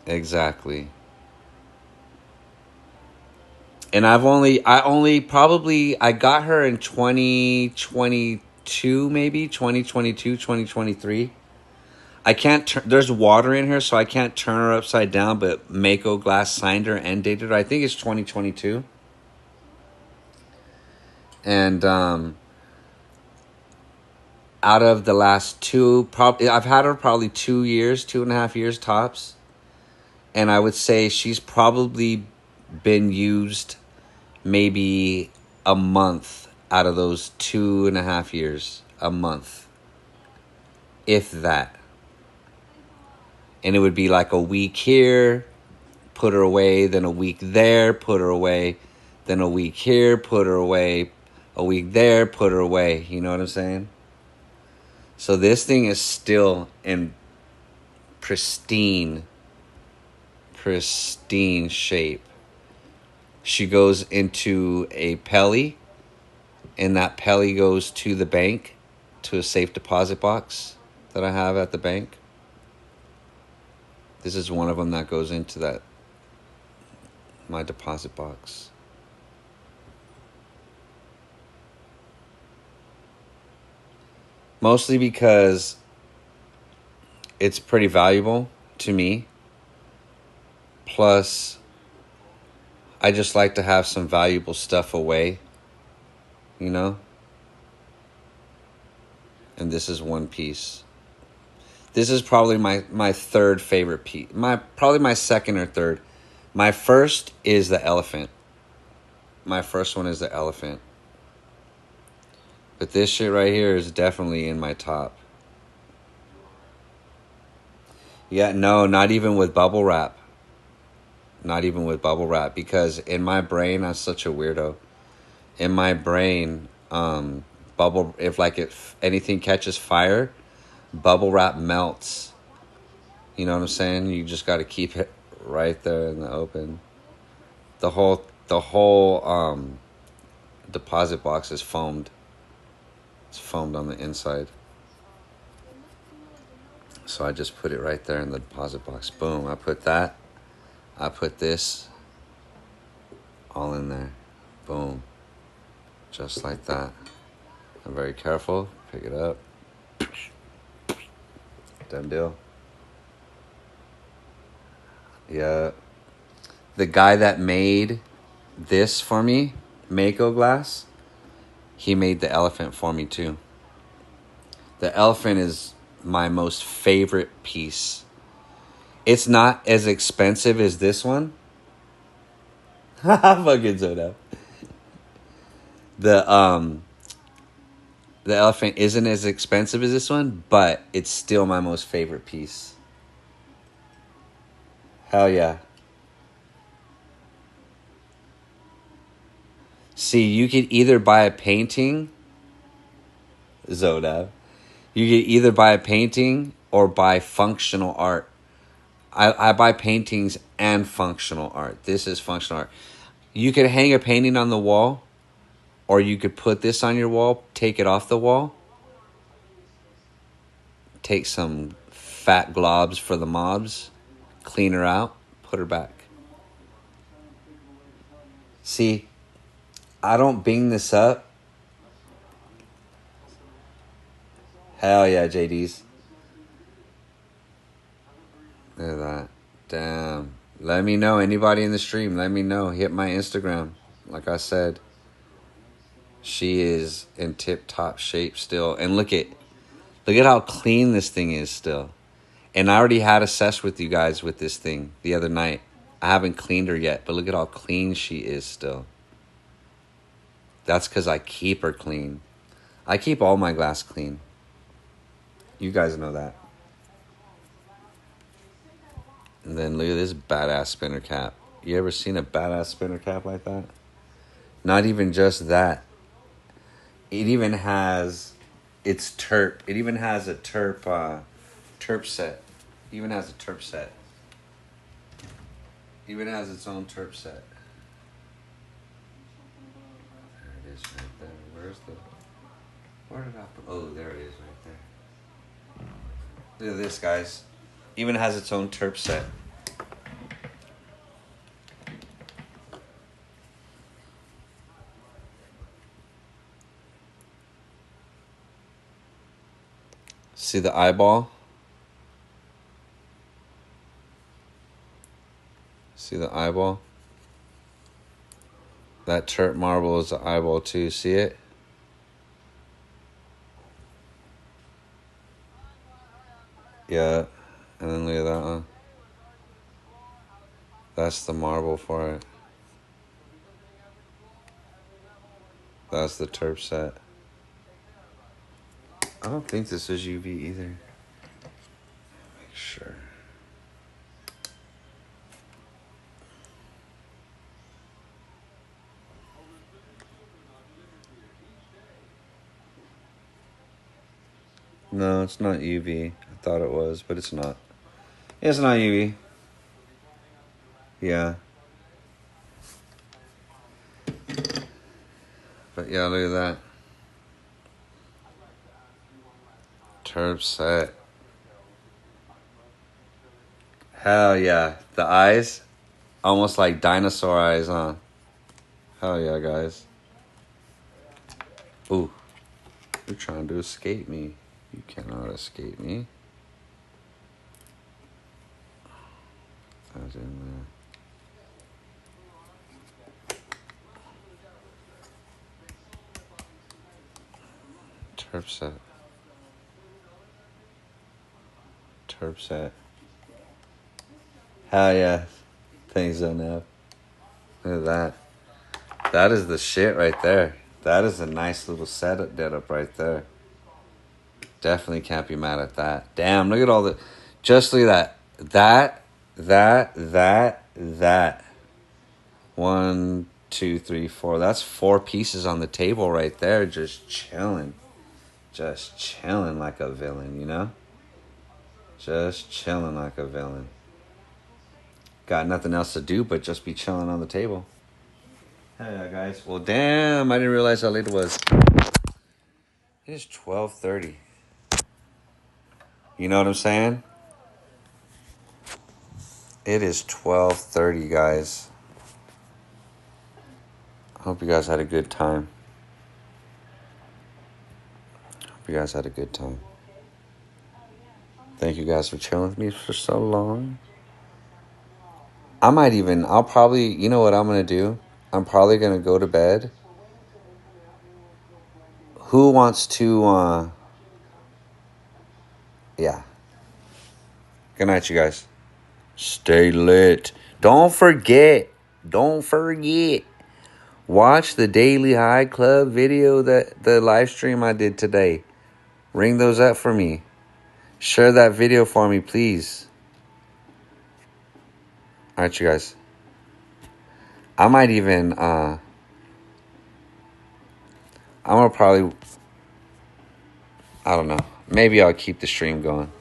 Exactly. And I got her in 2022, maybe 2022, 2023. I can't there's water in her, so I can't turn her upside down, but Mako Glass signed her and dated her. I think it's 2022. And out of the last two, probably I've had her probably 2 years, 2.5 years tops. And I would say she's probably been used maybe a month out of those 2.5 years. A month. If that. And it would be like a week here, put her away, then a week there, put her away, then a week here, put her away, a week there, put her away. You know what I'm saying? So this thing is still in pristine shape. She goes into a pelly, and that pelly goes to the bank, to a safe deposit box that I have at the bank. This is one of them that goes into my deposit box. Mostly because it's pretty valuable to me. Plus, I just like to have some valuable stuff away, you know? And this is one piece. This is probably my third favorite piece. Probably my second or third. My first is the elephant. My first one is the elephant. But this shit right here is definitely in my top. Yeah, no, not even with bubble wrap. Not even with bubble wrap. Because in my brain, I'm such a weirdo. In my brain, if anything catches fire, bubble wrap melts. You know what I'm saying? You just got to keep it right there in the open. The whole deposit box is foamed. It's foamed on the inside. So I just put it right there in the deposit box. Boom. I put that. I put this. All in there. Boom. Just like that. I'm very careful. Pick it up. Done deal. Yeah. The guy that made this for me, Mako Glass, he made the elephant for me too. The elephant is my most favorite piece. It's not as expensive as this one. Fucking soda. The elephant isn't as expensive as this one, but it's still my most favorite piece. Hell yeah. See, you could either buy a painting, Zoda. You could either buy a painting or buy functional art. I buy paintings and functional art. This is functional art. You could hang a painting on the wall, or you could put this on your wall, take it off the wall, take some fat globs for the mobs, clean her out, put her back. See, I don't bing this up. Hell yeah, JD's. Look at that. Damn. Let me know. Anybody in the stream, let me know. Hit my Instagram. Like I said, she is in tip-top shape still. And look at how clean this thing is still. And I already had a sesh with you guys with this thing the other night. I haven't cleaned her yet, but look at how clean she is still. That's because I keep her clean. I keep all my glass clean. You guys know that. And then look at this badass spinner cap. You ever seen a badass spinner cap like that? Not even just that. It even has its terp. It even has a terp set. It even has a terp set. Even has its own terp set. There it is right there. Where's the... Where did I put... Oh, there it is right there. Look at this, guys. Even has its own terp set. See the eyeball? See the eyeball? That terp marble is the eyeball too. See it? Yeah. And then look at that one. That's the marble for it. That's the terp set. I don't think this is UV either. Make sure. No, it's not UV. I thought it was, but it's not. It's not UV. Yeah. But yeah, look at that. Terp set. Hell yeah. The eyes, almost like dinosaur eyes, huh? Hell yeah, guys. Ooh. You're trying to escape me. You cannot escape me. That's in there. Terp set. Terp set. Hell yeah. Thanks, Zonab. Look at that. That is the shit right there. That is a nice little setup right there. Definitely can't be mad at that. Damn, look at all the... Just look at that. That. 1, 2, 3, 4. That's 4 pieces on the table right there. Just chilling. Just chilling like a villain, you know? Just chilling like a villain. Got nothing else to do but just be chilling on the table. Hell yeah, guys. Well, damn, I didn't realize how late it was. It is 12:30. You know what I'm saying? It is 12:30, guys. I hope you guys had a good time. Hope you guys had a good time. Thank you guys for chilling with me for so long. I'll probably, you know what I'm going to do? I'm probably going to go to bed. Who wants to, yeah. Good night, you guys. Stay lit. Don't forget. Watch the Daily High Club video, that the live stream I did today. Ring those up for me. Share that video for me, please. All right, you guys. I might even, I'm going to probably, I don't know. Maybe I'll keep the stream going.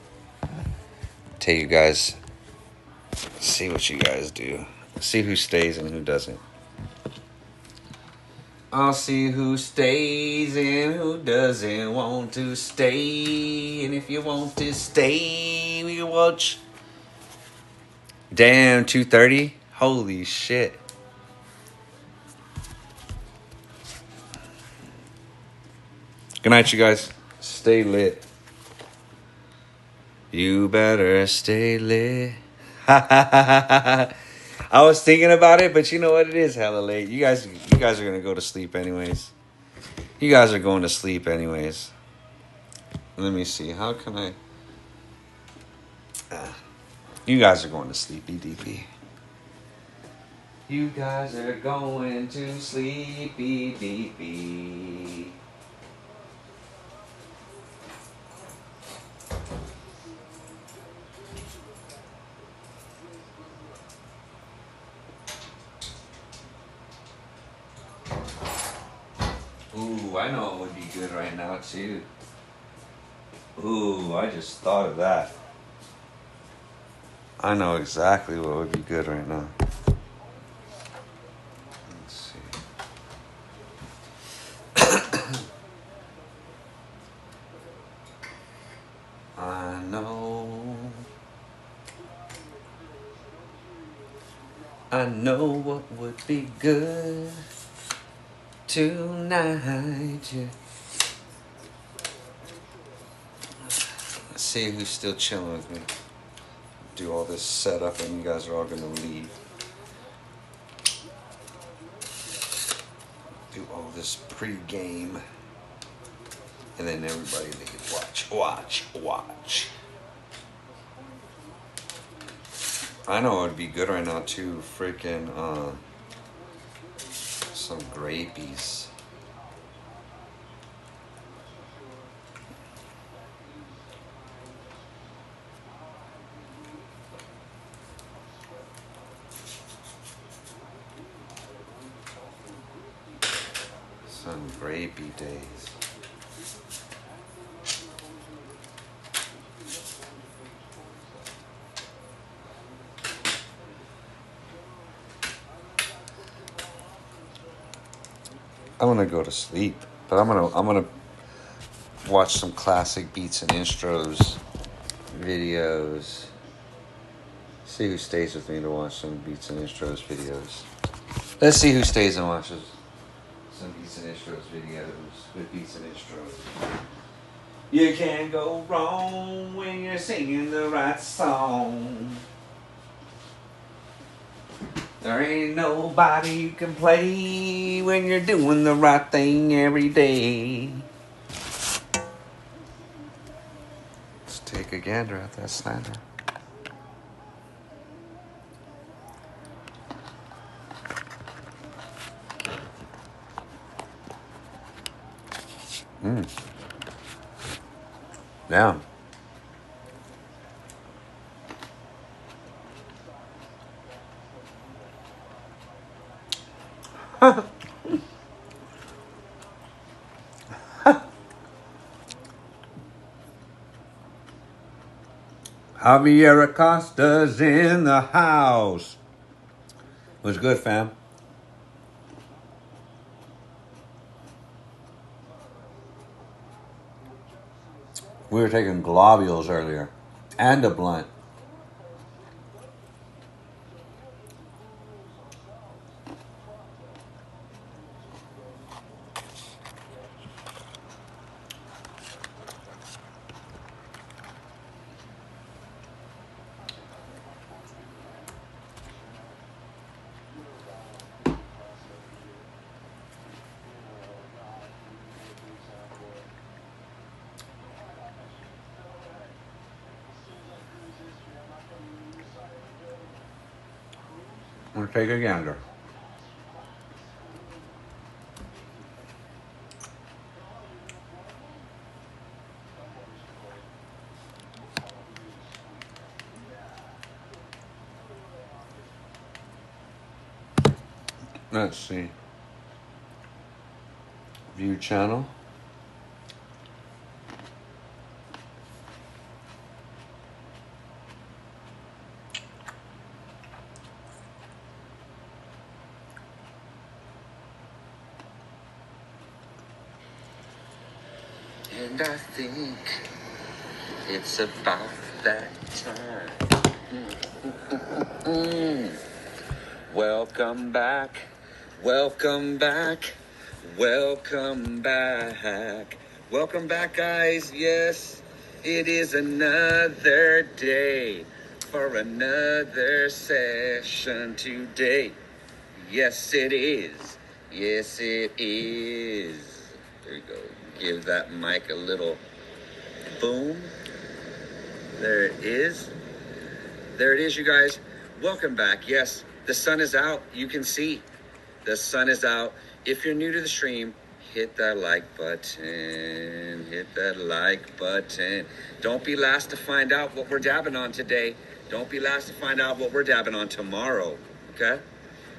Tell you guys, see what you guys do. See who stays and who doesn't. I'll see who stays and who doesn't want to stay. And if you want to stay, we can watch. Damn, 2:30? Holy shit. Good night, you guys. Stay lit. You better stay lit. I was thinking about it, but you know what? It is hella late. You guys are gonna go to sleep anyways. You guys are going to sleep anyways. Let me see. How can I? You guys are going to sleepy deepy. You guys are going to sleepy deepy. Ooh, I know what would be good right now, too. Ooh, I just thought of that. I know exactly what would be good right now. I know what would be good tonight. Yeah. Let's see who's still chilling with me. Do all this setup and you guys are all gonna leave. Do all this pre-game. And then everybody leave. Watch. I know it would be good right now too. Freaking some grapies. Some grapey days. I'm gonna go to sleep, but I'm gonna watch some classic Beats and Instros videos. See who stays with me to watch some Beats and Instros videos. Let's see who stays and watches some Beats and Instros videos with Beats and Instros. You can't go wrong when you're singing the right song. There ain't nobody you can play when you're doing the right thing every day. Let's take a gander at that slander. Now. Javier Acosta's in the house. Was good, fam. We were taking globules earlier. And a blunt. I'm gonna take a gander. Let's see. View channel. And I think it's about that time. Welcome back. Welcome back. Welcome back. Welcome back, guys. Yes, it is another day for another session today. Yes, it is. Yes, it is. There you go. Give that mic a little boom. There it is. There it is, you guys. Welcome back. Yes, the sun is out. You can see the sun is out. If you're new to the stream, hit that like button. Hit that like button. Don't be last to find out what we're dabbing on today. Don't be last to find out what we're dabbing on tomorrow. Okay?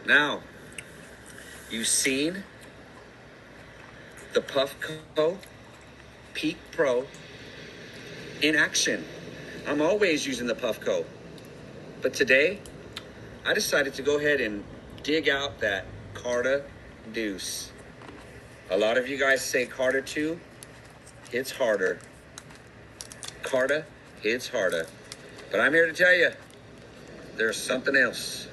Now, you've seen the PuffCon Peak Pro in action. I'm always using the PuffCon. But today, I decided to go ahead and dig out that Carta Deuce. A lot of you guys say Carta 2 hits harder. Carta hits harder. But I'm here to tell you, there's something else.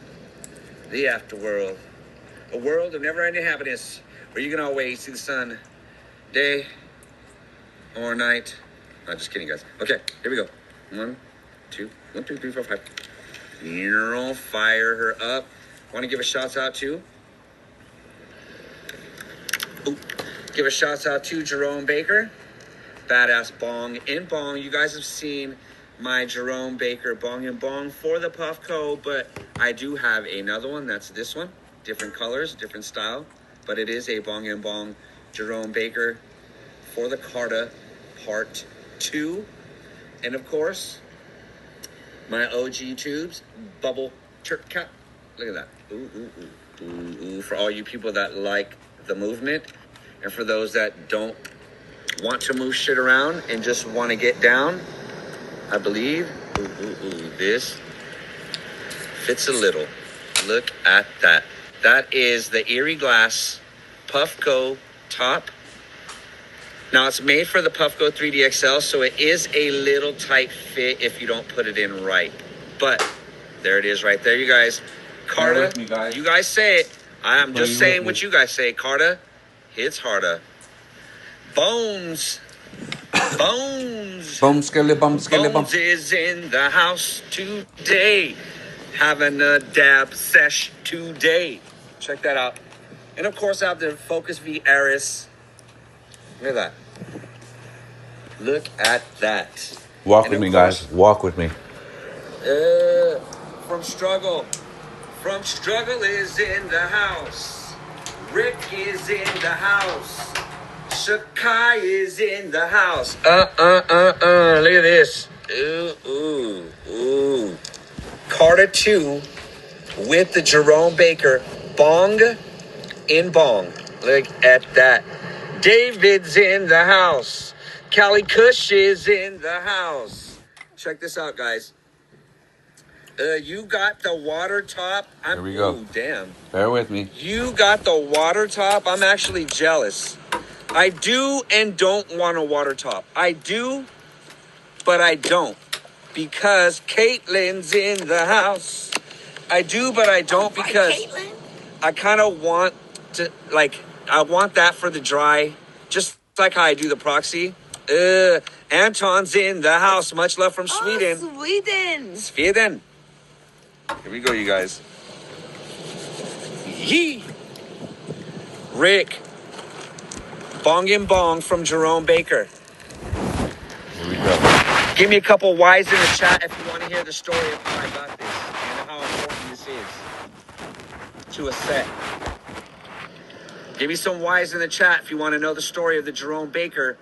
The afterworld. A world of never-ending happiness where you can always see the sun day or night. I'm just kidding, guys. Okay, here we go. 1, 2, 1, 2, 3, 4, 5. Fire her up. Want to give a shout out to? Give a shout out to Jerome Baker. Badass bong in bong. You guys have seen my Jerome Baker bong and bong for the Puffco, but I do have another one. That's this one. Different colors, different style, but it is a bong and bong Jerome Baker for the Carta Part 2. And of course, my OG tubes, bubble chirp cap. Look at that. Ooh, ooh, ooh, ooh, ooh. For all you people that like the movement, and for those that don't want to move shit around and just want to get down, I believe, ooh, ooh, ooh, this fits a little. Look at that. That is the Erie Glass Puffco top. Now, it's made for the Puffco 3D XL, so it is a little tight fit if you don't put it in right. But there it is right there, you guys. Carta, you guys say it. I'm just saying what you guys say. Carta hits harder. Bones. Bum skilly bum. Bones is in the house today. Having a dab sesh today. Check that out. And of course, I have the Focus V Aris. Look at that. Look at that. Walk with me, guys. Walk with me. From Struggle. From Struggle is in the house. Rick is in the house. Shakai is in the house. Look at this. Ooh. Carta 2 with the Jerome Baker bong in bong. Look at that. David's in the house. Cali Kush is in the house. Check this out, guys. You got the water top. Here we go. Ooh, damn. Bear with me. You got the water top. I'm actually jealous. I do and don't want a water top. I do, but I don't. Because Caitlin's in the house. I do, but I don't because I kind of want to, I want that for the dry. Just like how I do the proxy. Anton's in the house. Much love from Sweden. Sweden. Here we go, you guys. Yee. Rick. Bong and bong from Jerome Baker. Here we go. Give me a couple Y's in the chat if you want to hear the story of how I got this and how important this is to a set. Give me some Y's in the chat if you want to know the story of the Jerome Baker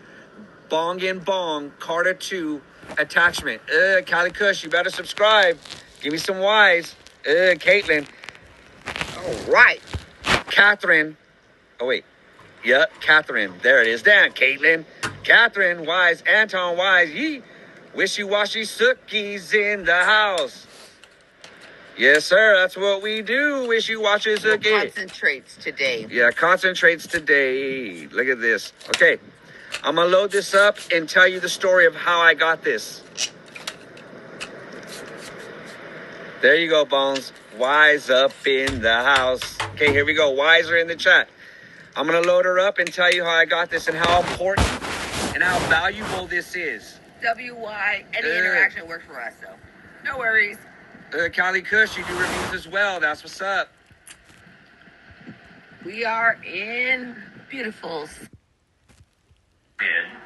Bong and Bong Carta 2 attachment. Cali Kush, you better subscribe. Give me some Y's. Caitlin. All right. Catherine. Oh, wait. Yep, Catherine. There it is. Damn, Caitlin. Catherine, Wise. Anton, Wise. Yee. Wishy-washy Sookies in the house. Yes, sir. That's what we do. Wishy-washy Sookies. Concentrates today. Yeah, concentrates today. Look at this. Okay. I'm going to load this up and tell you the story of how I got this. There you go, Bones. Wise up in the house. Okay, here we go. Wise are in the chat. I'm going to load her up and tell you how I got this and how important and how valuable this is. WY, any interaction works for us, so no worries. Cali Kush, you do reviews as well. That's what's up. We are in beautiful.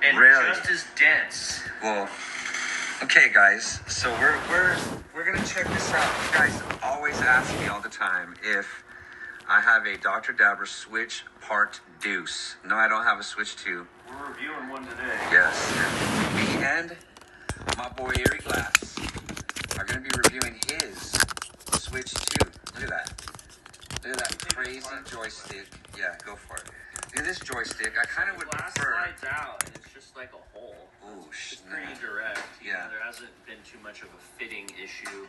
And really? Just as dense. Well, okay, guys. So we're gonna check this out. You guys always ask me all the time if I have a Dr. Dabber Switch Part Deuce. No, I don't have a Switch 2. We're reviewing one today. Yes. Me and my boy Erie Glass are gonna be reviewing his Switch 2. Look at that. Look at that crazy joystick. Yeah, go for it. Look at this joystick. I kind of would glass prefer. slides out, and it's just like a hole. Ooh, It's pretty direct. Yeah. There hasn't been too much of a fitting issue.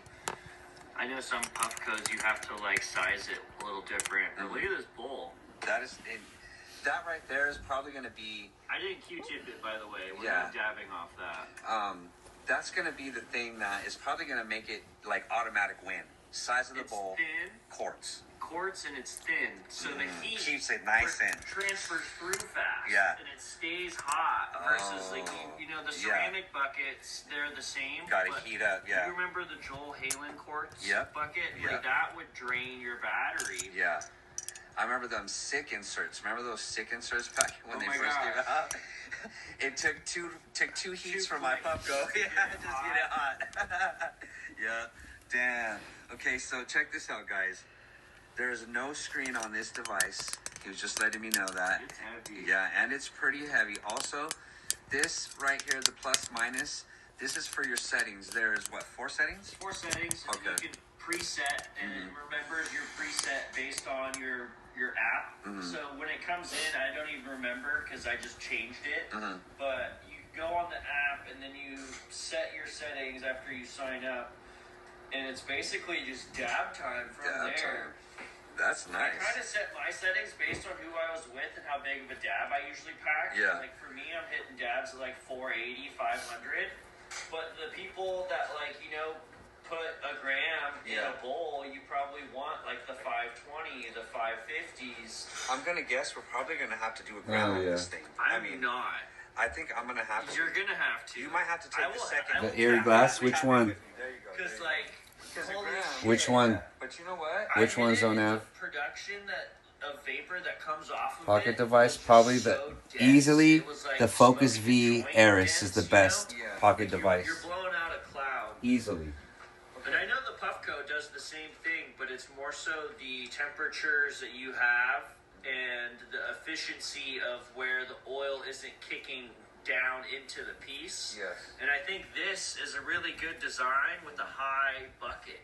I know some Puffcos you have to like size it a little different. But look at this bowl. That is, that right there is probably going to be. I didn't Q-tip it, by the way. We're Yeah. not dabbing off that. That's going to be the thing that is probably going to make it like automatic win. Size of the It's bowl. thin. Quarts. Quarts and it's thin, so the heat Keeps it nice in. transfers through fast. Yeah. And it stays hot versus like you know the ceramic buckets. They're the same. Gotta but heat up. Yeah. You remember the Joel Halen quartz Yep. bucket? Yep. Like that would drain your battery. Yeah. I remember them sick inserts. Remember those sick inserts back when they my first came gosh. out? It took two heats from my flames. Puffco. Yeah, Get it just get it hot. Yeah. Damn. Okay, so check this out, guys. There is no screen on this device. He was just letting me know that. It's heavy. Yeah, and it's pretty heavy. Also, this right here, the plus minus, this is for your settings. There's what, 4 settings? 4 settings. And Okay. you can preset, and it remembers your preset based on your app. So when it comes in, I don't even remember because I just changed it. But you go on the app and then you set your settings after you sign up, and it's basically just dab time from Dab there. time. That's nice. I kind of set my settings based on who I was with and how big of a dab I usually pack. Yeah. Like for me, I'm hitting dabs at like 480, 500. But the people that like, you know, put a gram in a bowl, you probably want like the 520, the 550s. I'm gonna guess we're probably gonna have to do a gram on this thing. I'm not. I think I'm gonna have to. You're gonna have to. You might have to take the second. The Erie glass, which one? There you go. Because like, holy shit. Which one? But you know what? Which ones don't have? Production that of vapor that comes off of Pocket it device, was probably so the dense. easily It was like the Focus smoking V joint Eris dense, is the you know? best Yeah. pocket You're device. blowing out a cloud. Easily. And I know the Puffco does the same thing, but it's more so the temperatures that you have and the efficiency of where the oil isn't kicking down into the piece. Yes. And I think this is a really good design with a high bucket.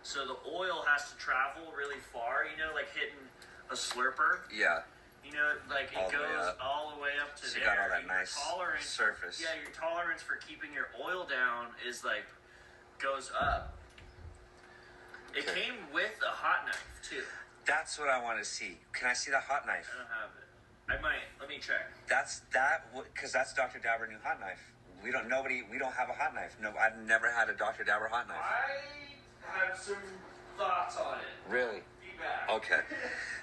So the oil has to travel really far, you know, like hitting a slurper. Yeah. You know, like All it the way goes up. all the way up to So there. you got all that Your nice tolerance, surface. Yeah, your tolerance for keeping your oil down is like goes up. It Okay. came with a hot knife too. That's what I want to see. Can I see that hot knife? I don't have it. I might. Let me check. Because that's Dr. Dabber new hot knife. We don't have a hot knife. No, I've never had a Dr. Dabber hot knife. I have some thoughts on it. Really? Feedback. Okay.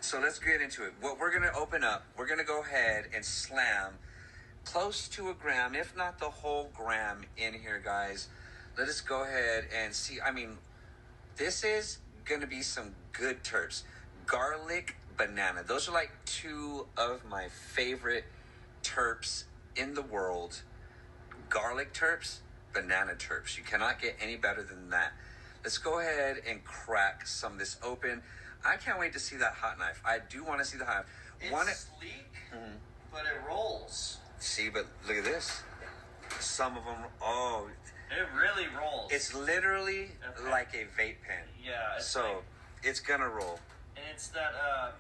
So let's get into it. What we're gonna open up, we're gonna go ahead and slam close to a gram, if not the whole gram in here, guys. Let us go ahead and see. I mean, this is gonna be some good terps. Garlic banana. Those are like 2 of my favorite terps in the world. Garlic terps, banana terps. You cannot get any better than that. Let's go ahead and crack some of this open. I can't wait to see that hot knife. I do want to see the hot knife. It's sleek, but it rolls. See, but look at this. Some of them, oh, It really rolls. it's literally Okay. like a vape pen. Yeah. It's So like, it's gonna roll. and it's that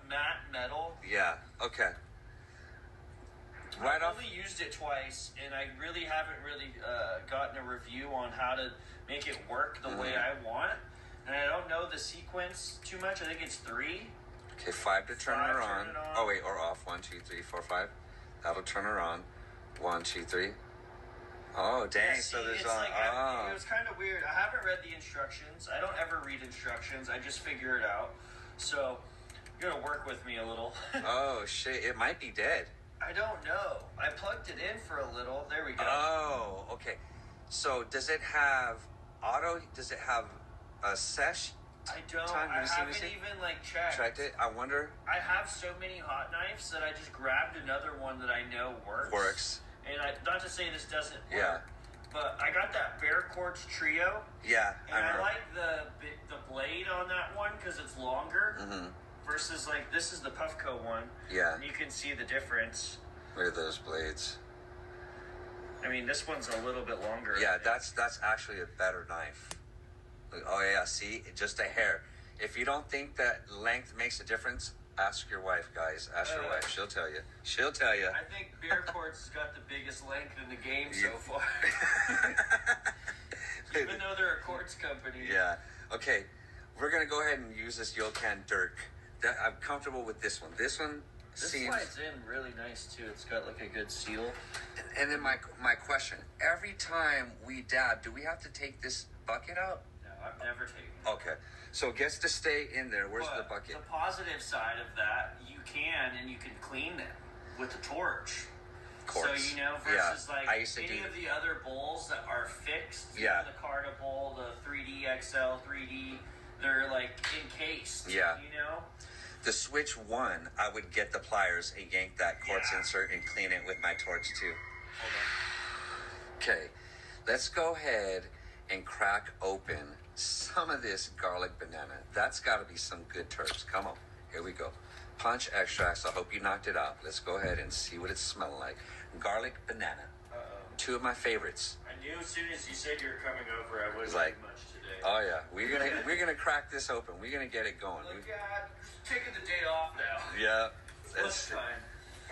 matte metal. Yeah. Okay. Right I've off. only used it twice, and I really haven't gotten a review on how to make it work the way I want. And I don't know the sequence too much. I think it's 3. Okay, 5 to turn 5, her turn on. it on. Oh wait, or off. 1, 2, 3, 4, 5. That'll turn her on. 1, 2, 3. Oh dang! Yeah, So see, there's it's like, oh. it was kind of weird. I haven't read the instructions. I don't ever read instructions. I just figure it out. So you're gonna work with me a little. Oh shit! It might be dead. I don't know. I plugged it in for a little. There we go. Oh, okay. So does it have auto? Does it have a sesh? I don't. Time, I let me see, let me haven't see. even like checked. Checked it. I wonder. I have so many hot knives that I just grabbed another one that I know works. Works. And not to say this doesn't work. Yeah. But I got that Bear Quartz Trio, Yeah, and I I remember. like the blade on that one because it's longer. Versus like this is the Puffco one. Yeah. And you can see the difference. Look at those blades. I mean, this one's a little bit longer. Yeah, that's actually a better knife. Oh yeah, see, just a hair. If you don't think that length makes a difference, ask your wife, guys. Ask your wife. She'll tell you. She'll tell you. I think Bear Quartz has got the biggest length in the game so far. Even though they're a quartz company. Yeah. Okay, we're gonna go ahead and use this Yocan Dirk. I'm comfortable with this one. This one This seems. slides in really nice too. It's got like a good seal. And then my question: every time we dab, do we have to take this bucket out? No. I've never taken it. Okay. So it gets to stay in there. Where's the But bucket? the positive side of that, you can clean them with a torch. Quartz. So, you know, versus I like used to any of the other bowls that are fixed, Yeah. the Carta bowl, the 3D XL, 3D, they're like encased, Yeah. you know? The Switch 1, I would get the pliers and yank that quartz Yeah. insert and clean it with my torch too. Hold on. Okay, let's go ahead and crack open some of this garlic banana. That's got to be some good terps. Come on, here we go. Punch extracts. I hope you knocked it out. Let's go ahead and see what it's smelling like. Garlic banana. Two of my favorites. I knew as soon as you said you were coming over, I wouldn't Like- do much today. Oh yeah, we're gonna crack this open. We're gonna get it going. Look at, taking the day off now. Yeah. Lunch time.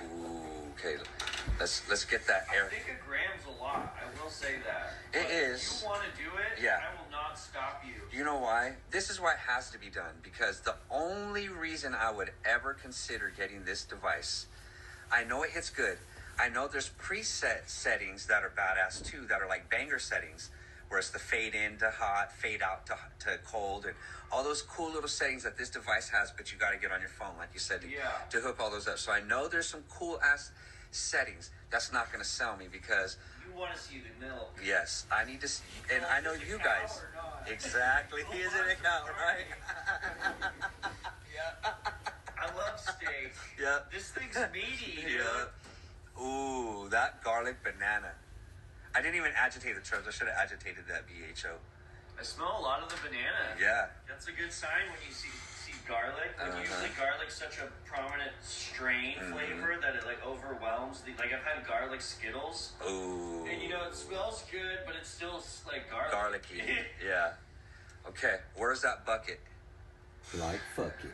Ooh, okay. Let's get that I air. think a gram's a lot. I will say that. It But is. If you want to do it, Yeah. I will not stop you. You know why? This is why it has to be done. Because the only reason I would ever consider getting this device, I know it hits good. I know there's preset settings that are badass too, that are like banger settings, where it's the fade in to hot, fade out to cold, and all those cool little settings that this device has, but you got to get on your phone, like you said, to hook all those up. So I know there's some cool ass settings. That's not going to sell me because, You want to see the milk. yes, I need to see, and I know Is it you cow guys. or not? Exactly. Oh, Is it a cow, right? I love steak. Yeah. This thing's meaty, dude. Yeah. Ooh, that garlic banana. I didn't even agitate the terms. I should have agitated that VHO. I smell a lot of the banana. Yeah. That's a good sign when you see garlic. Like Uh-huh. usually garlic's such a prominent strain flavor that it like overwhelms the. Like I've had garlic Skittles, Ooh. and you know it smells good, but it's still like garlic. Garlicky. Yeah. Okay, where's that bucket? Like fuck it.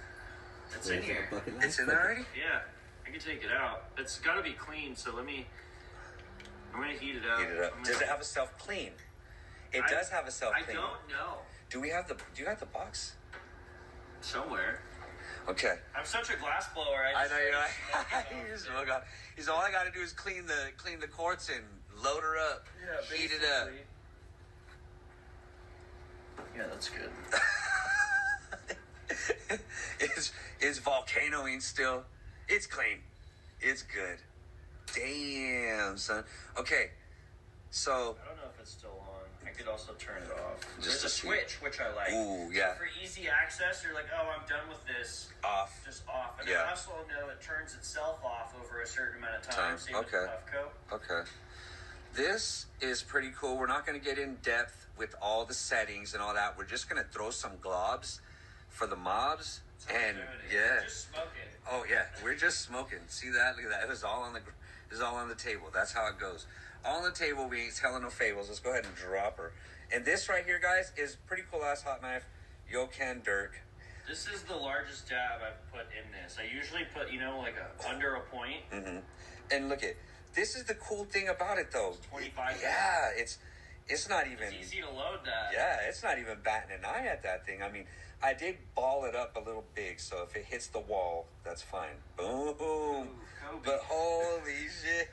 It's in here. Bucket like It's in fuck there it. already? Yeah, I can take it out. It's got to be clean. So let me. I'm gonna heat it up. Heat it up. Does it have a self clean? It does have a self I clean. don't know. Do you have the box? Somewhere. Okay. I'm such a glass blower. I know you're smoke it like all you just day. smoke out. He's all I gotta do is clean the quartz and load her up. Yeah, heat it up. basically. Yeah, that's good. It's volcanoing still. It's clean. It's good. Damn, son. Okay, so I don't know if it's still on. I could also turn it off. Just There's to a see. switch, which I like. Ooh, yeah. So for easy access, you're like, oh, I'm done with this. off. Just off. And Yeah. I also know it turns itself off over a certain amount of time. Time. Same with Okay. PuffCon. Okay. This is pretty cool. We're not going to get in depth with all the settings and all that. We're just going to throw some globs for the mobs. That's how we're And doing it. yeah. We're just smoking. Oh yeah, we're just smoking. See that? Look at that. It was all on the table. That's how it goes. All on the table. We ain't telling no fables. Let's go ahead and drop her. And this right here, guys, is pretty cool ass hot knife. Yocan Dirk. This is the largest dab I've put in this. I usually put, like under a point. Mm-hmm. And look at this is the cool thing about it though. 25. Yeah, it's not even. It's easy to load that. Yeah, it's not even batting an eye at that thing. I mean, I did ball it up a little big, so if it hits the wall, that's fine. Boom. Ooh, Kobe. But holy shit,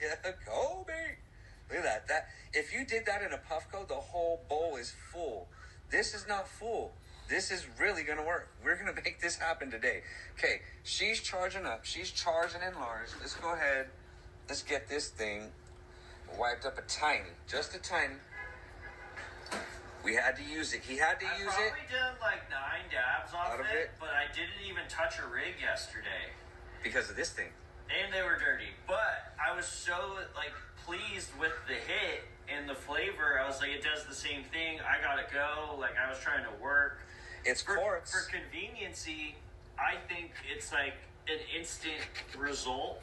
Kobe! Look at that. If you did that in a Puffco, the whole bowl is full. This is not full. This is really gonna work. We're gonna make this happen today. Okay, she's charging up. She's charging in large. Let's go ahead. Let's get this thing wiped up just a tiny. We had to use it. He had to I use it probably did like 9 dabs off Out of it, it? but I didn't even touch a rig yesterday. because of this thing. And they were dirty. But I was so pleased with the hit and the flavor. I was like, it does the same thing. I gotta go. Like I was trying to work. It's quartz. For conveniency, I think it's like an instant result.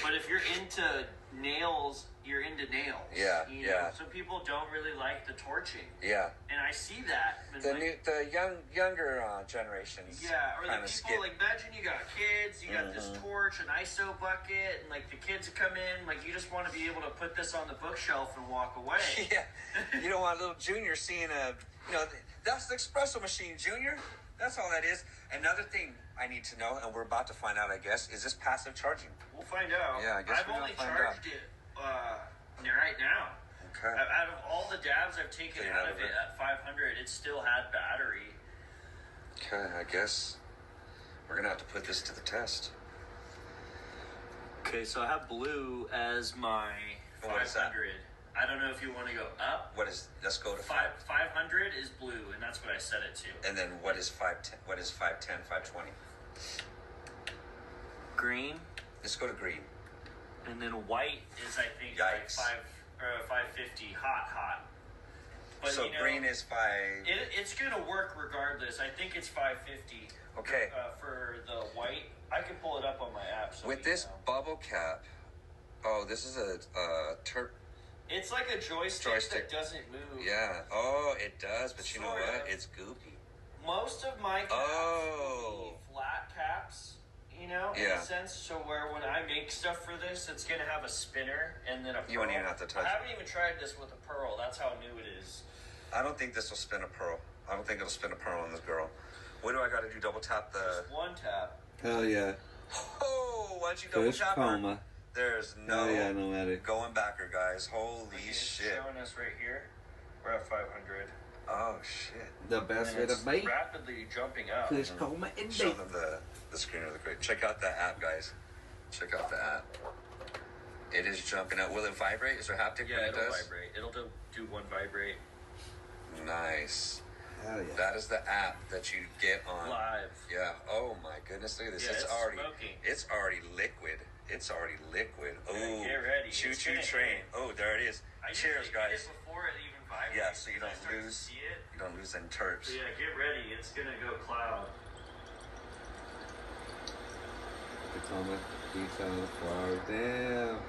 But if you're into nails, you're into nails. Yeah, You yeah. know? Some people don't really like the torching. Yeah. And I see that. And The younger generations. yeah, or the kinda people, skip. imagine you got kids, you got this Mhm. torch, an ISO bucket, and the kids come in, you just want to be able to put this on the bookshelf and walk away. Yeah, you don't want little Junior seeing that's the espresso machine, Junior. That's all that is. Another thing I need to know, and we're about to find out, I guess, is this passive charging? We'll find out. Yeah, I guess I've we're gonna only find charged it right now. Okay. Out of all the dabs I've taken Clean out out of of it it. at 500, it still had battery. Okay, I guess we're gonna have to put this to the test. Okay, so I have blue as my What is that? 500. I don't know if you want to go up. Let's go to 5. 500 is blue, and that's what I set it to. And then what is 510? What is 510, 520? Green, Let's go to green. and then white is, I think, Yikes. like 550. Hot. But So green is 5. It's gonna work regardless. I think it's 550. Okay. For the white, I can pull it up on my app. So With you this know. bubble cap, oh, this is a It's like a joystick that doesn't move. Yeah. Oh, it does. But you know Sort what? of. It's goopy. Most of my caps will be flat caps, in Yeah. a sense. So where when I make stuff for this, it's going to have a spinner and then a pearl. You won't even have to touch I it. haven't even tried this with a pearl. That's how new it is. I don't think this will spin a pearl. I don't think it'll spin a pearl on this girl. What do I got to do? Double tap the. Just one tap. Hell yeah. Oh, once you double Kush tap her, coma. there's no Hell yeah, no matter. going back her, guys. Holy Okay, it's shit. showing us right here. We're at 500. Oh, shit. The best And way to it's bait. rapidly jumping up. Kush coma and Show bait. them the screen of the crate. Check out the app, guys. Check out the app. It is jumping up. Will it vibrate? Is there haptic Yeah, when it it'll does? vibrate. It'll do one vibrate Nice. Hell yeah. That is the app that you get on. live. Yeah. Oh my goodness. Look at this. Yeah, it's it's already. smoking. It's already liquid. It's already liquid. Oh. Yeah, get ready. Choo It's choo gonna train. hit. Oh, there it is. I Cheers, usually get guys. it before it even vibrates. Yeah, so you because I don't start to lose. see it. You don't lose any terps. So yeah, get ready. It's gonna go cloud. The coma beats on the floor. Damn.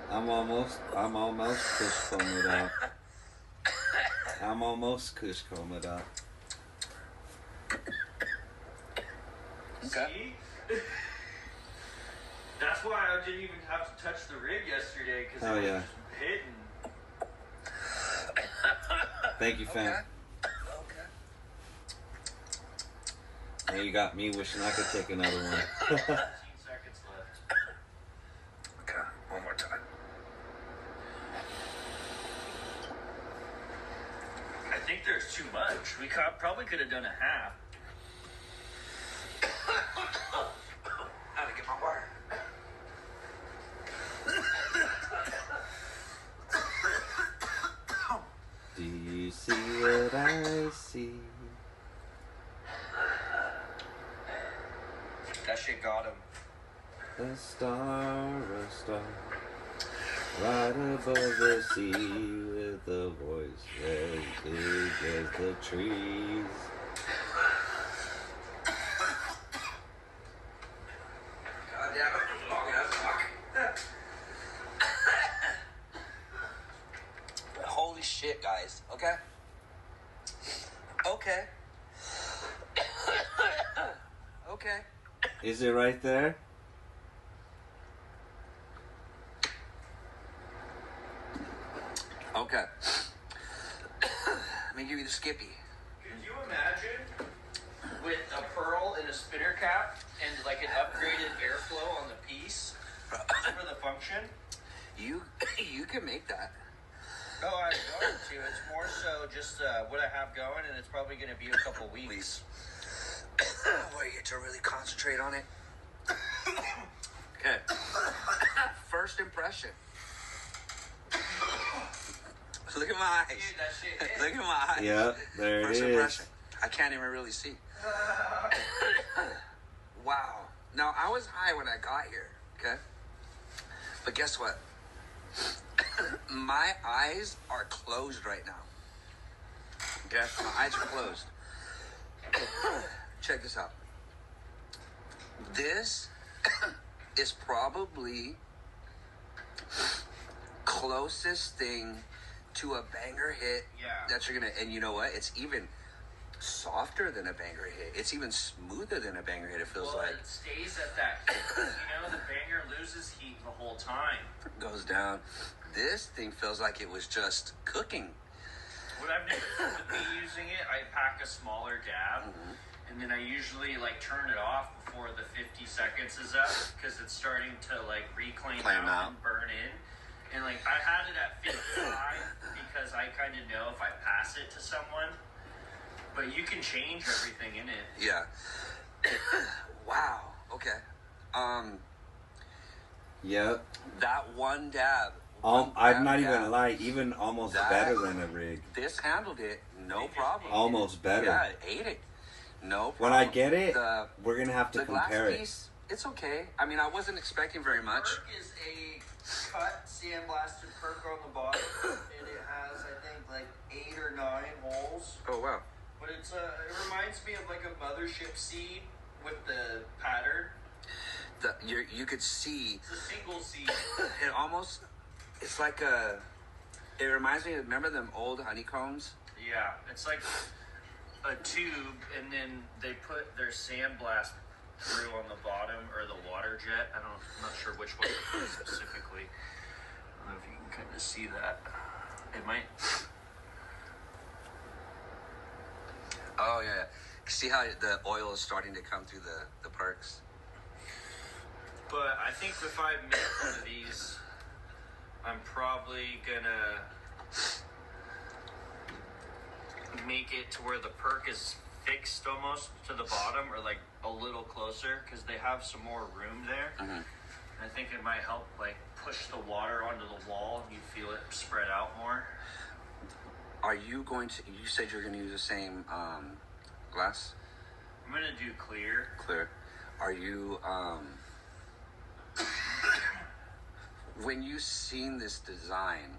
I'm almost kush comed out. I'm almost kush comed out. Okay. See? That's why I didn't even have to touch the rig yesterday because Oh, it was yeah. just hitting. Thank you, fam. Okay. Okay. And you got me wishing I could take another one. 15 seconds left. Okay. One more time. I think there's too much. We probably could have done a half. Gotta get my water. Do you see what I see? That shit got him. A star, right above the sea with a voice as big as the trees. God damn it. Long as fuck. Holy shit, guys. Okay. Okay. Okay. Is it right there? Okay. Let me give you the skippy. Could you imagine with a pearl and a spinner cap and like an upgraded airflow on the piece for the function? You can make that. Oh, I'm going to. It's more so just what I have going, and it's probably going to be a couple weeks. Where you get to really concentrate on it. Okay. First impression. Look at my eyes. Dude, that shit hit. Look at my eyes. Yeah, there First it is. impression. I can't even really see. Wow. Now, I was high when I got here, okay? But guess what? My eyes are closed right now. Okay? My eyes are closed. Check this out. This is probably closest thing to a banger hit Yeah. that you're gonna, and you know what? It's even softer than a banger hit. It's even smoother than a banger hit. It feels Well, like it stays at that heat. The banger loses heat the whole time. goes down. This thing feels like it was just cooking. What I've noticed with me using it, I pack a smaller dab, and then I usually like turn it off before the 50 seconds is up because it's starting to like reclaim Claim out. and burn in. And like I had it at 55 because I kind of know if I pass it to someone, but you can change everything in it. Yeah. Wow. Okay. Yep. That one dab. I'm not even gonna lie, even almost better than a rig. This handled it, no problem. Almost better. Yeah, it ate it. No problem. When I get it, we're gonna have to compare it. Piece, it's okay. I mean, I wasn't expecting very much. Perk is a cut sandblasted perk on the bottom, and it has, I think, like 8 or 9 holes. Oh, wow. But it reminds me of like a mothership seed with the pattern. You could see. It's a single seed. It almost, it's like it reminds me of, remember them old honeycombs? Yeah, it's like a tube, and then they put their sandblast through on the bottom, or the water jet. I'm not sure which one it is specifically. I don't know if you can kind of see that. It might. Oh, yeah. See how the oil is starting to come through the perks? But I think if I make one of these, I'm probably gonna make it to where the perk is fixed almost to the bottom, or like a little closer, because they have some more room there. Mm-hmm. I think it might help like push the water onto the wall, and you feel it spread out more. Are you going to, you said you're going to use the same glass? I'm gonna do clear. Clear. Are you, when you seen this design,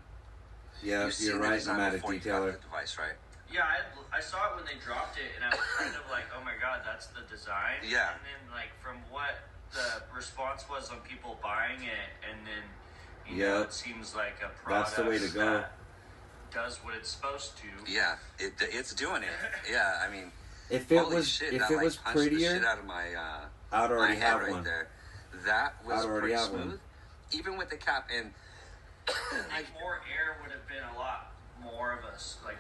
Yeah, you're right, I'm at a before you got detailer. the device, right? Yeah, I saw it when they dropped it, and I was kind of like, oh my god, that's the design. Yeah. And then, like, from what the response was on people buying it, and then, you know, it seems like a product That's the way to go. that does what it's supposed to. Yeah, it's doing it. Yeah, I mean, If it holy was shit, if that, it like, was punched the prettier, shit out of my I'd already my have head right one. there. That was I'd already pretty have smooth. one. Even with the cap, and I think more air would have been a lot more of us, like,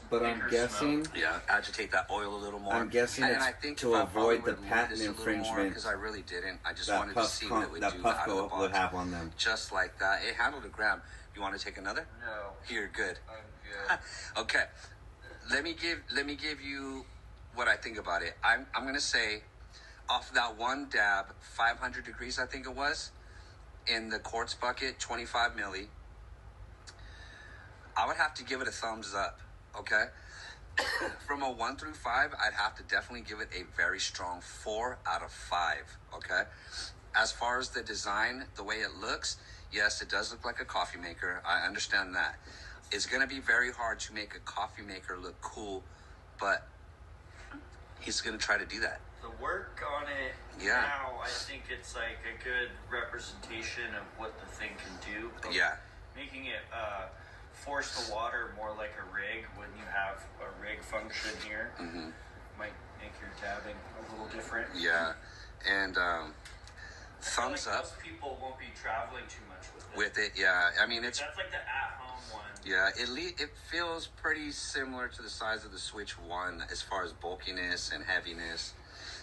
But I'm bigger guessing smoke. yeah, agitate that oil a little more. I'm guessing and it's I think to if I probably avoid the would've moved patent this a little more, infringement because I really didn't. I just that wanted to see what it would do out of the PuffCon box. would have on them. Just like that. It handled a gram. You want to take another? No, Here, good. I'm good. Okay. Let me give you what I think about it. I'm gonna say, off that one dab, 500 degrees I think it was, in the quartz bucket, 25 milli. I would have to give it a thumbs up. Okay. From a 1 through 5, I'd have to definitely give it a very strong 4 out of 5. Okay. As far as the design, the way it looks, yes, it does look like a coffee maker. I understand that. It's going to be very hard to make a coffee maker look cool, but he's going to try to do that. The work on it now, I think it's like a good representation of what the thing can do. But Yeah. making it force the water more like a rig when you have a rig function here might make your dabbing a little different. Yeah. And thumbs like up most people won't be traveling too much with it. with it. Yeah. I mean, it's, That's like the at-home one. yeah, it feels pretty similar to the size of the Switch 1 as far as bulkiness and heaviness.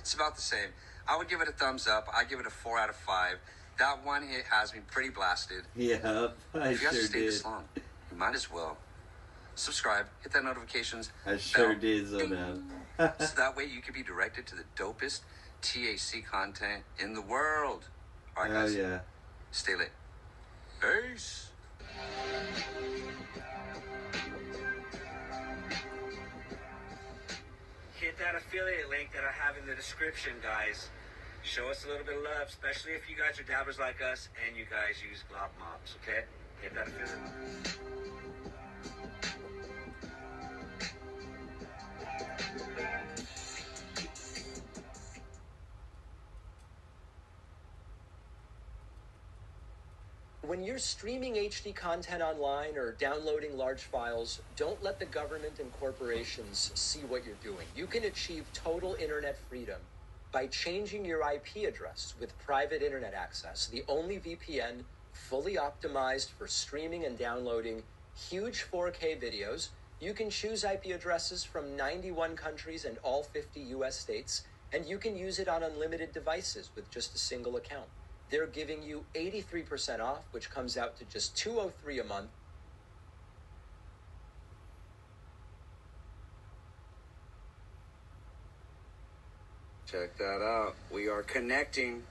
It's about the same. I would give it a thumbs up. I give it a 4 out of 5. That one hit has me pretty blasted. Yeah, I If you guys sure stayed did. this long, you might as well subscribe, hit that notifications. I sure bell, did, so ding. now. So that way you can be directed to the dopest THC content in the world. All right, Hell guys. yeah. Stay lit. Peace. Hit that affiliate link that I have in the description, guys. Show us a little bit of love, especially if you guys are dabbers like us and you guys use glob mops, okay? Hit that affiliate link. When you're streaming HD content online or downloading large files, don't let the government and corporations see what you're doing. You can achieve total internet freedom by changing your IP address with private internet access, the only VPN fully optimized for streaming and downloading huge 4K videos. You can choose IP addresses from 91 countries and all 50 US states, and you can use it on unlimited devices with just a single account. They're giving you 83% off, which comes out to just $203 a month. Check that out. We are connecting.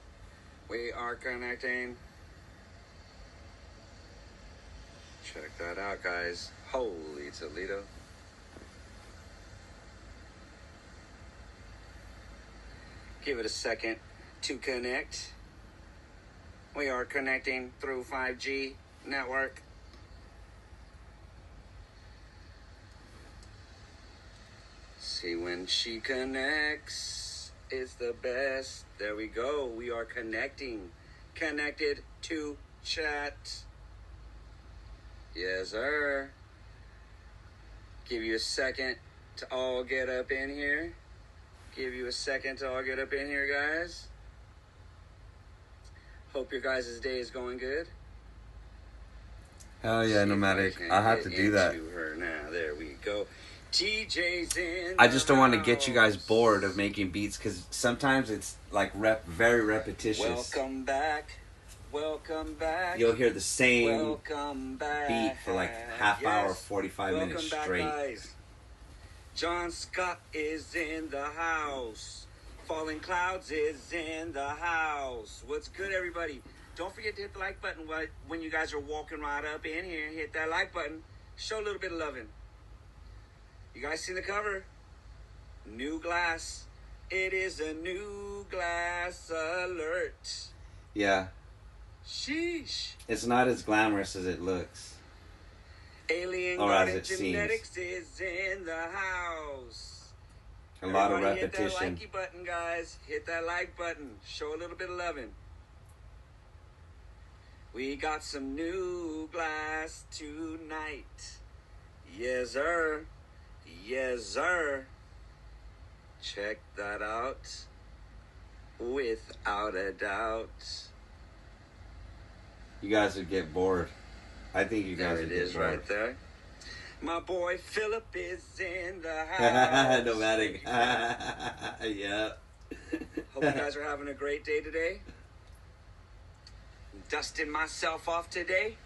We are connecting. Check that out, guys. Holy Toledo. Give it a second to connect. We are connecting through 5G network. See when she connects, it's the best. There we go. We are connecting. Connected to chat. Yes, sir. Give you a second to all get up in here. Give you a second to all get up in here, guys. Hope your guys' day is going good. Hell yeah, Nomadic. I have to do that. Her now. There we go. TJ's in. I just don't want to get you guys bored of making beats because sometimes it's like very repetitious. Welcome back. Welcome back. You'll hear the same Welcome back. beat for like half hour, 45 Welcome minutes back, straight. guys. John Scott is in the house. Falling Clouds is in the house. What's good, everybody? Don't forget to hit the like button when you guys are walking right up in here. Hit that like button. Show a little bit of loving. You guys see the cover? New glass. It is a new glass alert. Yeah. Sheesh. It's not as glamorous as it looks. Alien Or as Garden it seems. Genetics is in the house. A lot of Everybody repetition. Hit that likey button, guys. Hit that like button. Show a little bit of loving. We got some new glass tonight. Yes, sir. Yes, sir. Check that out. Without a doubt. You guys would get bored. I think you guys There would it get is bored. right there. My boy Philip is in the house. Nomadic. Yeah. Hope you guys are having a great day today. Dusting myself off today.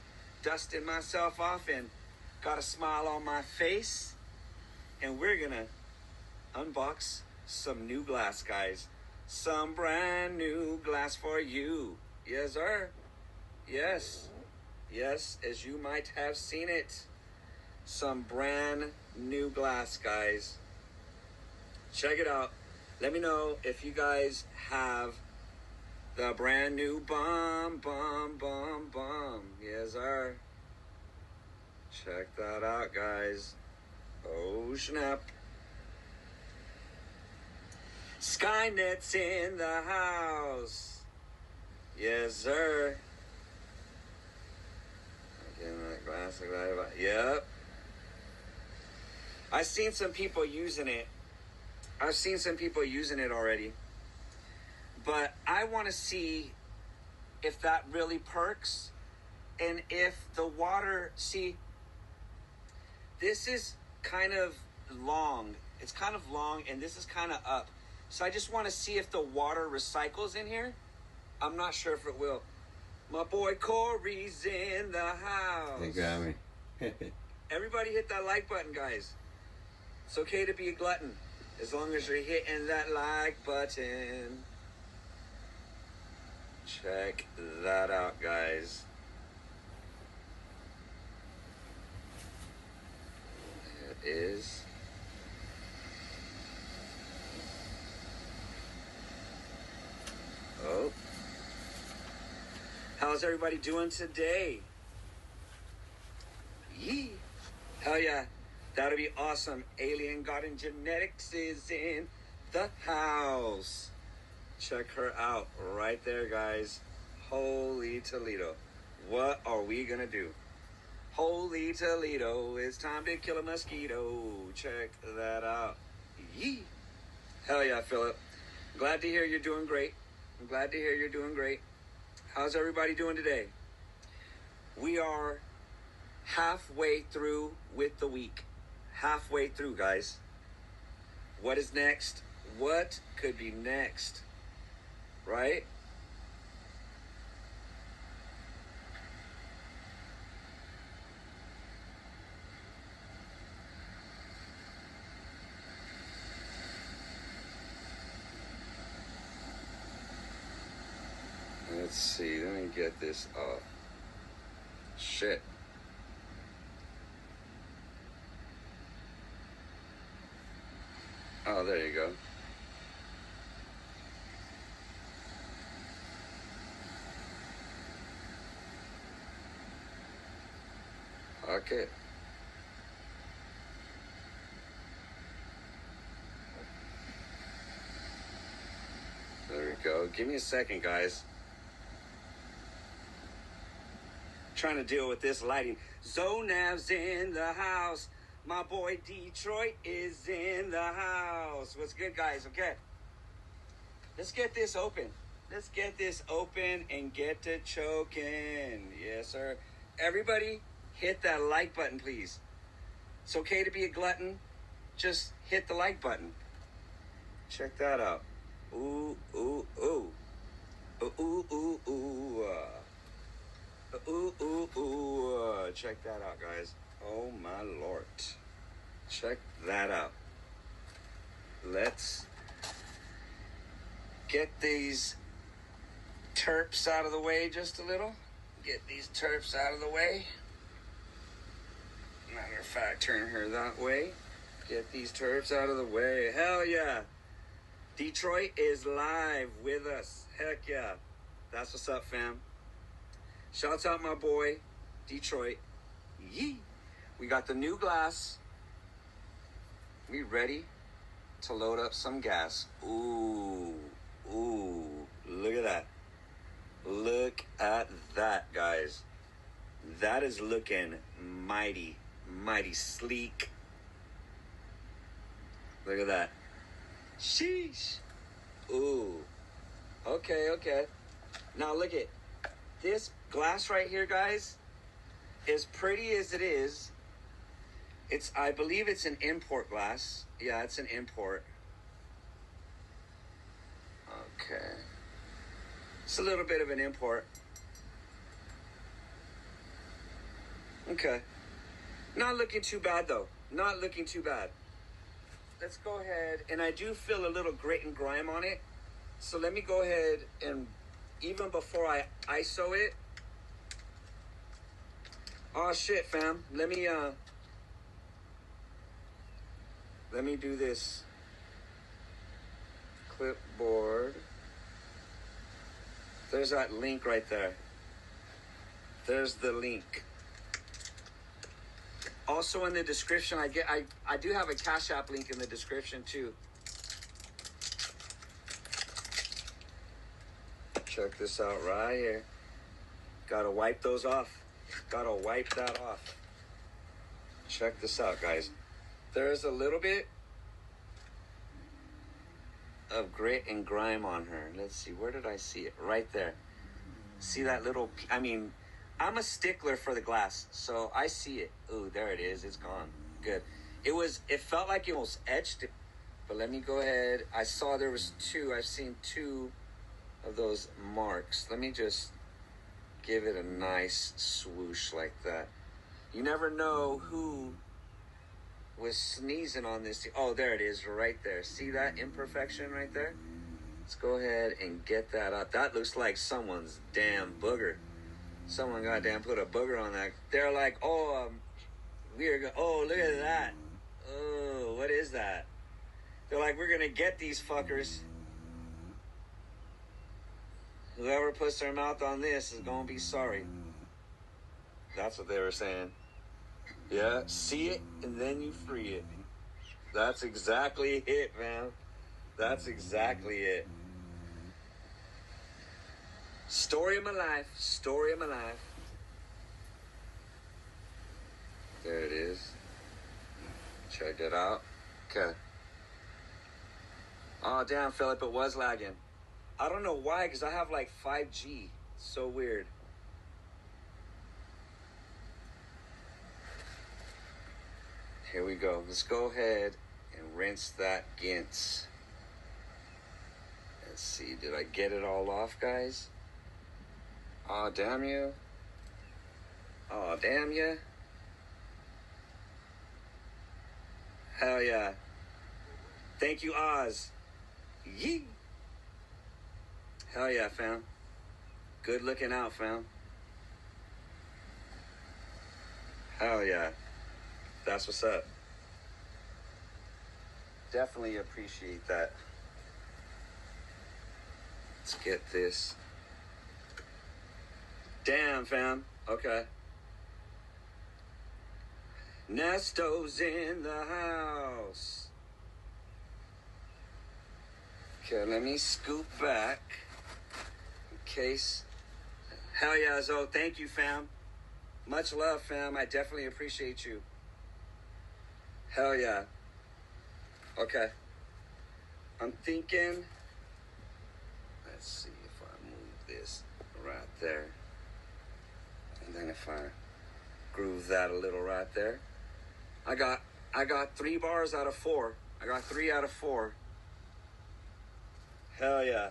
Dusting myself off and got a smile on my face. And we're going to unbox some new glass, guys. Some brand new glass for you. Yes, sir. Yes. Yes, as you might have seen it. Some brand new glass, guys. Check it out. Let me know if you guys have the brand new bum. Yes, sir. Check that out, guys. Oh, snap. Skynet's in the house. Yes, sir. Again, that glass. Yep. I've seen some people using it. I've seen some people using it already. But I want to see if that really perks. And if the water... See, this is kind of long. It's kind of long, and this is kind of up. So I just want to see if the water recycles in here. I'm not sure if it will. My boy Corey's in the house. They got me. Everybody hit that like button, guys. It's okay to be a glutton as long as you're hitting that like button. Check that out, guys. It is. Oh. How's everybody doing today? Yee. Hell yeah. That'll be awesome. Alien Garden Genetics is in the house. Check her out right there, guys. Holy Toledo. What are we going to do? Holy Toledo, it's time to kill a mosquito. Check that out. Yee. Hell yeah, Philip. Glad to hear you're doing great. I'm glad to hear you're doing great. How's everybody doing today? We are halfway through with the week. Halfway through, guys. What is next? What could be next? Right? get this off. Shit. Oh, there you go. Okay. There we go. Give me a second, guys. Trying to deal with this lighting. Zonav's in the house. My boy Detroit is in the house. What's good, guys? Okay. Let's get this open. Let's get this open and get to choking. Yes, sir. Everybody, hit that like button, please. It's okay to be a glutton. Just hit the like button. Check that out. Ooh, ooh, ooh. Ooh, ooh, ooh, ooh. Ooh, ooh, ooh. Check that out, guys. Oh, my Lord. Check that out. Let's get these terps out of the way just a little. Get these terps out of the way. Matter of fact, turn her that way. Get these terps out of the way. Hell yeah. Detroit is live with us. Heck yeah. That's what's up, fam. Shouts out my boy, Detroit. Yee. We got the new glass. We ready to load up some gas. Ooh. Ooh. Look at that. Look at that, guys. That is looking mighty, mighty sleek. Look at that. Sheesh. Ooh. Okay, okay. Now look at this glass right here, guys. As pretty as it is, I believe it's an import glass. Yeah, it's an import. Okay. It's a little bit of an import. Okay. Not looking too bad, though. Not looking too bad. Let's go ahead. And I do feel a little grit and grime on it. So let me go ahead and, even before I ISO it. Oh, shit, fam. Let me do this. Clipboard. There's that link right there. There's the link. Also in the description, I do have a Cash App link in the description too. Check this out right here. Gotta wipe those off. Gotta wipe that off. Check this out, guys. There's a little bit of grit and grime on her. Let's see, where did I see it? Right there. See that little, I'm a stickler for the glass, so I see it. Ooh, there it is. It's gone. Good. It felt like it almost etched it. But let me go ahead. I saw there was two. I've seen two of those marks. Let me just give it a nice swoosh like that. You never know who was sneezing on this. Oh, there it is right there. See that imperfection right there? Let's go ahead and get that up. That looks like someone's damn booger. Someone goddamn put a booger on that. They're like, oh, oh, look at that. Oh, what is that? They're like, we're gonna get these fuckers. Whoever puts their mouth on this is gonna be sorry. That's what they were saying. Yeah, see it and then you free it. That's exactly it, man. That's exactly it. Story of my life. Story of my life. There it is. Check it out. Okay. Oh, damn, Philip, it was lagging. I don't know why, because I have like 5G. So weird. Here we go. Let's go ahead and rinse that Gintz. Let's see. Did I get it all off, guys? Aw, damn you. Aw, damn you. Hell yeah. Thank you, Oz. Yee. Hell yeah, fam. Good looking out, fam. Hell yeah. That's what's up. Definitely appreciate that. Let's get this. Damn, fam. Okay. Nesto's in the house. Okay, let me scoop back in case. Hell yeah, Zo. Thank you, fam. Much love, fam. I definitely appreciate you. Hell yeah. Okay. I'm thinking. Let's see if I move this right there. And then if I groove that a little right there. I got 3 bars out of 4. I got 3 out of 4. Hell yeah.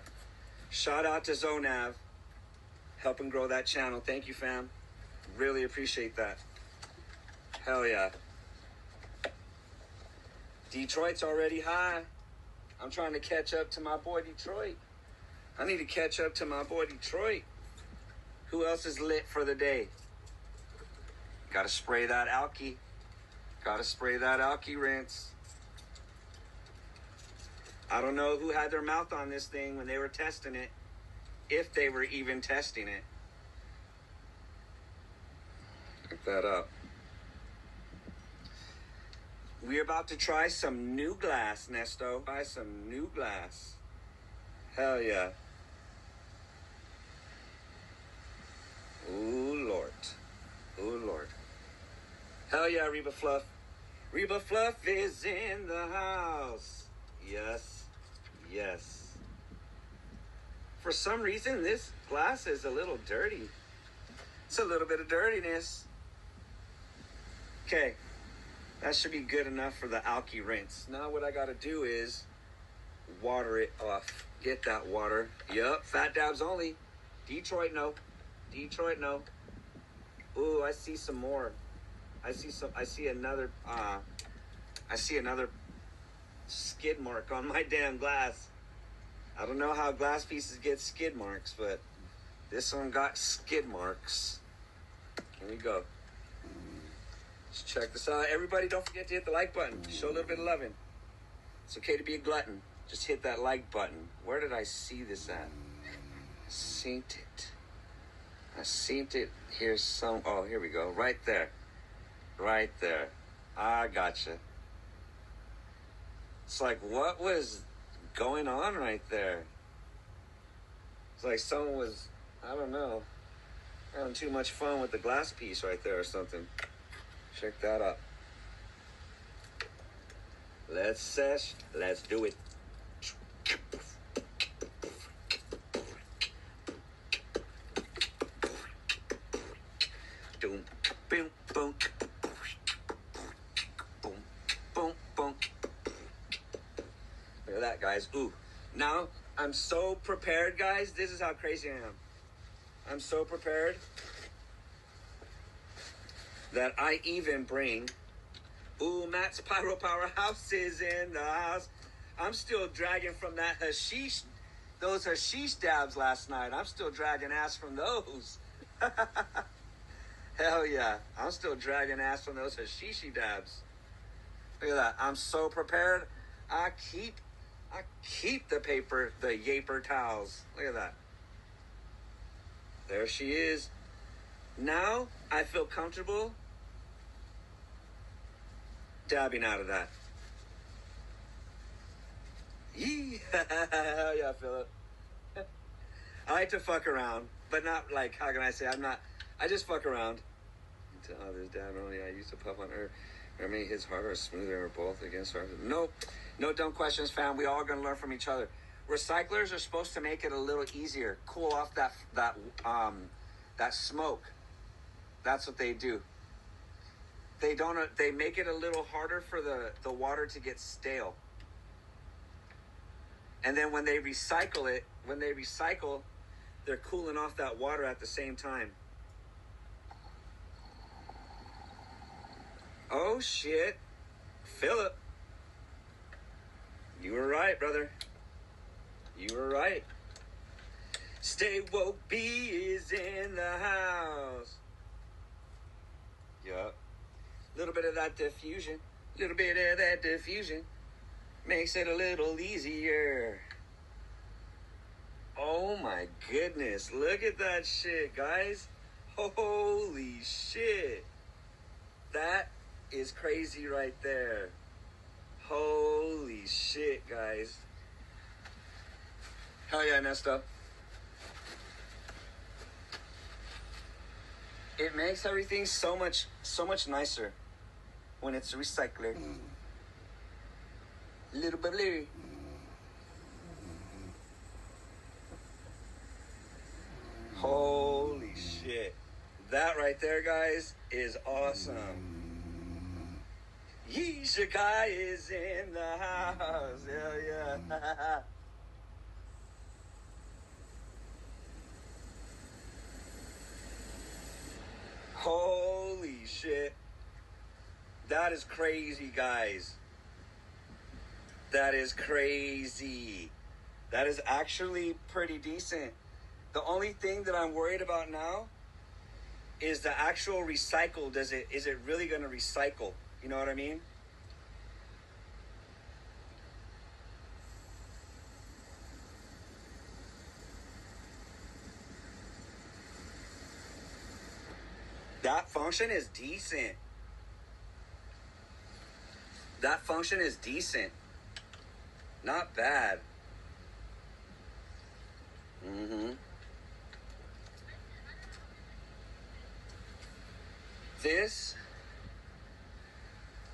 Shout out to Zonav. Helping grow that channel. Thank you, fam. Really appreciate that. Hell yeah. Detroit's already high. I'm trying to catch up to my boy Detroit. I need to catch up to my boy Detroit. Who else is lit for the day? Gotta spray that alky. Gotta spray that alky rinse. I don't know who had their mouth on this thing when they were testing it. If they were even testing it. Pick that up. We're about to try some new glass, Nesto. Try some new glass. Hell yeah. Ooh, Lord. Ooh, Lord. Hell yeah, Reba Fluff. Reba Fluff is in the house. Yes. Yes. For some reason, this glass is a little dirty. It's a little bit of dirtiness. Okay. That should be good enough for the alky rinse. Now what I gotta do is water it off. Get that water. Yup, fat dabs only. Detroit, no. Detroit, no. Ooh, I see some more. I see another skid mark on my damn glass. I don't know how glass pieces get skid marks, but this one got skid marks. Here we go. Let's check this out. Everybody, don't forget to hit the like button. Show a little bit of loving. It's okay to be a glutton. Just hit that like button. Where did I see this at? I seen it. Here's some. Oh, here we go. Right there. Right there. I gotcha. It's like, what was going on right there? It's like someone was, I don't know, having too much fun with the glass piece right there or something. Check that out. Let's sesh. Let's do it. Boom, boom, boom. Boom, boom, boom. Look at that, guys. Ooh. Now, I'm so prepared, guys. This is how crazy I am. I'm so prepared that I even bring... Ooh, Matt's Pyro Powerhouse is in the house. I'm still dragging from that hashish, those hashish dabs last night. I'm still dragging ass from those. Hell yeah. I'm still dragging ass from those hashishi dabs. Look at that. I'm so prepared. I keep the paper, the yaper towels. Look at that. There she is. Now I feel comfortable dabbing out of that. Yee. Yeah, Philip. I like to fuck around, but not like, how can I say, I just fuck around. To others, dab only. I used to puff on her. Or maybe his harder or smoother or both against her. Nope. No dumb questions, fam. We all gonna learn from each other. Recyclers are supposed to make it a little easier, cool off that smoke. That's what they do. They make it a little harder for the water to get stale. And then when they recycle, they're cooling off that water at the same time. Oh shit. Philip. You were right, brother. You were right. Stay woke B is in the house. Yup. Little bit of that diffusion. Little bit of that diffusion makes it a little easier. Oh my goodness. Look at that shit, guys. Holy shit. That is crazy right there. Holy shit, guys. Hell yeah, Nesto. It makes everything so much nicer when it's recycler. Little bubbly. Holy shit. That right there, guys, is awesome. Yeesha guy is in the house. Hell yeah. Holy shit. That is crazy, guys. That is crazy. That is actually pretty decent. The only thing that I'm worried about now is the actual recycle. Is it really going to recycle? You know what I mean? That function is decent. That function is decent. Not bad. This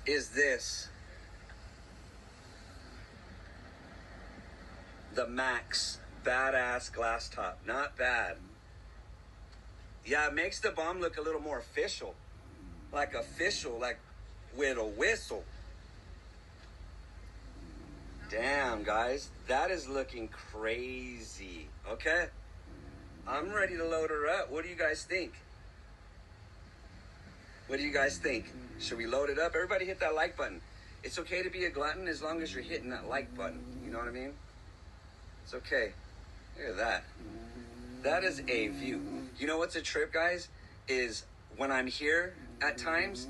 is this. The Max badass glass top. Not bad. Yeah, it makes the bomb look a little more official. Like official, like with a whistle. Damn, guys. That is looking crazy. Okay? I'm ready to load her up. What do you guys think? What do you guys think? Should we load it up? Everybody hit that like button. It's okay to be a glutton as long as you're hitting that like button. You know what I mean? It's okay. Look at that. That is a view. You know what's a trip, guys? Is when I'm here at times,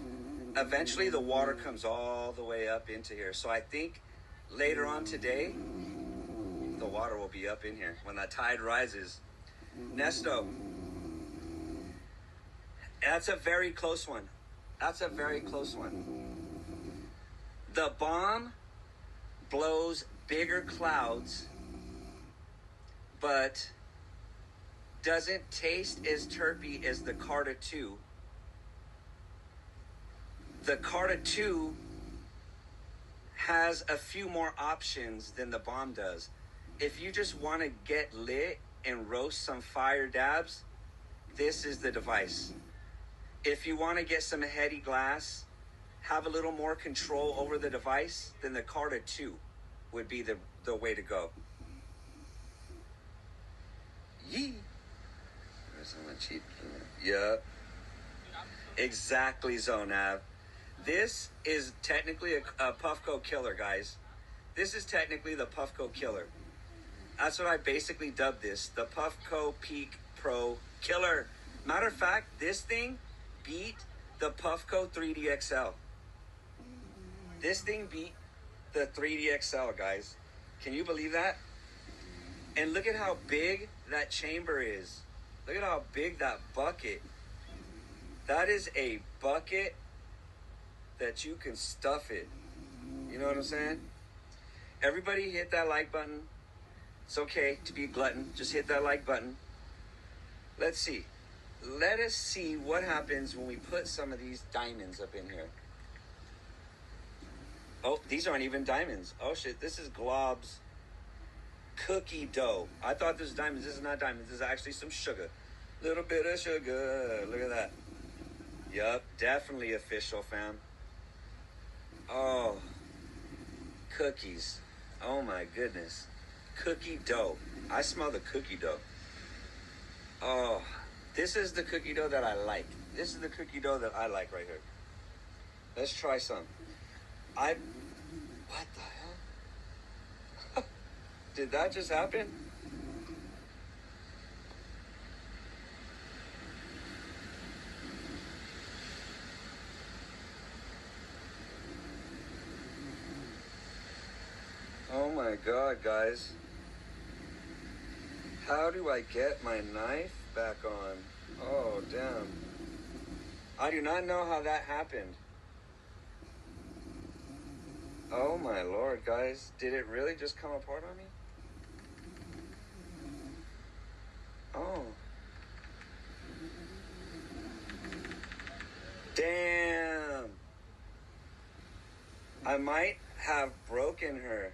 eventually the water comes all the way up into here. So I think later on today, the water will be up in here when that tide rises. Nesto. That's a very close one. That's a very close one. The bomb blows bigger clouds, but doesn't taste as terpy as the Carta 2. The Carta 2 has a few more options than the bomb does. If you just want to get lit and roast some fire dabs, this is the device. If you want to get some heady glass, have a little more control over the device, then the Carta 2 would be the way to go. Yee. There's so much cheap. Yeah. Exactly, Zonav. This is technically a Puffco killer, guys. This is technically the Puffco killer. That's what I basically dubbed this. The Puffco Peak Pro Killer. Matter of fact, this thing beat the Puffco 3D XL. This thing beat the 3D XL, guys. Can you believe that? And look at how big that chamber is. Look at how big that bucket. That is a bucket that you can stuff it. You know what I'm saying? Everybody hit that like button. It's okay to be a glutton. Just hit that like button. Let's see. Let us see what happens when we put some of these diamonds up in here. Oh, these aren't even diamonds. Oh shit, this is Glob's cookie dough. I thought this was diamonds. This is not diamonds. This is actually some sugar. Little bit of sugar. Look at that. Yup, definitely official, fam. Oh, cookies. Oh my goodness. Cookie dough. I smell the cookie dough. Oh, this is the cookie dough that I like. This is the cookie dough that I like right here. Let's try some. What the hell? Did that just happen? my God, guys. How do I get my knife back on? Oh, damn. I do not know how that happened. Oh my Lord, guys. Did it really just come apart on me? Oh. Damn. I might have broken her.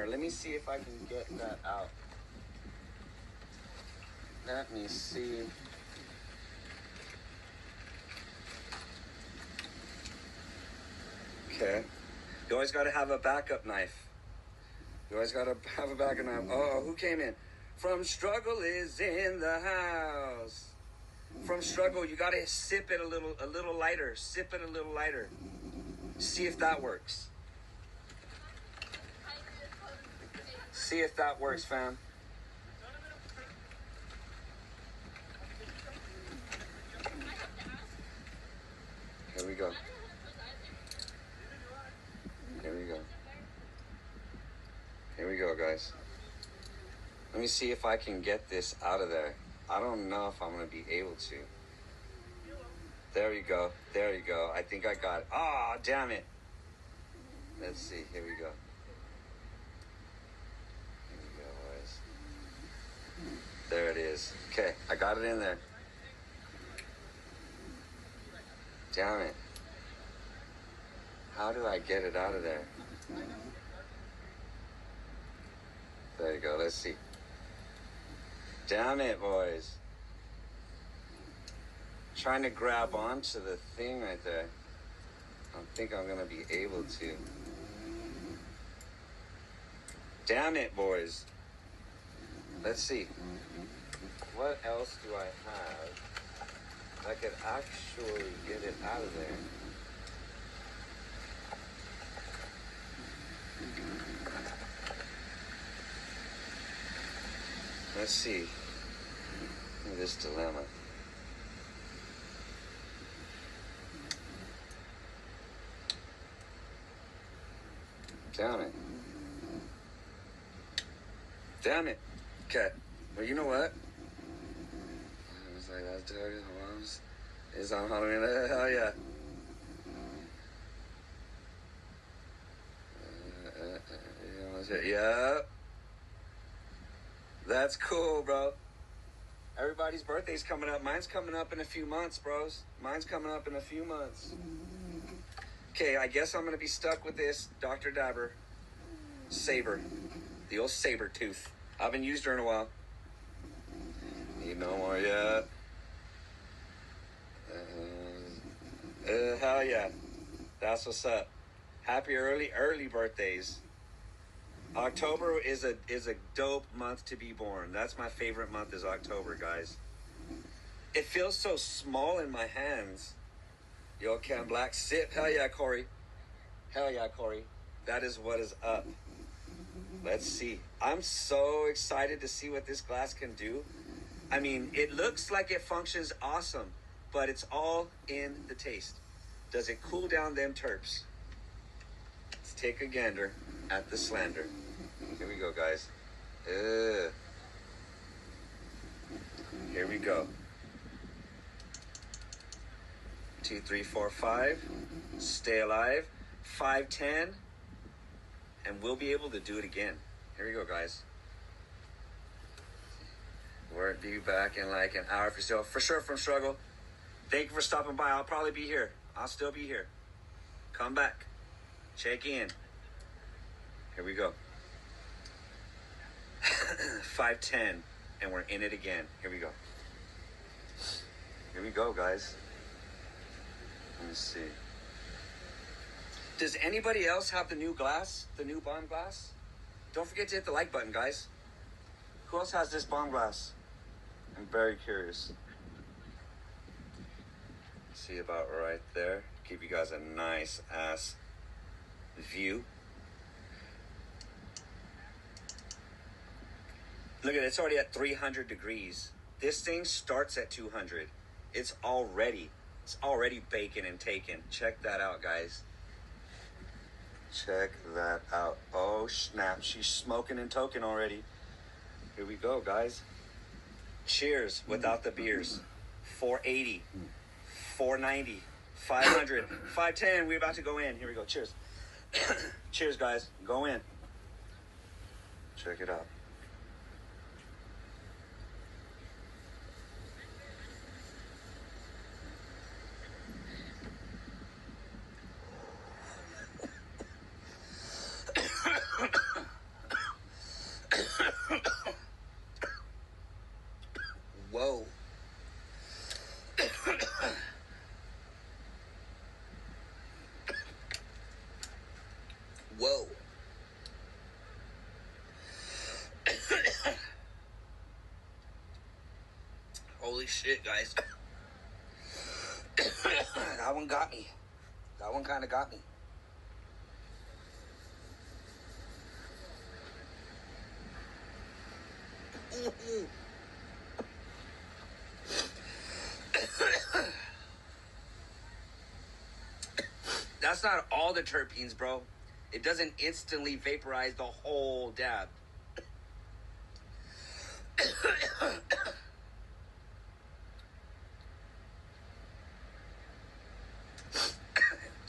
Let me see if I can get that out. Let me see. Okay. You always got to have a backup knife. Oh, who came in? From Struggle is in the house. From Struggle, you got to sip it a little lighter. Sip it a little lighter. See if that works. See if that works, fam. Here we go. Here we go, guys. Let me see if I can get this out of there. I don't know if I'm going to be able to. There you go. I think I got it. Oh, damn it. Let's see. Here we go. Boys. There it is. Okay, I got it in there. Damn it. How do I get it out of there? There you go. Let's see. Damn it, boys. Trying to grab onto the thing right there. I don't think I'm going to be able to. Damn it, boys. Let's see. What else do I have that could actually get it out of there? Let's see. Look at this dilemma. Damn it. Okay. Well, you know what? It's like that's dirty. It's on Halloween. Hell yeah. Yeah. That's cool, bro. Everybody's birthday's coming up. Mine's coming up in a few months, bros. Okay, I guess I'm going to be stuck with this Dr. Dabber saber. The old saber tooth. I haven't used her in a while. Need no more yet. Hell yeah. That's what's up. Happy early birthdays. October is a dope month to be born. That's my favorite month is October, guys. It feels so small in my hands. Yocan Black sip. Hell yeah, Corey. That is what is up. Let's see. I'm so excited to see what this glass can do. I mean, it looks like it functions awesome, but it's all in the taste. Does it cool down them terps? Let's take a gander at the slander. Here we go, guys. Here we go. 2, 3, 4, 5. Stay alive. 5, 10. And we'll be able to do it again. Here we go, guys. We'll be back in like an hour for sure from Struggle. Thank you for stopping by. I'll probably be here. I'll still be here. Come back. Check in. Here we go. 5, 10. And we're in it again. Here we go. Here we go, guys. Let me see. Does anybody else have the new glass? The new bomb glass? Don't forget to hit the like button, guys. Who else has this bomb glass? I'm very curious. See about right there. Give you guys a nice ass view. Look at it, it's already at 300 degrees. This thing starts at 200. It's already baking and taking. Check that out, guys. Check that out. Oh, snap. She's smoking and toking already. Here we go, guys. Cheers without the beers. 480, 490, 500, 510. We're about to go in. Here we go. Cheers. Cheers, guys. Go in. Check it out. Whoa. Whoa. Holy shit, guys. That one got me. That one kind of got me. That's not all the terpenes, bro. It doesn't instantly vaporize the whole dab.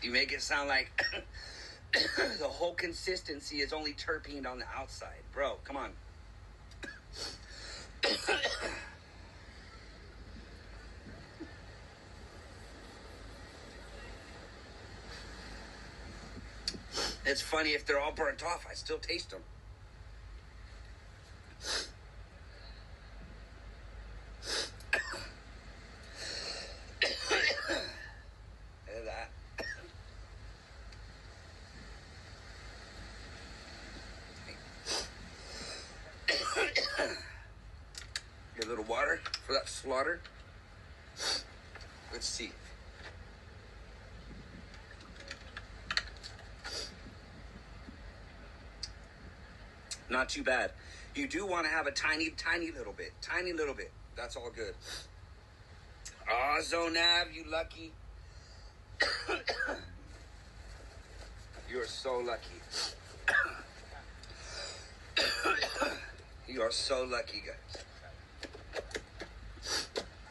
You make it sound like the whole consistency is only terpene on the outside. Bro, come on. It's funny, if they're all burnt off, I still taste them. Look at that. Get a little water for that slaughter. Let's see. Not too bad. You do want to have a tiny little bit. Tiny little bit. That's all good. Aw, Zonav, you lucky. You are so lucky. You are so lucky, guys.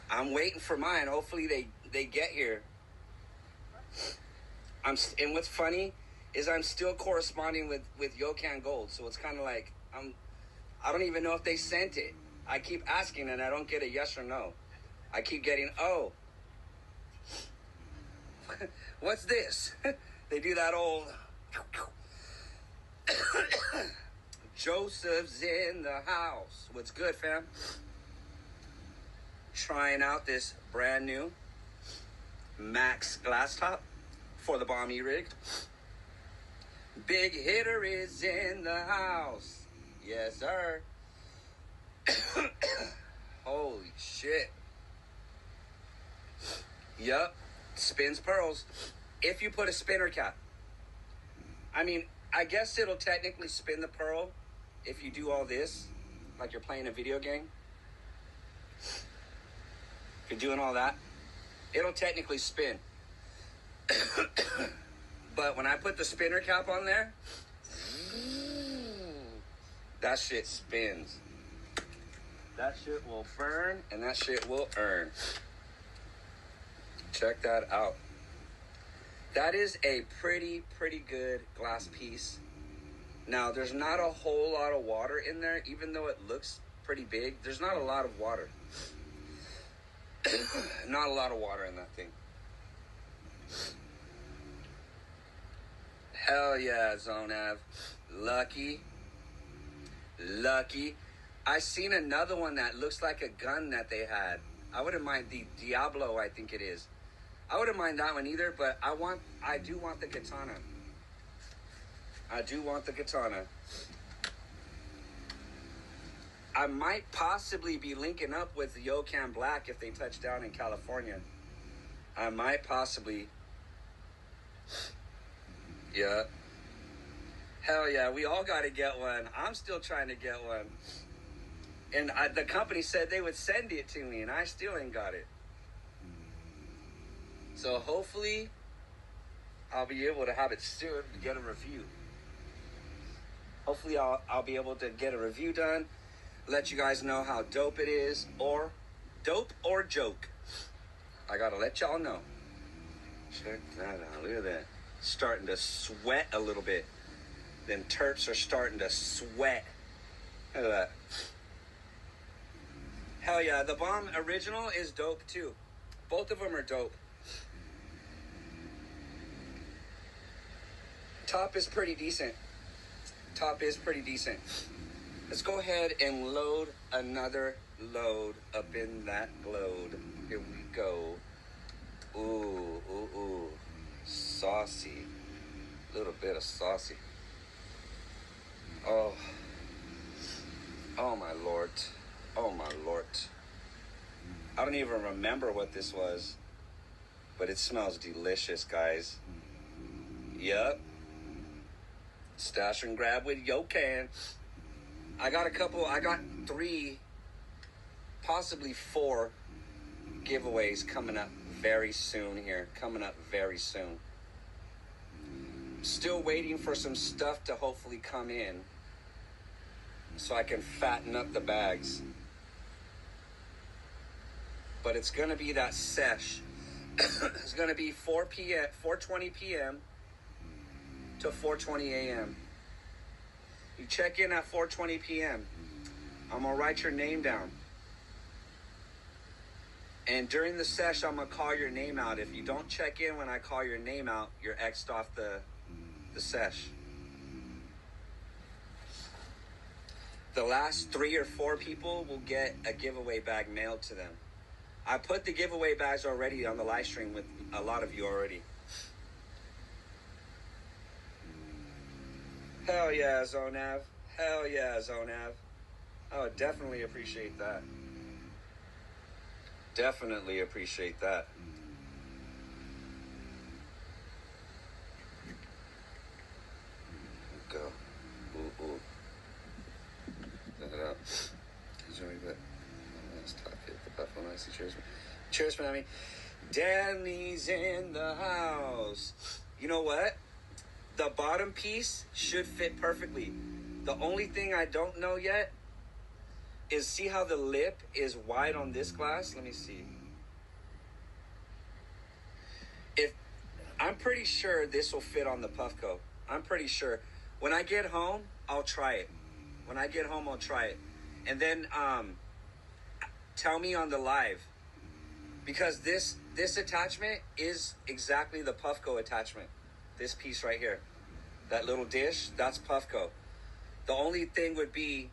I'm waiting for mine. Hopefully they get here. And what's funny is I'm still corresponding with Yocan Gold, so it's kind of like I don't even know if they sent it. I keep asking and I don't get a yes or no. I keep getting, oh, what's this? They do that old Joseph's in the house. What's good, fam? Trying out this brand new Max glass top for the Bomb E-Rig. Big hitter is in the house. Yes, sir. Holy shit. Yup. Spins pearls. If you put a spinner cap. I mean, I guess it'll technically spin the pearl if you do all this, like you're playing a video game. If you're doing all that, it'll technically spin. But when I put the spinner cap on there, that shit spins. That shit will burn and that shit will earn. Check that out. That is a pretty good glass piece. Now, there's not a whole lot of water in there, even though it looks pretty big. There's not a lot of water. Not a lot of water in that thing. Hell yeah, Zonav. Lucky. I seen another one that looks like a gun that they had. I wouldn't mind the Diablo, I think it is. I wouldn't mind that one either, but I do want the katana. I do want the katana. I might possibly be linking up with Yocan Black if they touch down in California. I might possibly. Yeah. Hell yeah, we all got to get one. I'm still trying to get one. And the company said they would send it to me, and I still ain't got it. So hopefully, I'll be able to have it soon to get a review. Hopefully I'll be able to get a review done, let you guys know how dope it is, or dope or joke. I gotta let y'all know. Check that out. Look at that. Starting to sweat a little bit. Them terps are starting to sweat. Look at that. Hell yeah, the bomb original is dope too. Both of them are dope. Top is pretty decent. Let's go ahead and load another load up in that load. Here we go. Ooh. Saucy. A little bit of saucy. Oh my lord. I don't even remember what this was, but it smells delicious, guys. Yup. Stash and grab with Yocan. I got 3, possibly 4 giveaways coming up very soon here. Still waiting for some stuff to hopefully come in so I can fatten up the bags. But it's going to be that sesh. It's going to be 4:20 p.m. to 4:20 a.m. You check in at 4:20 p.m. I'm going to write your name down. And during the sesh, I'm going to call your name out. If you don't check in when I call your name out, you're X'd off the sesh. The last 3 or 4 people will get a giveaway bag mailed to them. I put the giveaway bags already on the live stream with a lot of you already. Hell yeah, Zonav. I would definitely appreciate that. Go. Ooh. That out. Enjoy that. Let's talk it. The buffalo nicely. Cheers, Manami. Danny's in the house. You know what? The bottom piece should fit perfectly. The only thing I don't know yet is, see how the lip is wide on this glass? Let me see. I'm pretty sure this will fit on the Puffco. I'm pretty sure. When I get home, I'll try it. And then tell me on the live. Because this attachment is exactly the Puffco attachment. This piece right here. That little dish, that's Puffco. The only thing would be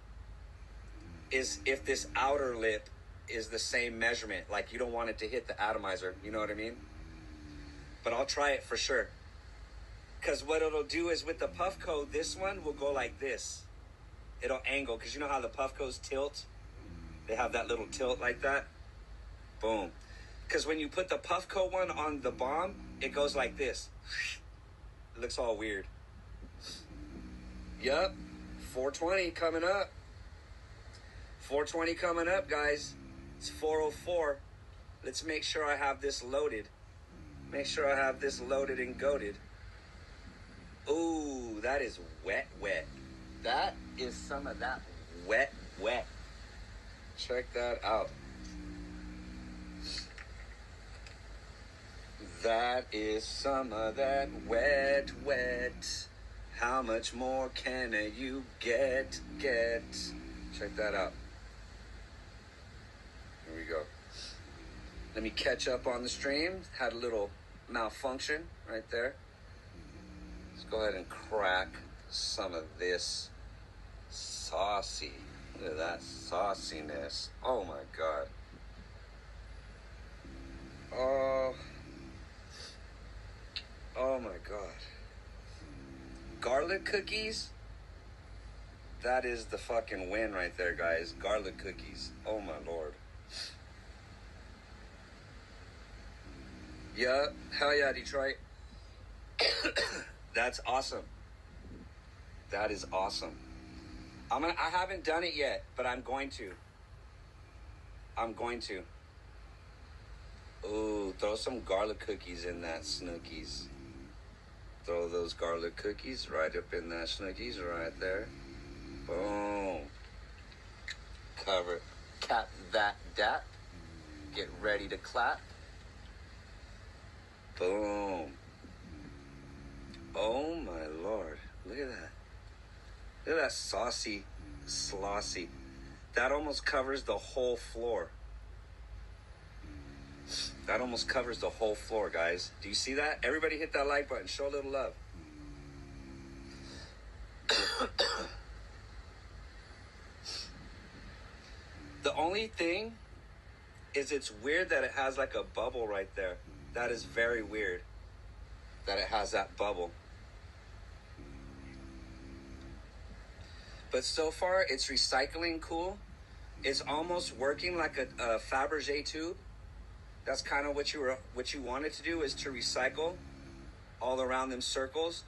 is if this outer lip is the same measurement. Like, you don't want it to hit the atomizer. You know what I mean? But I'll try it for sure. Because what it'll do is with the Puffco, this one will go like this. It'll angle. Because you know how the Puffcos tilt? They have that little tilt like that. Boom. Because when you put the Puffco one on the bomb, it goes like this. It looks all weird. Yup. 420 coming up. 420 coming up, guys. It's 404. Let's make sure I have this loaded. And goated. Ooh, that is wet. That is some of that wet. Check that out. That is some of that wet. How much more can you get? Check that out. Here we go. Let me catch up on the stream. Had a little malfunction right there. Let's go ahead and crack some of this saucy. Look at that sauciness. Oh my God. Oh my God. Garlic cookies? That is the fucking win right there, guys. Garlic cookies. Oh my Lord. Yeah, hell yeah, Detroit. That's awesome. That is awesome. I haven't done it yet, but I'm going to. Ooh, throw some garlic cookies in that Snookies. throw those garlic cookies right up in that snookies right there. Boom. Cover. Cap that dap. Get ready to clap. Boom. Oh my Lord. Look at that. Look at that saucy, slossy. That almost covers the whole floor. That almost covers the whole floor, guys. Do you see that? Everybody hit that like button. Show a little love. The only thing is it's weird that it has like a bubble right there. That is very weird that it has that bubble. But so far, it's recycling cool. It's almost working like a Fabergé tube. That's kind of what you wanted to do, is to recycle all around them circles.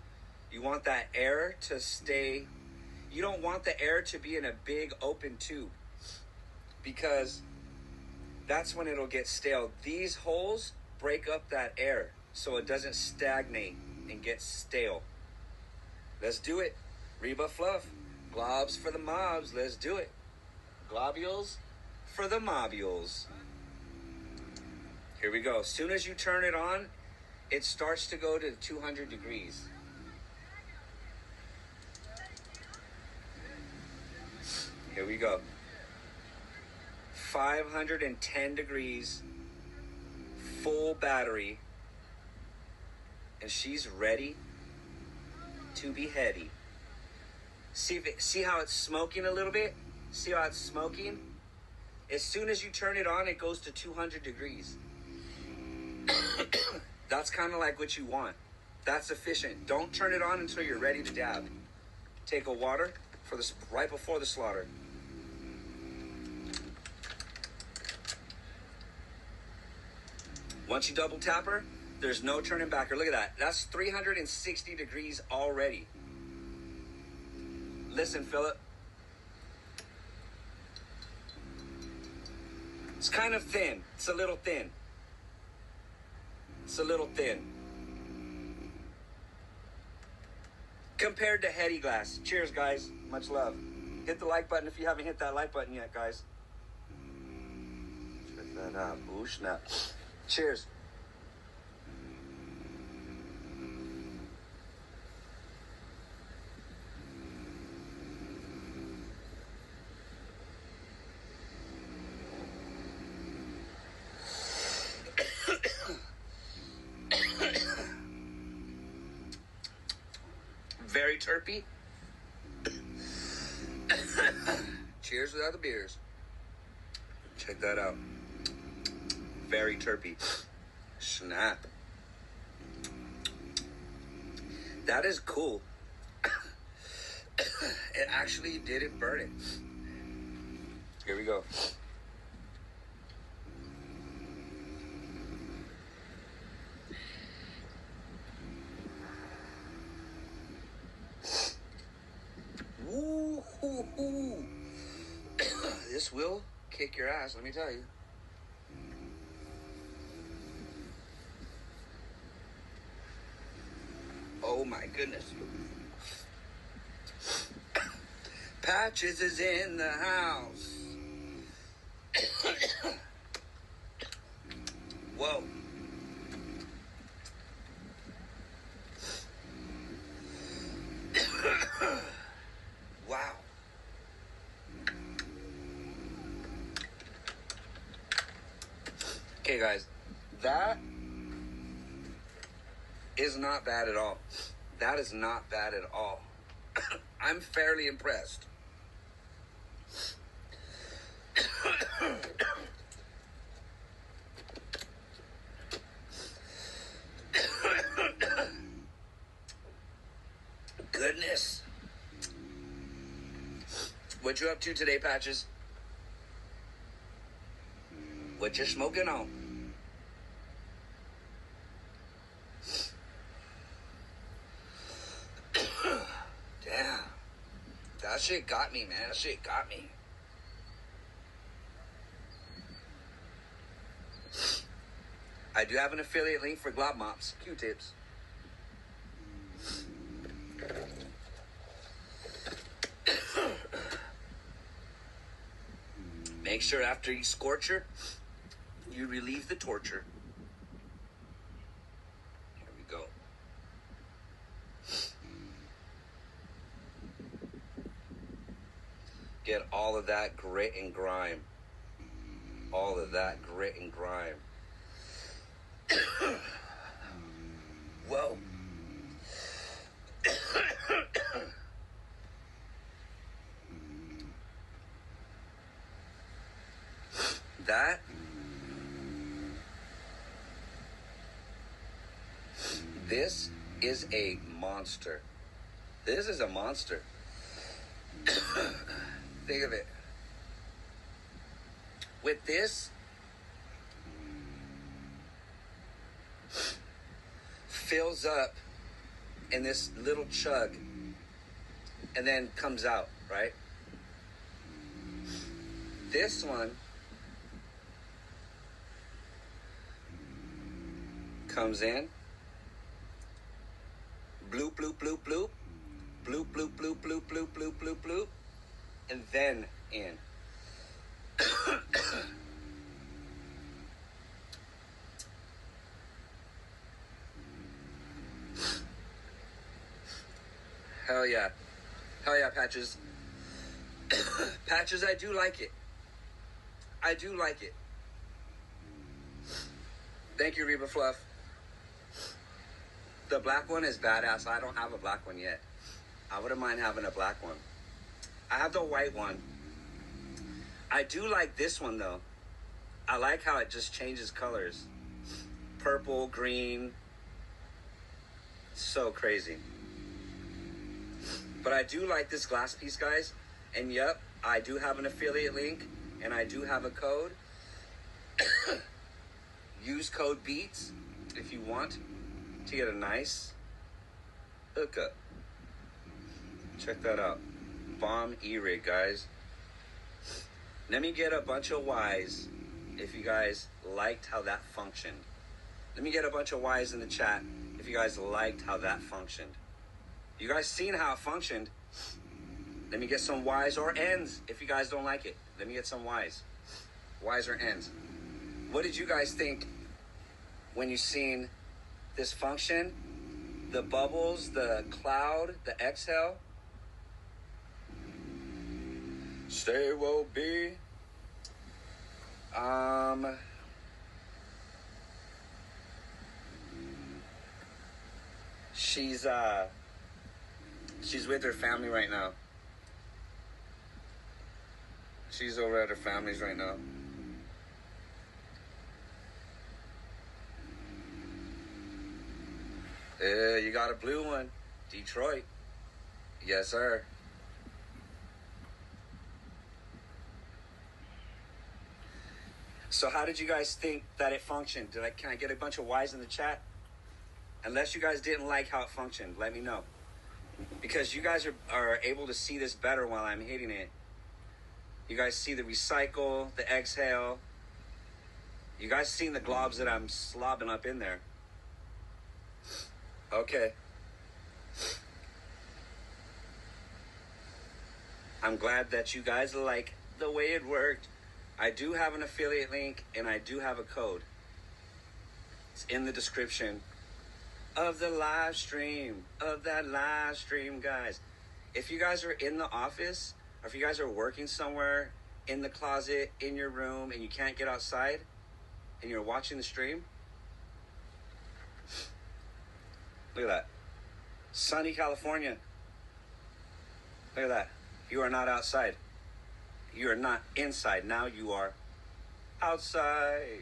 You want that air to stay. You don't want the air to be in a big open tube, because that's when it'll get stale. These holes break up that air so it doesn't stagnate and get stale. Let's do it. Reba Fluff. Globs for the mobs. Let's do it. Globules for the mobules. Here we go. As soon as you turn it on, it starts to go to 200 degrees. Here we go. 510 degrees, full battery, and she's ready to be heady. See how it's smoking a little bit? See how it's smoking? As soon as you turn it on, it goes to 200 degrees. That's kind of like what you want. That's efficient. Don't turn it on until you're ready to dab. Take a water for this right before the slaughter. Once you double tap her, there's no turning back. Or look at that. That's 360 degrees already. Listen, Philip. It's kind of thin. It's a little thin. It's a little thin. Compared to Heady Glass. Cheers, guys. Much love. Hit the like button if you haven't hit that like button yet, guys. Check that out. Ooh, snap. Cheers. Very terpy. Cheers without the beers. Check that out. Very terpy. Snap. That is cool. It actually didn't burn it. Here we go. Woo-hoo-hoo. This will kick your ass, let me tell you. Oh my goodness. Patches is in the house. Whoa. Wow. Okay, guys, that is not bad at all. That is not bad at all. I'm fairly impressed. Goodness. What you up to today, Patches? What you smoking on? Damn. That shit got me, man. That shit got me. I do have an affiliate link for Glob Mops, Q-tips. Make sure after you scorch her, you relieve the torture. Here we go. Get all of that grit and grime. All of that grit and grime. Whoa. That this is a monster. This is a monster. Think of it. With this, fills up in this little chug and then comes out, right? This one comes in, bloop, bloop, bloop, bloop, bloop, bloop, bloop, bloop, bloop, bloop, bloop, bloop, and then in. Hell yeah. Hell yeah, Patches. Patches, I do like it. I do like it. Thank you, Reba Fluff. The black one is badass. I don't have a black one yet. I wouldn't mind having a black one. I have the white one. I do like this one, though. I like how it just changes colors. Purple, green. So crazy. But I do like this glass piece, guys. And yep, I do have an affiliate link. And I do have a code. Use code BEATS if you want to get a nice hookup. Check that out. Bomb E-Rig, guys. Let me get a bunch of Y's if you guys liked how that functioned. Let me get a bunch of Y's in the chat if you guys liked how that functioned. You guys seen how it functioned. Let me get some Y's or N's if you guys don't like it. Let me get some Y's. Y's or N's. What did you guys think when you seen this function? The bubbles, the cloud, the exhale. Stay will be. She's with her family right now. She's over at her family's right now. You got a blue one. Detroit. Yes, sir. So how did you guys think that it functioned? Can I get a bunch of Y's in the chat? Unless you guys didn't like how it functioned, let me know. Because you guys are able to see this better while I'm hitting it. You guys see the recycle, the exhale. You guys seen the globs that I'm slobbing up in there. Okay. I'm glad that you guys like the way it worked. I do have an affiliate link and I do have a code. It's in the description of the live stream, guys. If you guys are in the office, or if you guys are working somewhere in the closet, in your room, and you can't get outside, and you're watching the stream, look at that. Sunny California. Look at that. You are not outside. You are not inside. Now you are outside.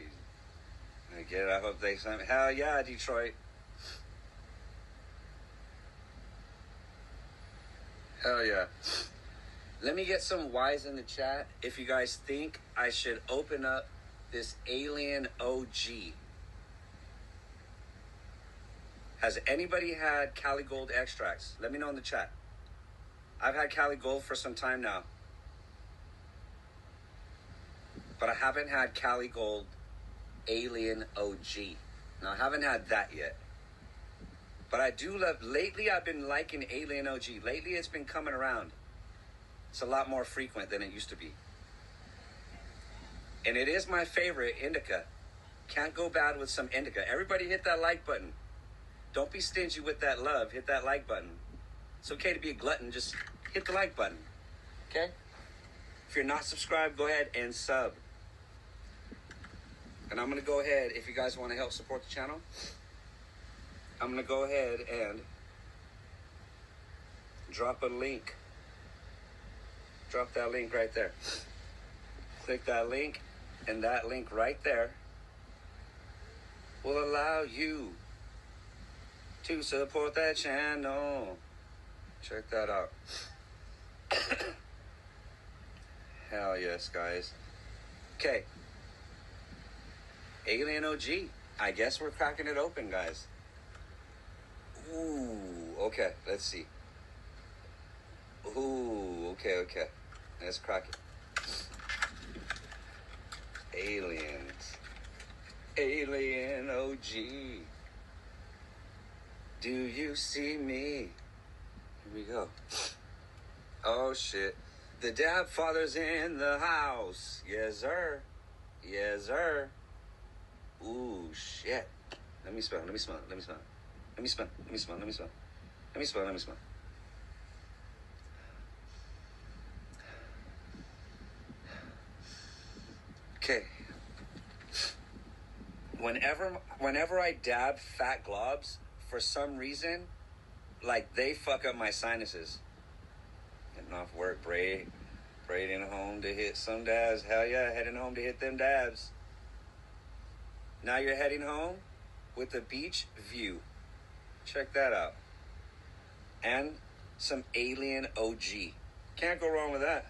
I get it. I hope they say, hell yeah, Detroit. Hell yeah. Let me get some Y's in the chat if you guys think I should open up this Alien OG. Has anybody had Cali Gold extracts? Let me know in the chat. I've had Cali Gold for some time now. But I haven't had Cali Gold Alien OG. Now, I haven't had that yet. But I do love, lately I've been liking Alien OG. Lately it's been coming around. It's a lot more frequent than it used to be. And it is my favorite indica. Can't go bad with some indica. Everybody hit that like button. Don't be stingy with that love. Hit that like button. It's okay to be a glutton. Just hit the like button. Okay? If you're not subscribed, go ahead and sub. And I'm going to go ahead, if you guys want to help support the channel, I'm going to go ahead and drop a link. Drop that link right there. Click that link, and that link right there will allow you to support that channel. Check that out. Hell yes, guys. Okay. Alien OG. I guess we're cracking it open, guys. Ooh, okay. Let's see. Ooh, okay. Let's crack it. Aliens. Alien OG. Do you see me? Here we go. Oh, shit. The dab father's in the house. Yes, sir. Yes, sir. Ooh, shit. Let me smell. Okay. Whenever I dab fat globs, for some reason, like, they fuck up my sinuses. Getting off work, braiding home to hit some dabs. Hell yeah, heading home to hit them dabs. Now you're heading home with a beach view. Check that out. And some Alien OG. Can't go wrong with that.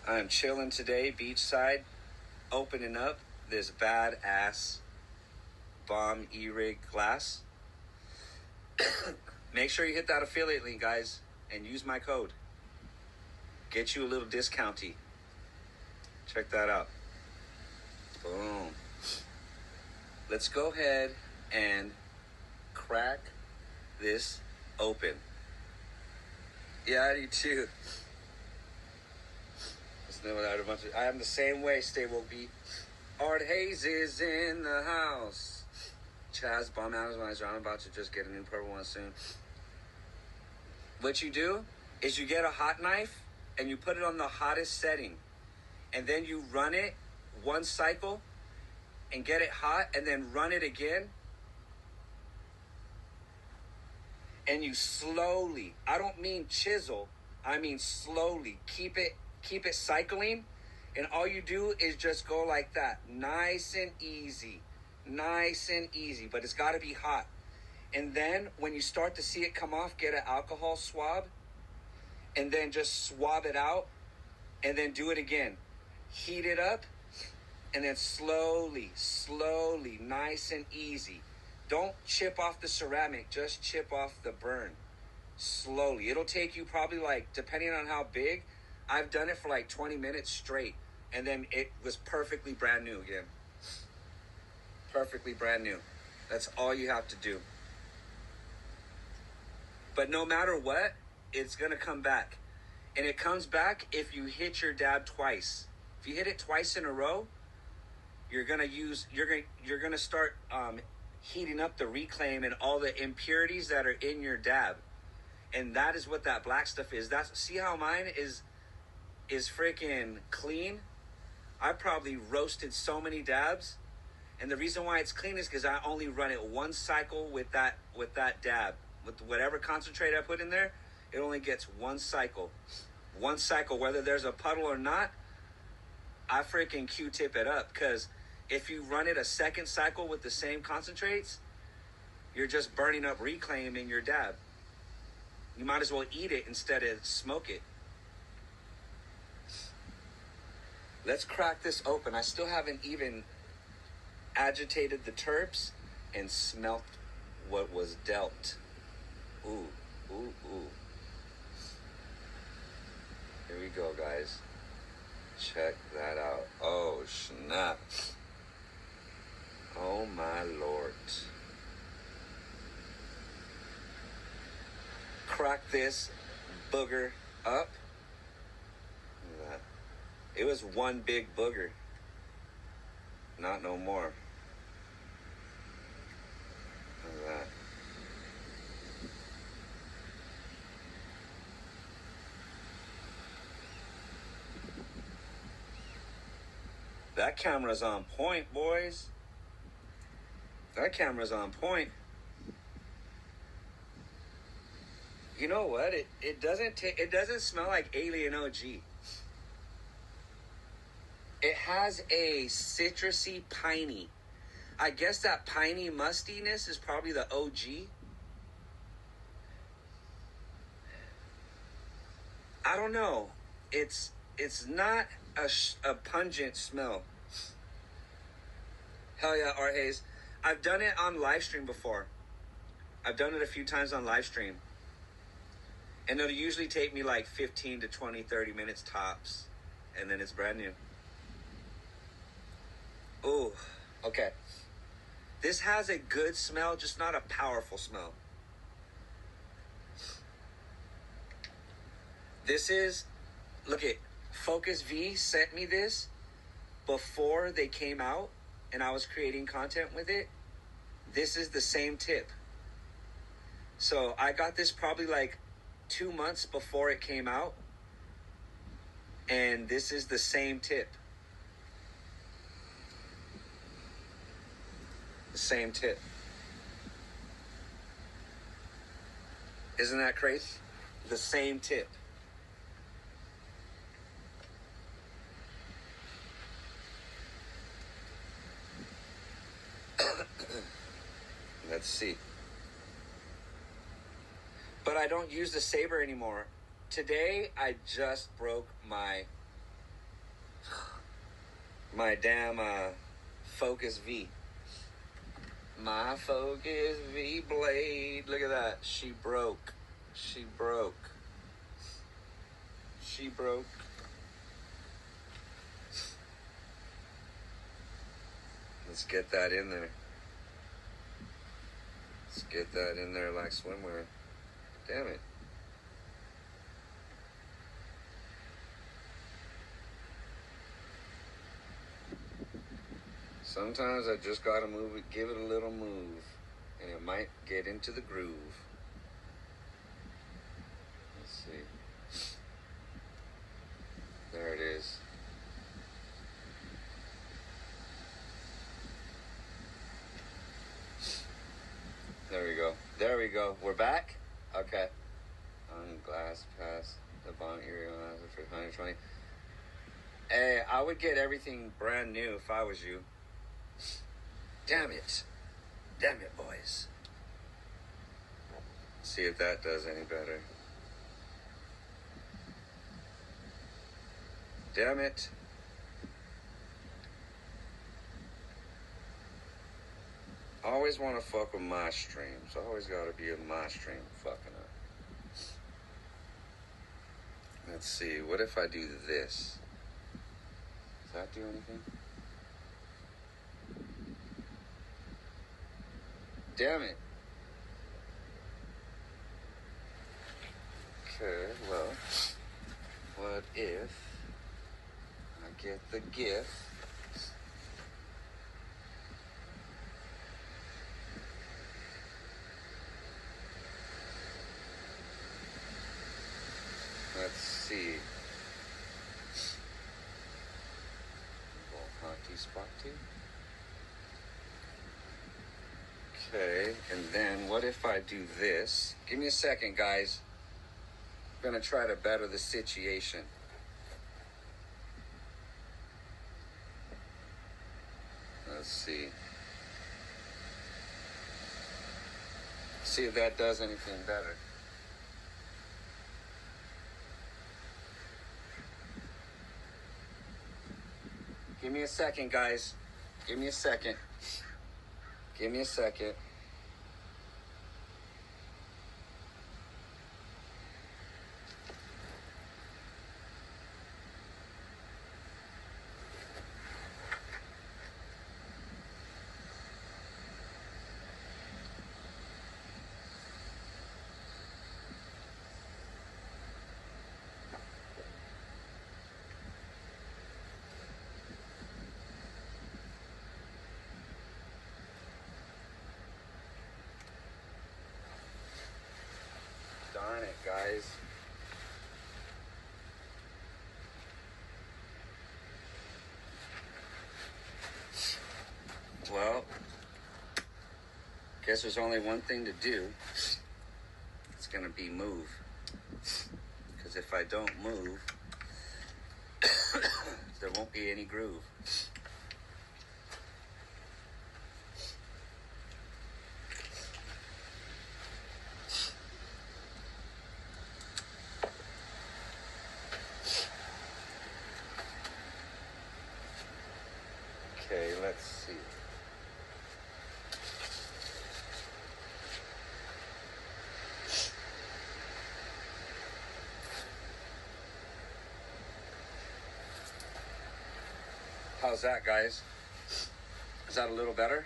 I'm chilling today, beachside, opening up this badass bomb E-rig glass. Make sure you hit that affiliate link, guys, and use my code. Get you a little discounty. Check that out. Boom. Let's go ahead and crack this open. Yeah, I do too. I am the same way, stay woke beat. Art Hayes is in the house. Chaz, bomb Amazon, I'm about to just get a new purple one soon. What you do is you get a hot knife and you put it on the hottest setting. And then you run it one cycle and get it hot and then run it again. And you slowly, I don't mean chisel, I mean slowly, keep it cycling, and all you do is just go like that, nice and easy, but it's got to be hot. And then when you start to see it come off, get an alcohol swab, and then just swab it out, and then do it again. Heat it up, and then slowly, nice and easy. Don't chip off the ceramic, just chip off the burn. Slowly. It'll take you probably, like, depending on how big, I've done it for like 20 minutes straight, and then it was perfectly brand new again. Perfectly brand new. That's all you have to do. But no matter what, it's gonna come back. And it comes back if you hit your dab twice. If you hit it twice in a row, you're gonna start heating up the reclaim and all the impurities that are in your dab. And that is what that black stuff is. See how mine is freaking clean? I probably roasted so many dabs, and the reason why it's clean is because I only run it one cycle with that dab. With whatever concentrate I put in there, it only gets one cycle. One cycle, whether there's a puddle or not, I freaking Q-tip it up, because if you run it a second cycle with the same concentrates, you're just burning up reclaim in your dab. You might as well eat it instead of smoke it. Let's crack this open. I still haven't even agitated the terps and smelt what was dealt. Ooh. Here we go, guys. Check that out. Oh, snap. Oh, my Lord. Crack this booger up. Look at that. It was one big booger. Not no more. Look at that. That camera's on point, boys. That camera's on point. You know what? It doesn't smell like Alien OG. It has a citrusy, piney. I guess that piney mustiness is probably the OG. I don't know. It's not a pungent smell. Hell yeah, R. Hayes. I've done it on live stream before. I've done it a few times on live stream. And it'll usually take me like 15 to 20, 30 minutes tops. And then it's brand new. Ooh, okay. This has a good smell, just not a powerful smell. This is, look at, Focus V sent me this before they came out and I was creating content with it. This is the same tip. So I got this probably like 2 months before it came out. And this is the same tip. The same tip. Isn't that crazy? The same tip. Let's see. But I don't use the saber anymore. Today, I just broke my damn Focus V. My Focus V blade. Look at that. She broke. She broke. She broke. Let's get that in there. Let's get that in there like swimwear. Damn it. Sometimes I just gotta move it, give it a little move, and it might get into the groove. Let's see. There it is. There we go. There we go. We're back? Okay. On glass past the bond area for 120. Hey, I would get everything brand new if I was you. Damn it. Damn it, boys. See if that does any better. Damn it. I always want to fuck with my streams. Always got to be in my stream fucking up. Let's see. What if I do this? Does that do anything? Damn it. Okay, well, what if I get the gift? Let's see. Auntie Spotty. Okay, and then what if I do this? Give me a second, guys. I'm gonna try to better the situation. Let's see. See if that does anything better. Give me a second, guys. Give me a second. Give me a second. guys. Well, guess there's only one thing to do. It's gonna be move. Because if I don't move, there won't be any groove. Okay, let's see. How's that, guys? Is that a little better?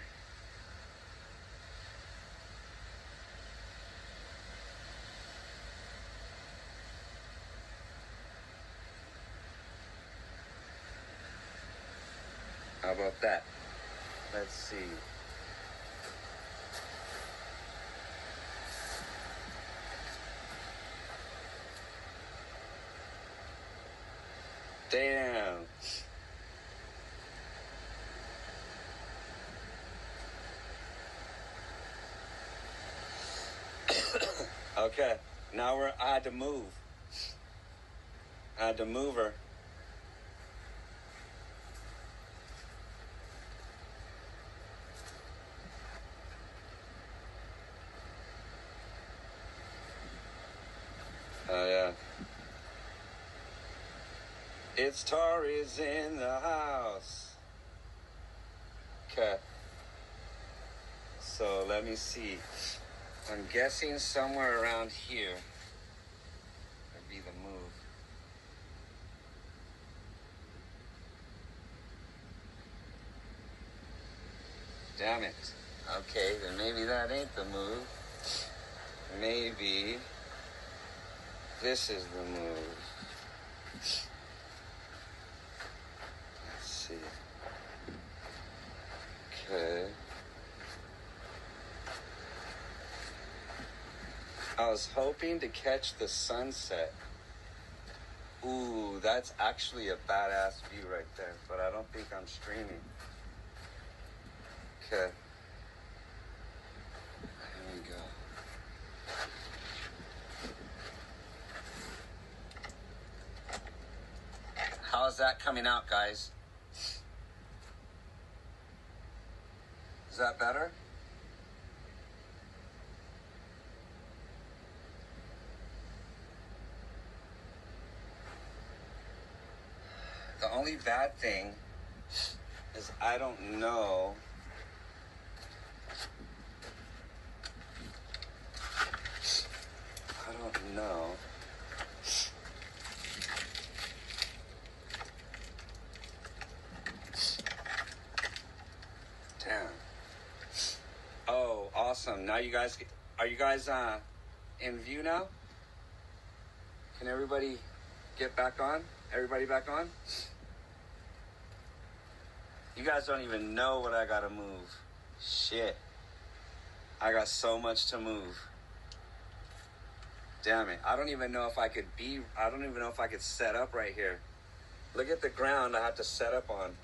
How about that? Let's see. Damn. Okay, now I had to move. I had to move her. Oh, yeah. It's Tori's in the house. Okay. So let me see. I'm guessing somewhere around here would be the move. Damn it. Okay, then maybe that ain't the move. Maybe this is the move. Let's see. Okay. I was hoping to catch the sunset. Ooh, that's actually a badass view right there, but I don't think I'm streaming. Okay. Here we go. How's that coming out, guys? Is that better? The only bad thing is I don't know. I don't know. Damn. Oh, awesome. Now you guys, are you guys in view now? Can everybody get back on? Everybody back on? You guys don't even know what I gotta move. Shit. I got so much to move. Damn it. I don't even know if I could set up right here. Look at the ground I have to set up on.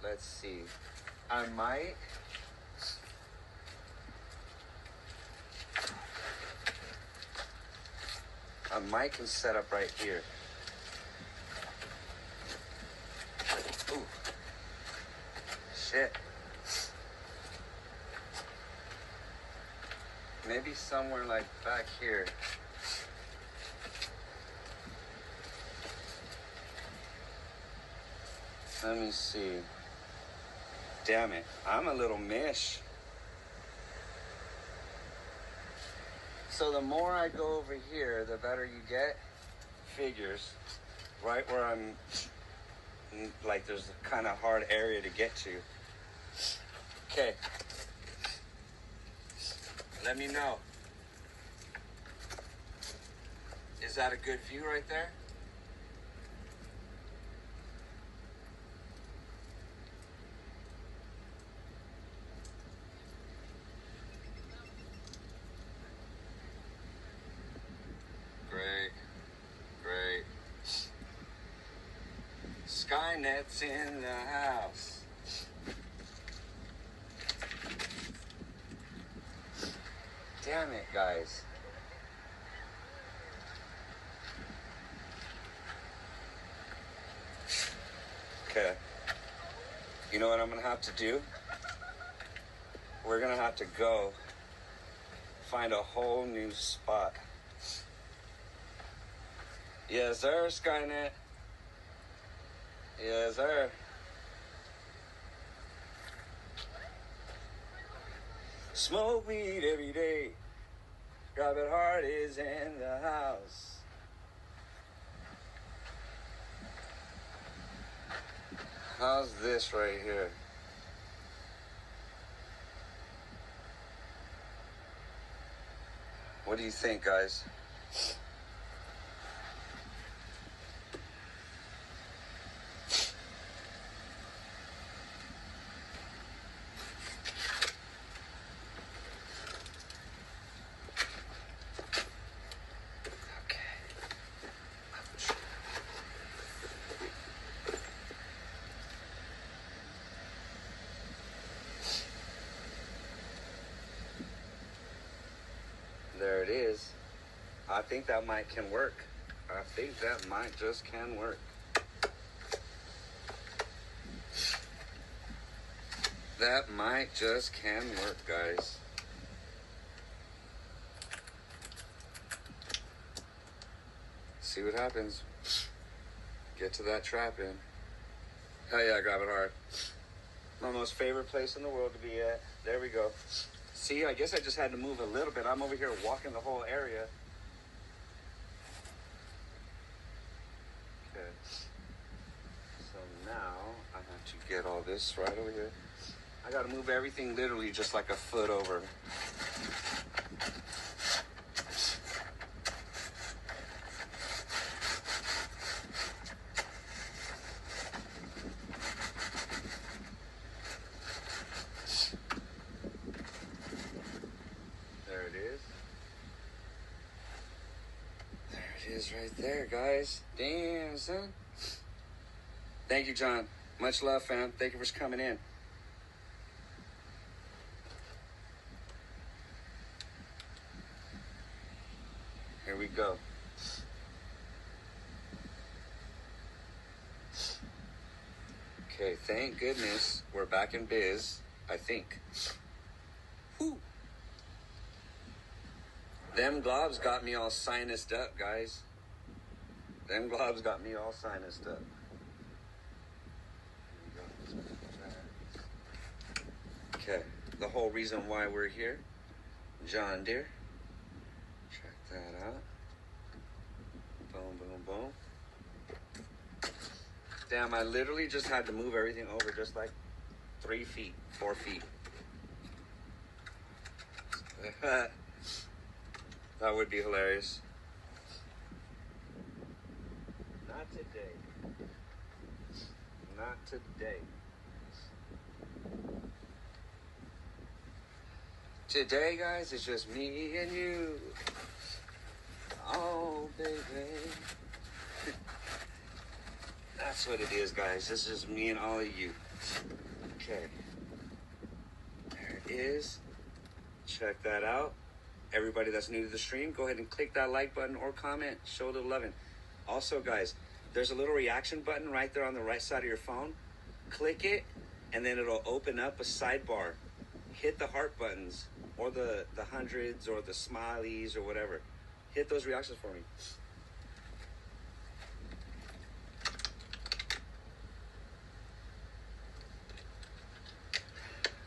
Let's see. I might. Can set up right here. Ooh. Shit. Maybe somewhere like back here. Let me see. Damn it. I'm a little mish. So the more I go over here, the better you get. Figures. Right where I'm, like, there's a kind of hard area to get to. Okay. Let me know. Is that a good view right there? Skynet's in the house. Damn it, guys. Okay. You know what I'm gonna have to do? We're gonna have to go find a whole new spot. Yes, sir, Skynet. Yes, sir. Smoke weed every day. Robert Hart is in the house. How's this right here? What do you think, guys? There it is. I think that might can work. I think that might just can work. That might just can work, guys. See what happens. Get to that trap in. Hell yeah, grab it hard. My most favorite place in the world to be at. There we go. See, I guess I just had to move a little bit. I'm over here walking the whole area. Okay. So now I have to get all this right over here. I got to move everything literally just like a foot over. Right there, guys. Damn, son. Thank you, John. Much love, fam. Thank you for coming in. Here we go. Okay, thank goodness we're back in biz, I think. Whew. Them gloves got me all sinused up, guys. Them gloves got me all sinused up. Okay, the whole reason why we're here, John Deere. Check that out. Boom, boom, boom. Damn, I literally just had to move everything over just like 3 feet, 4 feet. That would be hilarious. Not today. Not today. Today, guys, it's just me and you. Oh, baby. That's what it is, guys. This is me and all of you. Okay. There it is. Check that out. Everybody that's new to the stream, go ahead and click that like button or comment. Show the loving. Also, guys, there's a little reaction button right there on the right side of your phone. Click it, and then it'll open up a sidebar. Hit the heart buttons, or the hundreds, or the smileys, or whatever. Hit those reactions for me.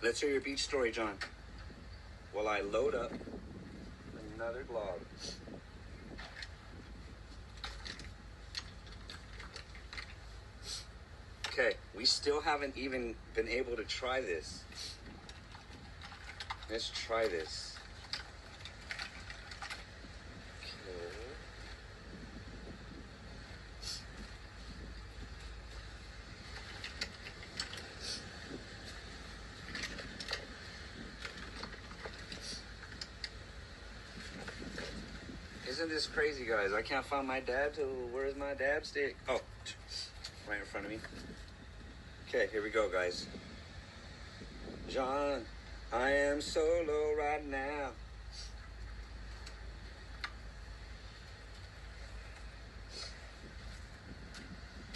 Let's hear your beach story, John. While I load up another glove. Okay, we still haven't even been able to try this. Let's try this. Okay. Isn't this crazy, guys? I can't find my dab. Where's my dab stick? Oh, right in front of me. Okay, here we go, guys. John, I am solo right now.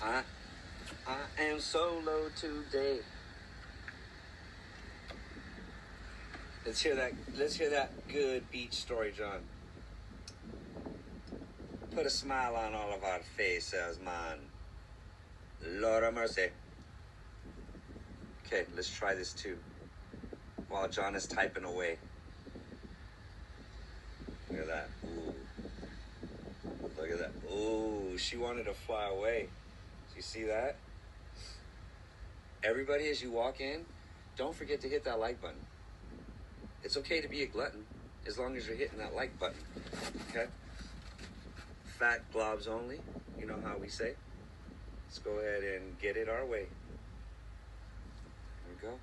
I am solo today. Let's hear that good beach story, John. Put a smile on all of our faces, man. Lord of mercy. Okay, let's try this too. While John is typing away. Look at that. Ooh. Look at that. Ooh, she wanted to fly away. Do you see that? Everybody, as you walk in, don't forget to hit that like button. It's okay to be a glutton as long as you're hitting that like button. Okay? Fat globs only. You know how we say. Let's go ahead and get it our way. There we go.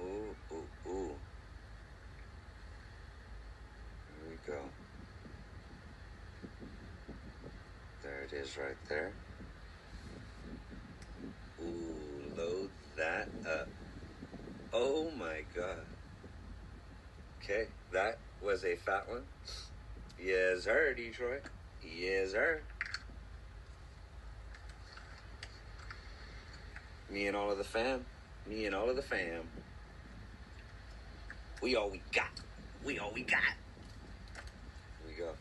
Ooh, ooh, ooh. There we go. There it is right there. Ooh, load that up. Oh my God. Okay, that was a fat one. Yes, sir, Detroit. Yes, sir. Me and all of the fam. Me and all of the fam. We all we got. We all we got. Here we go.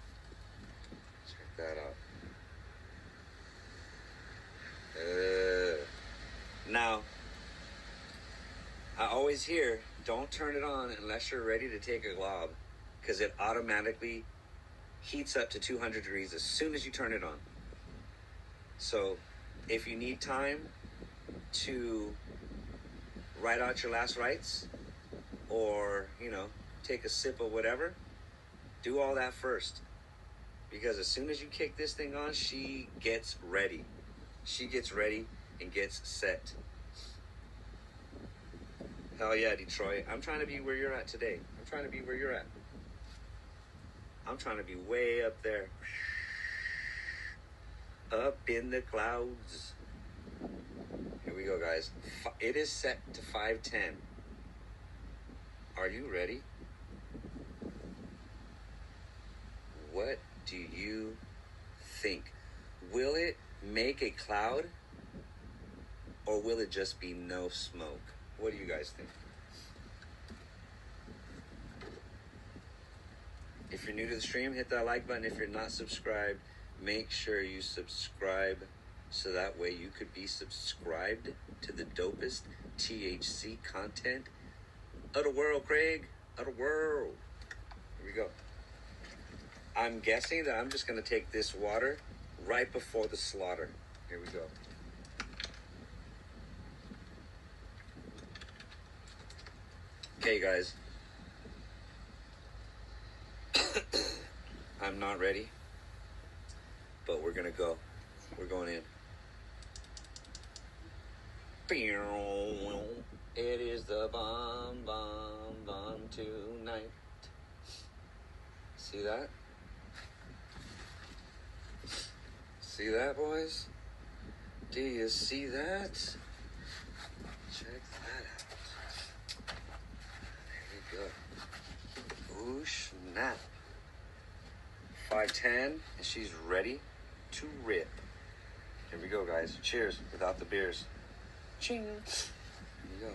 Check that out. Now, I always hear, don't turn it on unless you're ready to take a glob, because it automatically heats up to 200 degrees as soon as you turn it on. So, if you need time to write out your last rites, or, take a sip of whatever, do all that first. Because as soon as you kick this thing on, she gets ready. She gets ready and gets set. Hell yeah, Detroit. I'm trying to be where you're at today. I'm trying to be where you're at. I'm trying to be way up there. Up in the clouds. Here we go, guys. It is set to 510. Are you ready? What do you think? Will it make a cloud? Or will it just be no smoke? What do you guys think? If you're new to the stream, hit that like button. If you're not subscribed, make sure you subscribe so that way you could be subscribed to the dopest THC content of the world, Craig. Of the world. Here we go. I'm guessing that I'm just going to take this water right before the slaughter. Here we go. Okay, guys. I'm not ready, but we're gonna go. We're going in. It is the bomb tonight. See that? See that, boys? Do you see that? Check that out. There we go. Ooh, snap. 510, and she's ready to rip. Here we go, guys. Cheers without the beers. Ching. Here we go.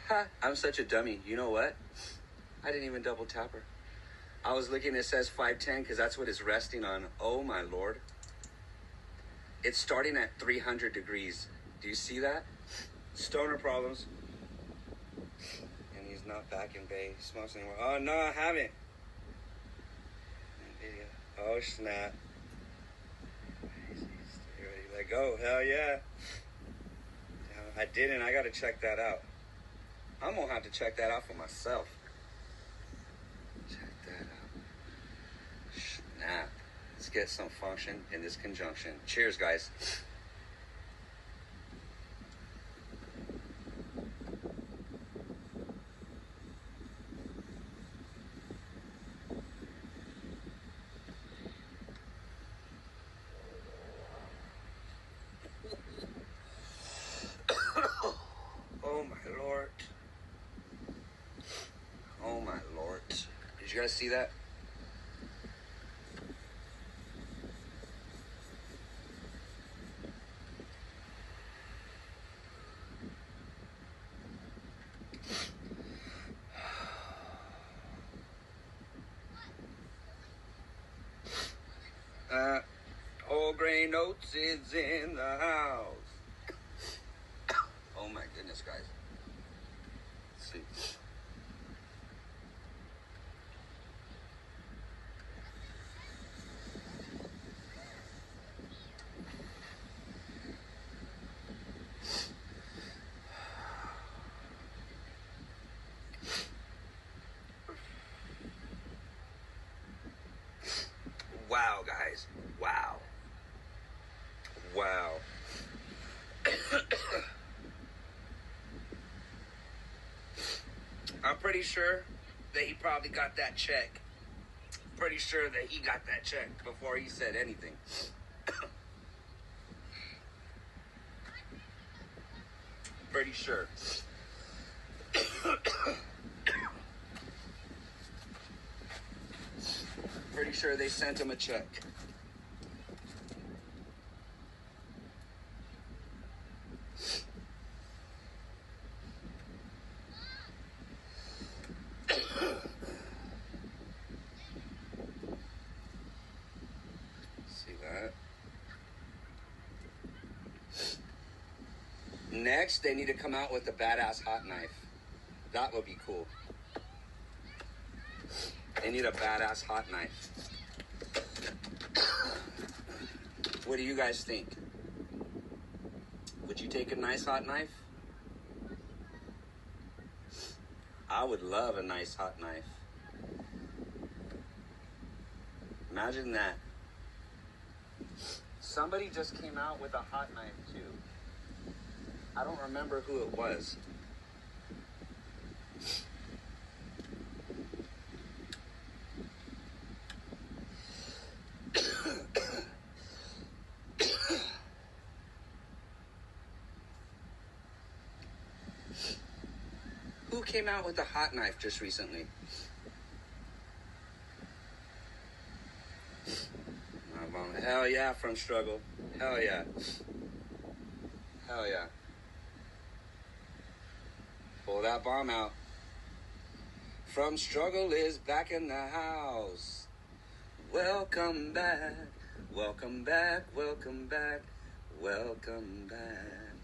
Ha! I'm such a dummy. You know what? I didn't even double tap her. I was looking, it says 510 because that's what it's resting on. Oh my Lord. It's starting at 300 degrees. Do you see that? Stoner problems. And he's not back in Bay. He smokes anymore. Oh no, I haven't. Oh snap. You ready to let go? Hell yeah. I didn't. I gotta check that out. I'm gonna have to check that out for myself. Check that out. Snap. Let's get some function in this conjunction. Cheers, guys. You guys see that? Whole grain oats is in the house. Oh my goodness, guys. Let's see. Wow, guys. Wow. Wow. I'm pretty sure that he probably got that check. Pretty sure that he got that check before he said anything. Pretty sure. Pretty sure they sent him a check. See that? Next, they need to come out with a badass hot knife. That would be cool. They need a badass hot knife. What do you guys think? Would you take a nice hot knife? I would love a nice hot knife. Imagine that. Somebody just came out with a hot knife too. I don't remember who it was. Who came out with a hot knife just recently? Hell yeah, from struggle. Hell yeah. Hell yeah. Pull that bomb out. From struggle is back in the house. Welcome back. Welcome back. Welcome back. Welcome back.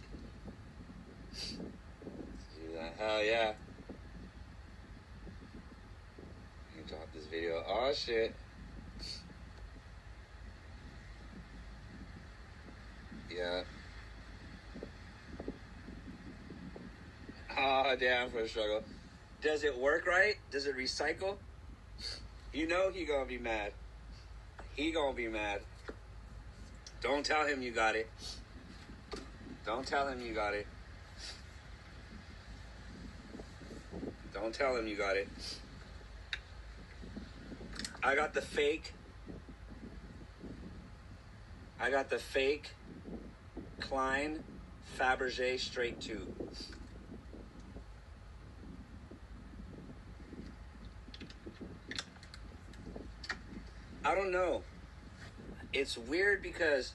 See that? Hell yeah. Let me drop this video. Oh shit. Yeah. Oh, damn, for a struggle. Does it work right? Does it recycle? You know he gonna be mad. He gonna be mad. Don't tell him you got it. Don't tell him you got it. Don't tell him you got it. I got the fake Klein Fabergé straight tube. I don't know. It's weird because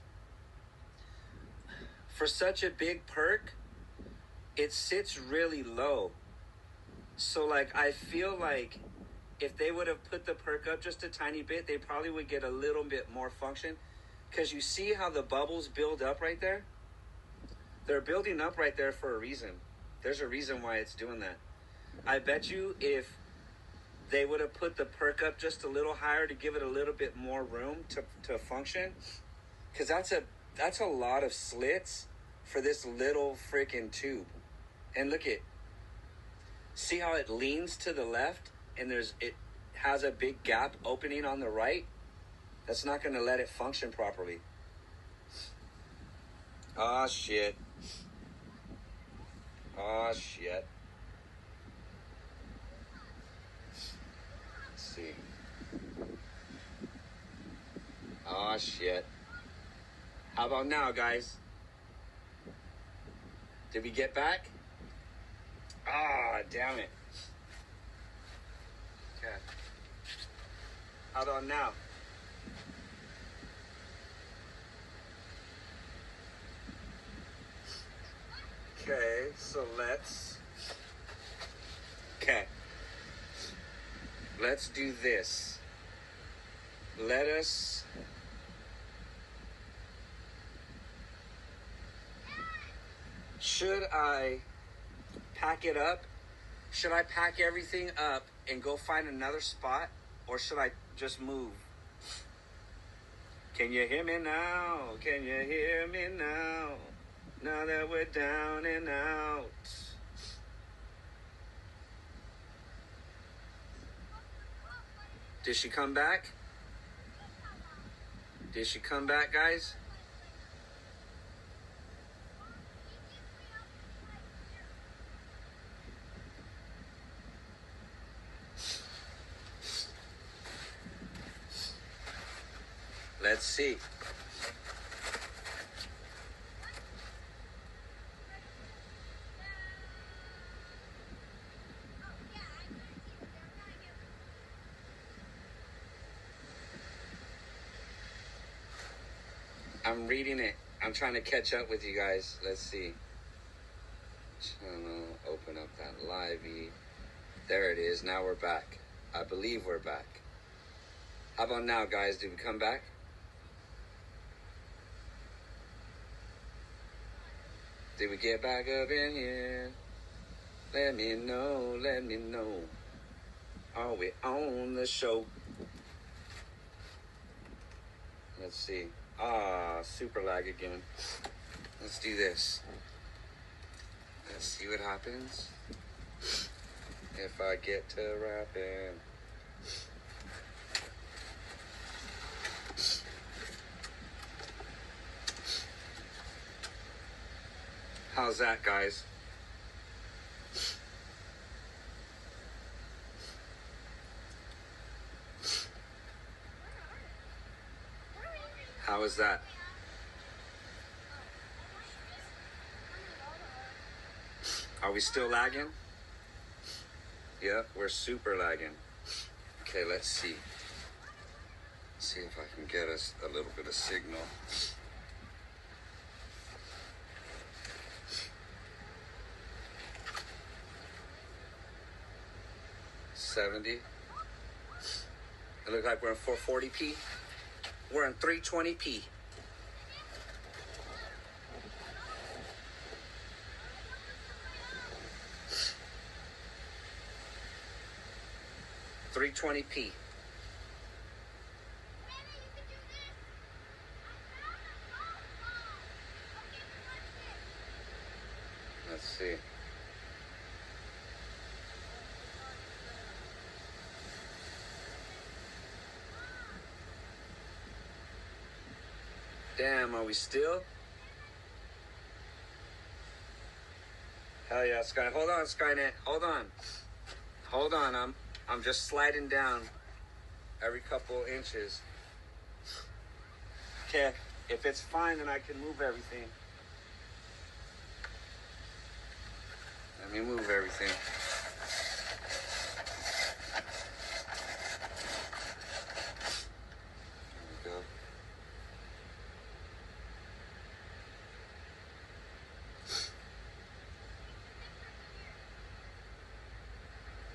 for such a big perk, it sits really low. So like I feel like if they would have put the perk up just a tiny bit, they probably would get a little bit more function. Because you see how the bubbles build up right there? They're building up right there for a reason. There's a reason why it's doing that. I bet you if they would have put the perk up just a little higher to give it a little bit more room to function. Because that's a lot of slits for this little freaking tube. And look at, see how it leans to the left and it has a big gap opening on the right? That's not going to let it function properly. Ah, shit. Ah, shit. Let's see. Ah, shit. How about now, guys? Did we get back? Ah, damn it. Okay. How about now? Okay, so let's do this. Should I pack it up? Should I pack everything up and go find another spot? Or should I just move? Can you hear me now? Can you hear me now? Now that we're down and out. Did she come back? Did she come back, guys? Let's see. I'm reading it. I'm trying to catch up with you guys. Let's see. Channel, open up that livey. There it is. Now we're back. I believe we're back. How about now, guys? Did we come back? Did we get back up in here? Let me know, let me know. Are we on the show? Let's see. Super lag again. Let's do this. Let's see what happens. If I get to rapping. How's that, guys? How is that? Are we still lagging? Yeah, we're super lagging. Okay, let's see. See if I can get us a little bit of signal. 70. It looks like we're in 440p. We're in 320p. $320p. Let's see. Damn, are we still? Hell yeah, Sky. Hold on, Skynet. Hold on. Hold on. I'm just sliding down every couple inches. Okay, if it's fine, then I can move everything. Let me move everything. There we go.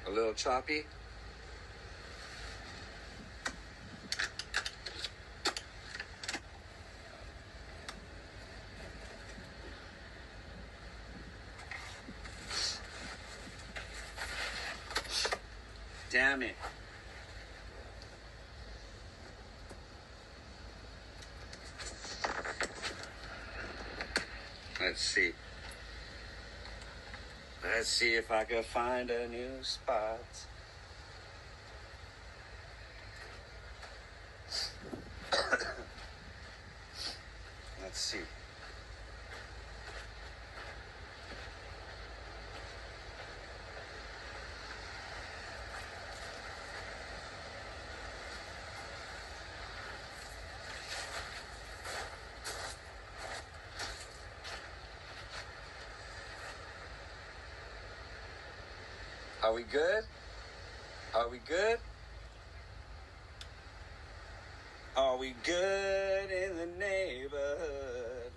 A little choppy. Damn it. Let's see. Let's see if I can find a new spot. Let's see. Are we good? Are we good? Are we good in the neighborhood?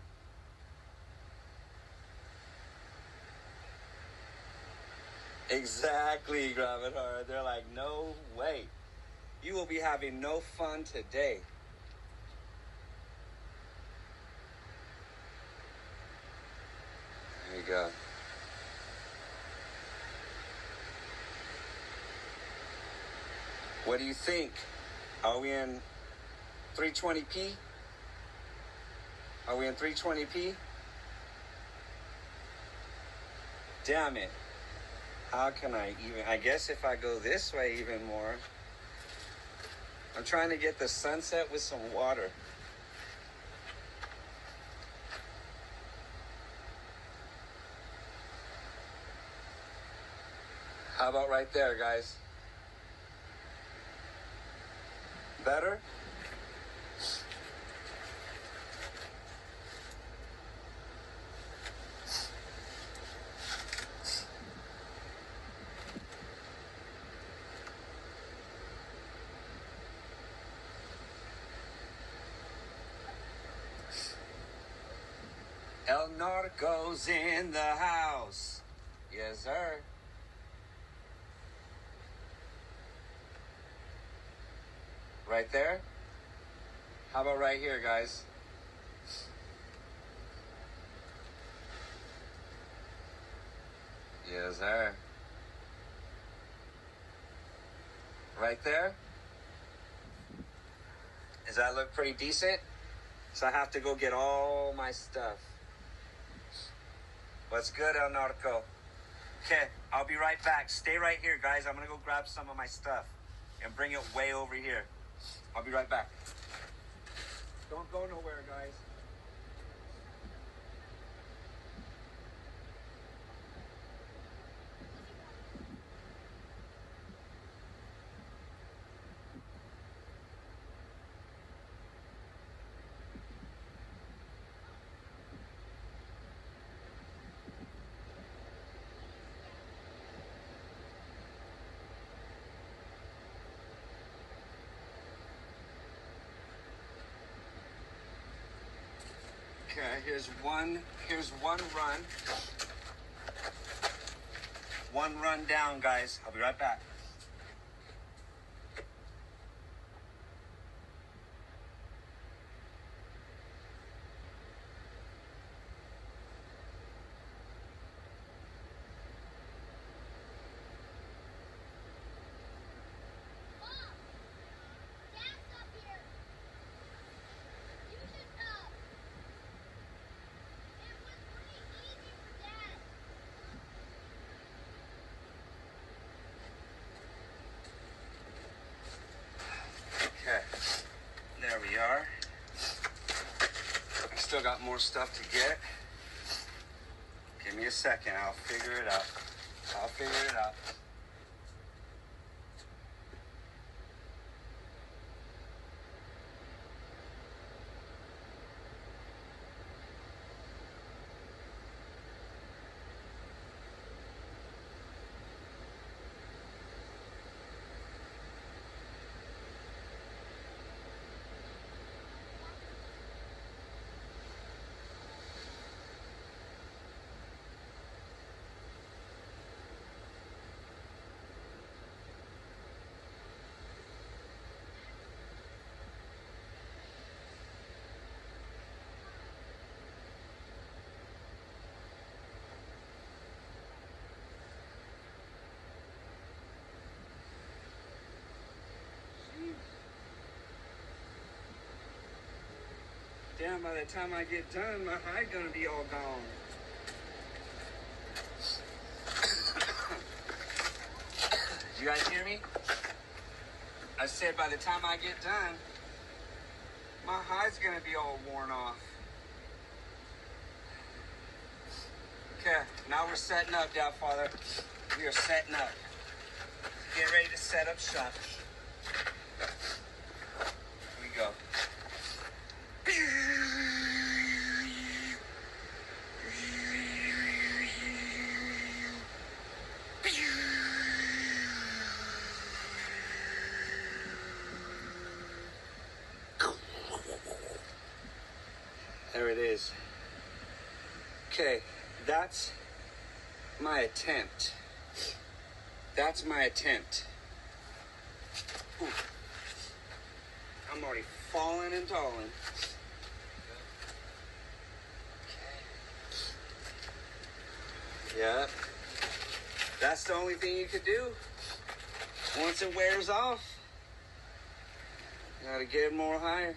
Exactly, Gravitar. They're like, no way. You will be having no fun today. There you go. What do you think? Are we in 320p? Are we in 320p? Damn it. How can I even... I guess if I go this way even more... I'm trying to get the sunset with some water. How about right there, guys? Better? El Narco's in the house. Yes, sir. Right there? How about right here, guys? Yes, sir. Right there? Does that look pretty decent? So I have to go get all my stuff. What's good, El Narco? Okay, I'll be right back. Stay right here, guys. I'm gonna go grab some of my stuff and bring it way over here. I'll be right back. Don't go nowhere, guys. Okay, here's one run. One run down, guys. I'll be right back. Okay, there we are. I still got more stuff to get. Give me a second, I'll figure it out. Damn, by the time I get done, my high gonna be all gone. Did you guys hear me? I said by the time I get done, my high's gonna be all worn off. Okay, now we're setting up, Father. We are setting up. Get ready to set up shop. Here we go. Okay, that's my attempt. That's my attempt. Ooh. I'm already falling and talling. Yeah. That's the only thing you could do. Once it wears off, you gotta get more higher.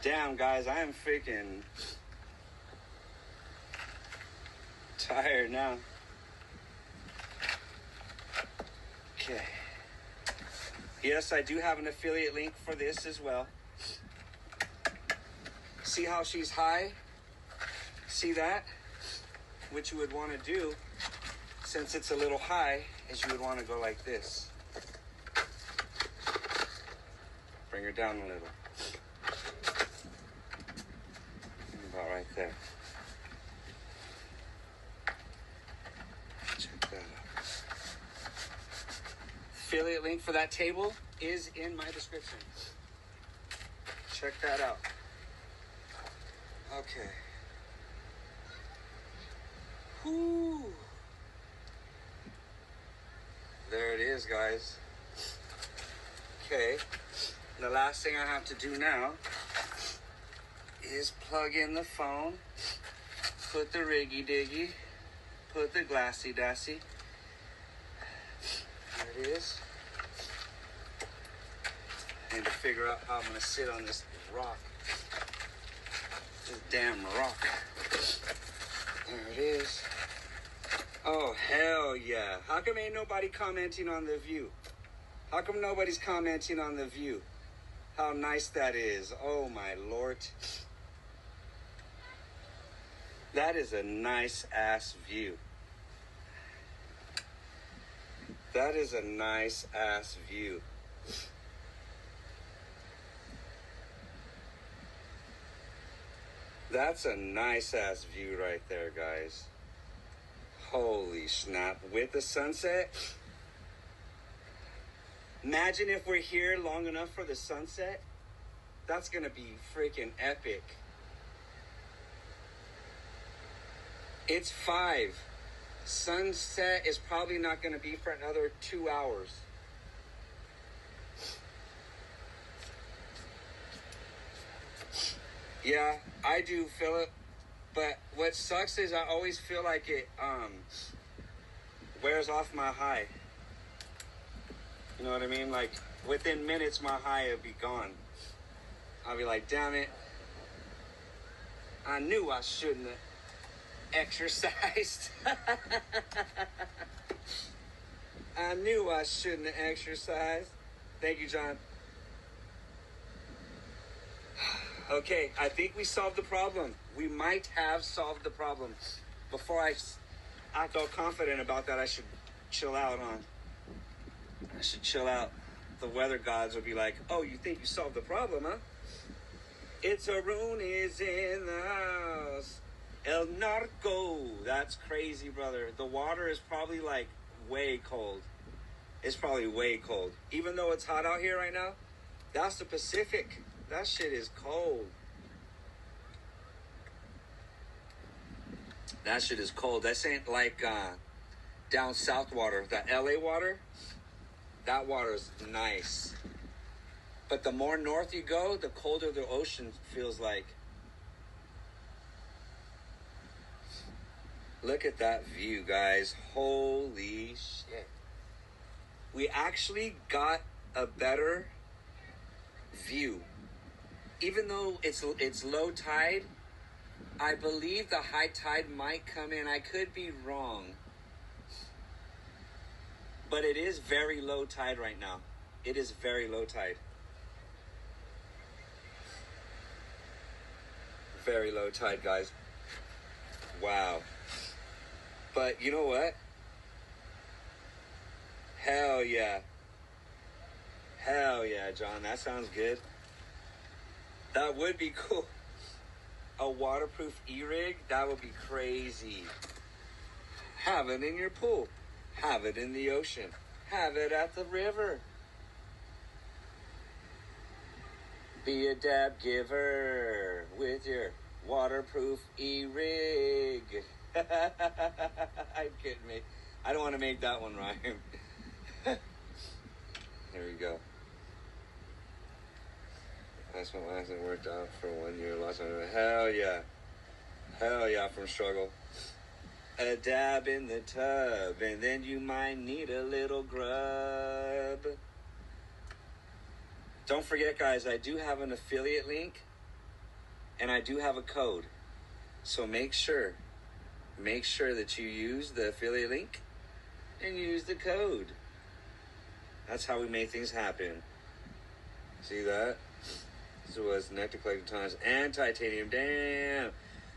Damn, guys, I am freaking tired now. Okay. Yes, I do have an affiliate link for this as well. See how she's high? See that? What you would want to do, since it's a little high, is you would want to go like this. Bring her down a little. About right there. Check that out. Affiliate link for that table is in my description. Check that out. Okay. Whoo. There it is, guys. Okay. The last thing I have to do now is plug in the phone, put the riggy diggy, put the glassy dassy. There it is. I need to figure out how I'm gonna sit on this rock. This damn rock. There it is. Oh, hell yeah. How come ain't nobody commenting on the view? How come nobody's commenting on the view? How nice that is. Oh, my Lord. That is a nice ass view. That is a nice ass view. That's a nice ass view right there, guys. Holy snap. With the sunset. Imagine if we're here long enough for the sunset. That's gonna be freaking epic. It's 5. Sunset is probably not gonna be for another 2 hours. Yeah, I do feel it. But what sucks is I always feel like it wears off my high. You know what I mean? Like, within minutes, my high will be gone. I'll be like, damn it. I knew I shouldn't have exercised. I knew I shouldn't have exercised. Thank you, John. Okay, I think we solved the problem. We might have solved the problem. Before I felt confident about that, I should chill out, I should chill out. The weather gods will be like, oh, you think you solved the problem, huh? It's Arun is in the house. El Narco. That's crazy, brother. The water is probably like way cold. It's probably way cold. Even though it's hot out here right now, that's the Pacific. That shit is cold. That shit is cold. This ain't like down south water. That LA water, that water is nice. But the more north you go, the colder the ocean feels like. Look at that view, guys. Holy shit. We actually got a better view. Even though it's low tide, I believe the high tide might come in. I could be wrong. But it is very low tide right now. It is very low tide. Very low tide, guys. Wow. But you know what? Hell yeah. Hell yeah, John. That sounds good. That would be cool. A waterproof e-rig? That would be crazy. Have it in your pool. Have it in the ocean. Have it at the river. Be a dab giver with your waterproof e-rig. I'm kidding me. I don't want to make that one rhyme. Here we go. That's what hasn't worked out for 1 year. Lost my hell yeah. Hell yeah from struggle. A dab in the tub, and then you might need a little grub. Don't forget, guys, I do have an affiliate link, and I do have a code. So make sure that you use the affiliate link and use the code. That's how we make things happen. See that? This was nectar collecting times and titanium. Damn.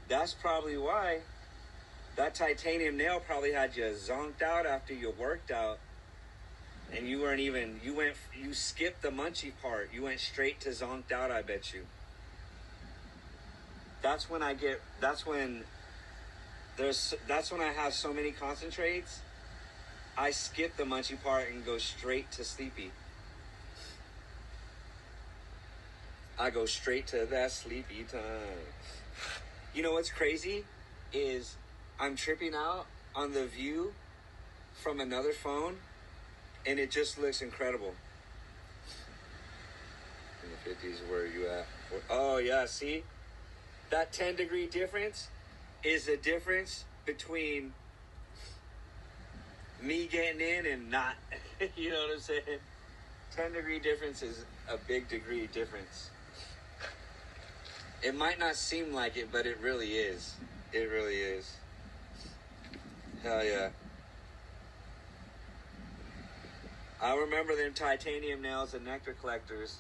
That's probably why. That titanium nail probably had you zonked out after you worked out. And you weren't even, you skipped the munchy part. You went straight to zonked out, I bet you. That's when I have so many concentrates. I skip the munchy part and go straight to sleepy. I go straight to that sleepy time. You know what's crazy is I'm tripping out on the view from another phone, and it just looks incredible. In the 50s, where are you at? Oh, yeah, see? That 10-degree difference is the difference between me getting in and not. You know what I'm saying? 10-degree difference is a big degree difference. It might not seem like it, but it really is. It really is. Hell yeah. I remember them titanium nails and nectar collectors.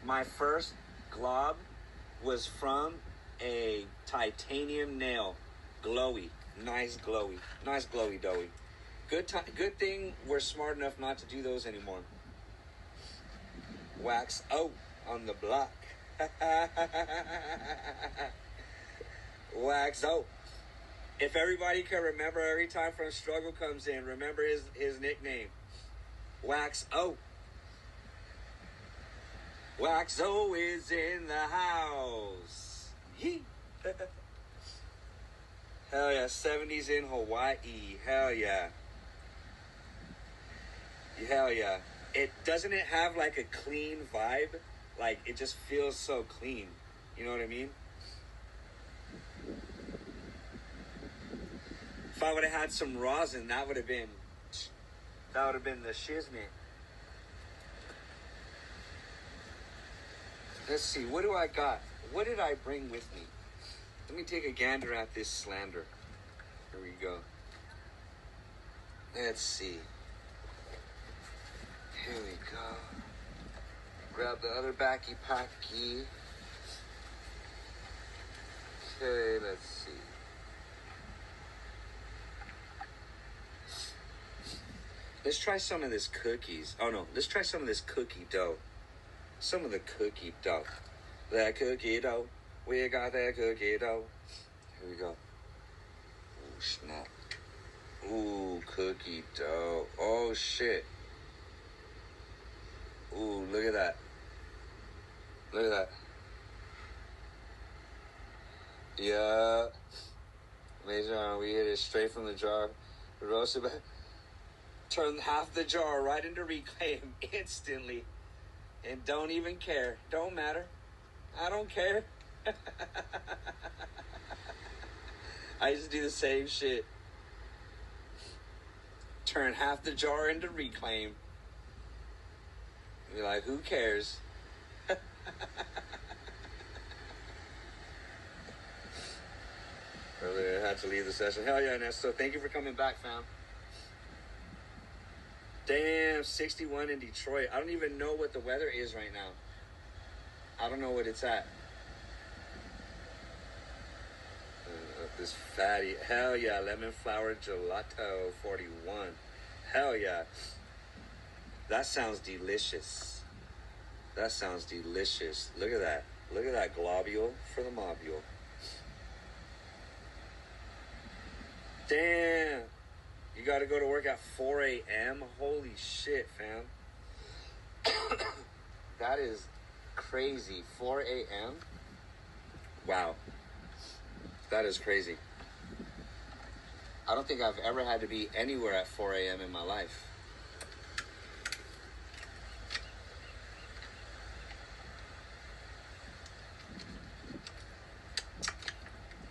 My first glob was from a titanium nail. Glowy. Nice glowy. Nice glowy doughy. Good thing we're smart enough not to do those anymore. Wax out on the block. Wax out. If everybody can remember, every time From Struggle comes in, remember his nickname. Wax O. Wax O is in the house. Yee. Hell yeah, 70s in Hawaii. Hell yeah. Hell yeah. Doesn't it have like a clean vibe? Like, it just feels so clean. You know what I mean? If I would have had some rosin, that would have been the shiznit. Let's see, what do I got? What did I bring with me? Let me take a gander at this slander. Here we go. Let's see. Here we go. Grab the other backy packy. Okay, let's see. Let's try some of this cookies. Oh no, let's try some of this cookie dough. Some of the cookie dough. That cookie dough. We got that cookie dough. Here we go. Oh, snap. Ooh, cookie dough. Oh, shit. Ooh, look at that. Look at that. Yeah. Major, we hit it straight from the jar. Roasted back. Turn half the jar right into reclaim instantly. And don't even care. Don't matter. I don't care. I used to do the same shit. Turn half the jar into reclaim. You're like, who cares? Earlier I had to leave the session. Hell yeah, Ness. So thank you for coming back, fam. Damn, 61 in Detroit. I don't even know what the weather is right now. I don't know what it's at. This fatty. Hell yeah, lemon flower gelato 41. Hell yeah. That sounds delicious. That sounds delicious. Look at that. Look at that globule for the mobule. Damn. You got to go to work at 4 a.m.? Holy shit, fam. That is crazy. 4 a.m.? Wow. That is crazy. I don't think I've ever had to be anywhere at 4 a.m. in my life.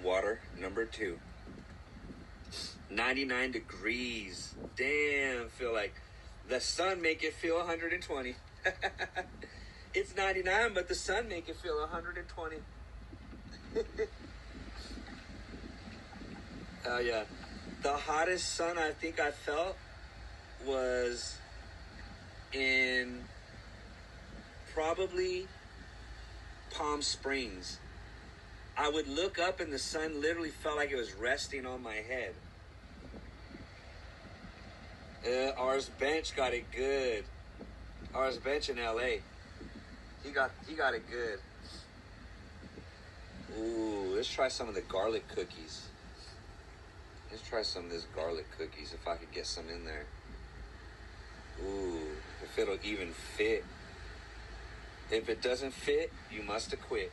Water number 2. 99 degrees. Damn, feel like the sun make it feel 120. It's 99, but the sun make it feel 120. Hell yeah. The hottest sun I think I felt was in probably Palm Springs. I would look up and the sun literally felt like it was resting on my head. Ours Bench got it good. Ours Bench in LA. He got it good. Ooh, let's try some of the garlic cookies. Let's try some of this garlic cookies if I could get some in there. Ooh, if it'll even fit. If it doesn't fit, you must have quit.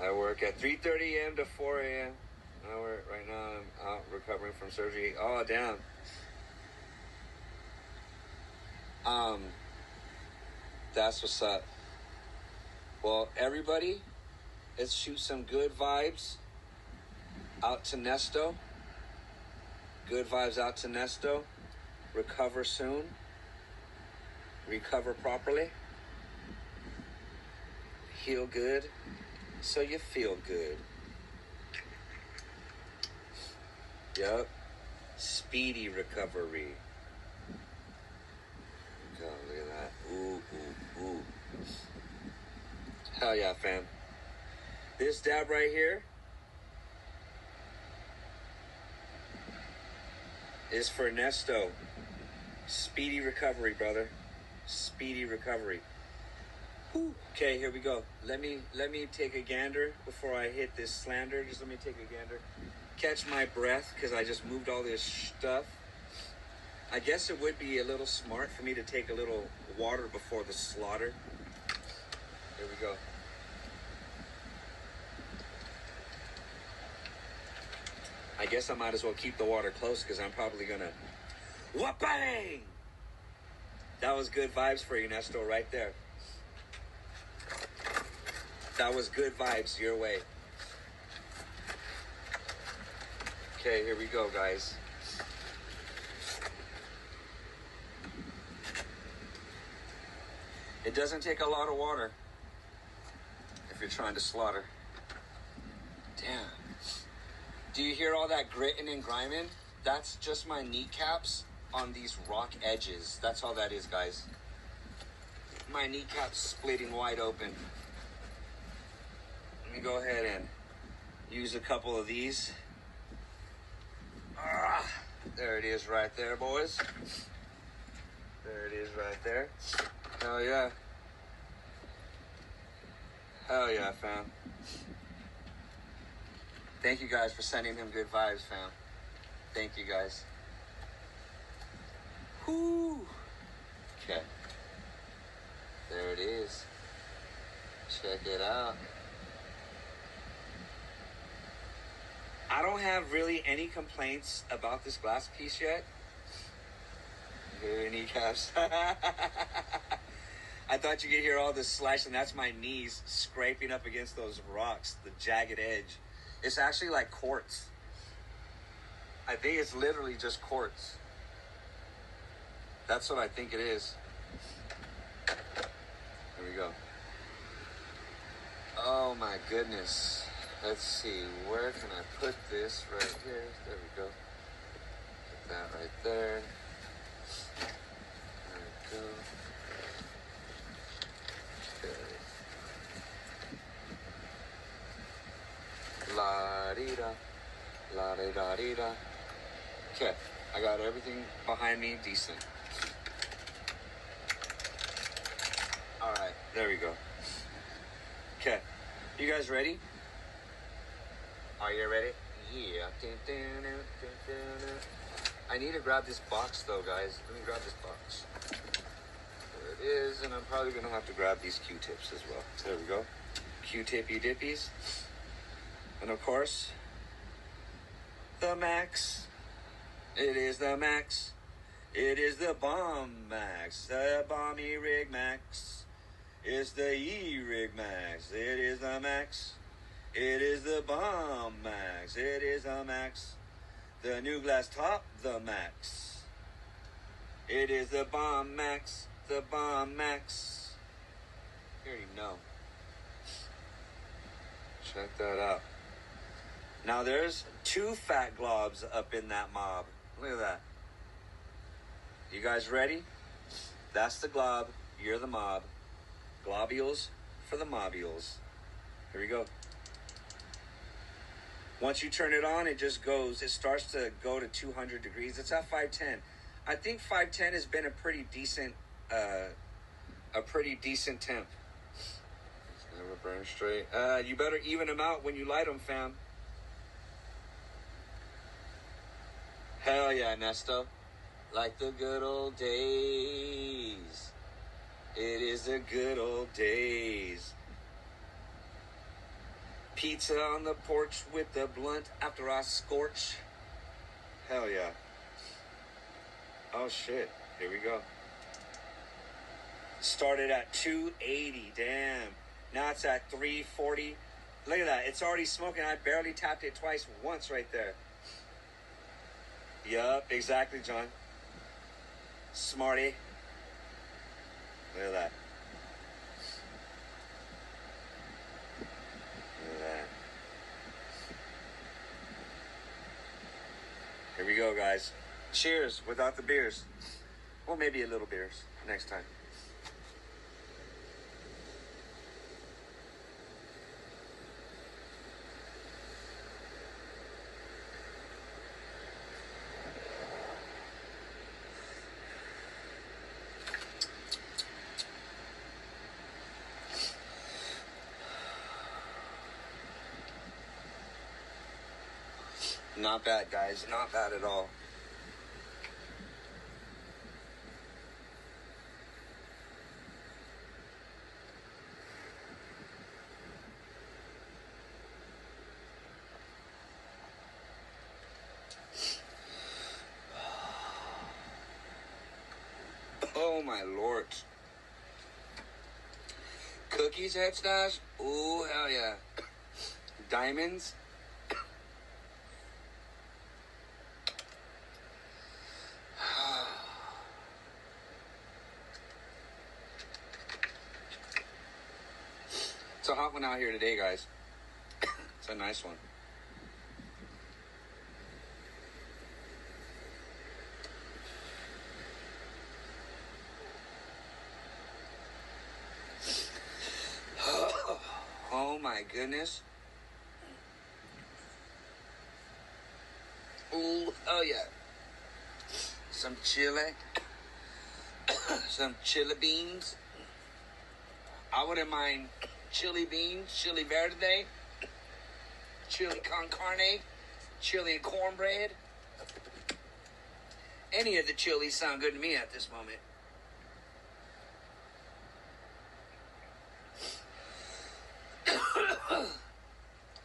I work at 3:30 a.m. to 4 a.m. I work right now. I'm out recovering from surgery. Oh, damn. That's what's up. Well, everybody, let's shoot some good vibes out to Nesto. Good vibes out to Nesto. Recover soon. Recover properly. Heal good so you feel good. Yup. Speedy recovery. Oh, look at that. Ooh, ooh, ooh. Hell yeah, fam. This dab right here is for Nesto. Speedy recovery, brother. Speedy recovery. Whew. Okay, here we go. Let me take a gander before I hit this slander. Just let me take a gander. Catch my breath because I just moved all this stuff. I guess it would be a little smart for me to take a little water before the slaughter. Here we go. I guess I might as well keep the water close because I'm probably gonna whoop-bang! That was good vibes for you, Nesto, right there. That was good vibes your way. Okay, here we go, guys. It doesn't take a lot of water if you're trying to slaughter. Damn. Do you hear all that gritting and grinding? That's just my kneecaps on these rock edges. That's all that is, guys. My kneecaps splitting wide open. Let me go ahead and use a couple of these. There it is right there, boys. There it is right there. Hell yeah. Hell yeah, fam. Thank you guys for sending him good vibes, fam. Thank you guys. Whoo. Okay. There it is. Check it out. I don't have really any complaints about this glass piece yet. Here, kneecaps. I thought you could hear all this slash, and that's my knees scraping up against those rocks, the jagged edge. It's actually like quartz. I think it's literally just quartz. That's what I think it is. Here we go. Oh my goodness. Let's see, where can I put this? Right here. There we go. Put that right there. There we go. Okay. La-dee-da. La-dee-da-dee-da. Okay, I got everything behind me decent. Alright, there we go. Okay, you guys ready? Are you ready? Yeah. I need to grab this box though, guys. Let me grab this box. There it is, and I'm probably gonna have to grab these Q-tips as well. There we go. Q-tippy dippies. And of course, the Max. It is the Max. It is the Bomb Max. The Bomb E-Rig Max. It's the E-Rig Max. It is the Max. It is the Bomb Max. It is the Max. The new glass top, the Max. It is the Bomb Max. The Bomb Max. You already know. Check that out. Now there's 2 fat globs up in that mob. Look at that. You guys ready? That's the glob. You're the mob. Globules for the mobules. Here we go. Once you turn it on, it just goes. It starts to go to 200 degrees. It's at 510. I think 510 has been a pretty decent temp. Never burn straight. You better even them out when you light them, fam. Hell yeah, Nesto. Like the good old days. It is the good old days. Pizza on the porch with the blunt after I scorch. Hell yeah. Oh shit. Here we go. Started at 280. Damn. Now it's at 340. Look at that. It's already smoking. I barely tapped it once right there. Yup, exactly, John. Smarty. Look at that. Look at that. Here we go, guys. Cheers without the beers. Well, maybe a little beers next time. Not bad, guys. Not bad at all. Oh my lord. Cookies, head stash? Ooh, hell yeah. Diamonds? It's a hot one out here today, guys. It's a nice one. Oh my goodness. Ooh, oh yeah. Some chili. Some chili beans. I wouldn't mind chili beans, chili verde, chili con carne, chili and cornbread. Any of the chilies sound good to me at this moment.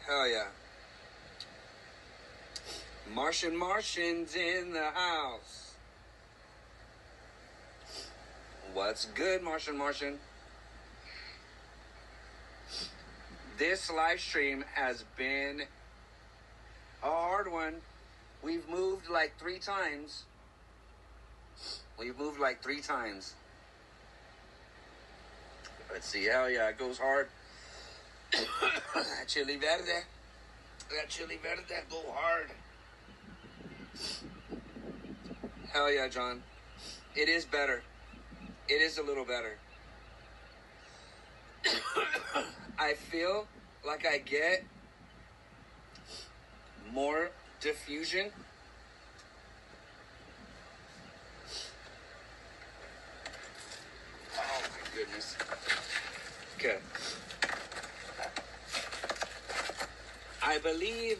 Hell yeah. Martians in the house. What's good, Martian? This live stream has been a hard one. We've moved like 3 times. Let's see. Hell yeah, it goes hard. Chili verde. That chili verde, go hard. Hell yeah, John. It is better. It is a little better. I feel like I get more diffusion. Oh my goodness. Okay. I believe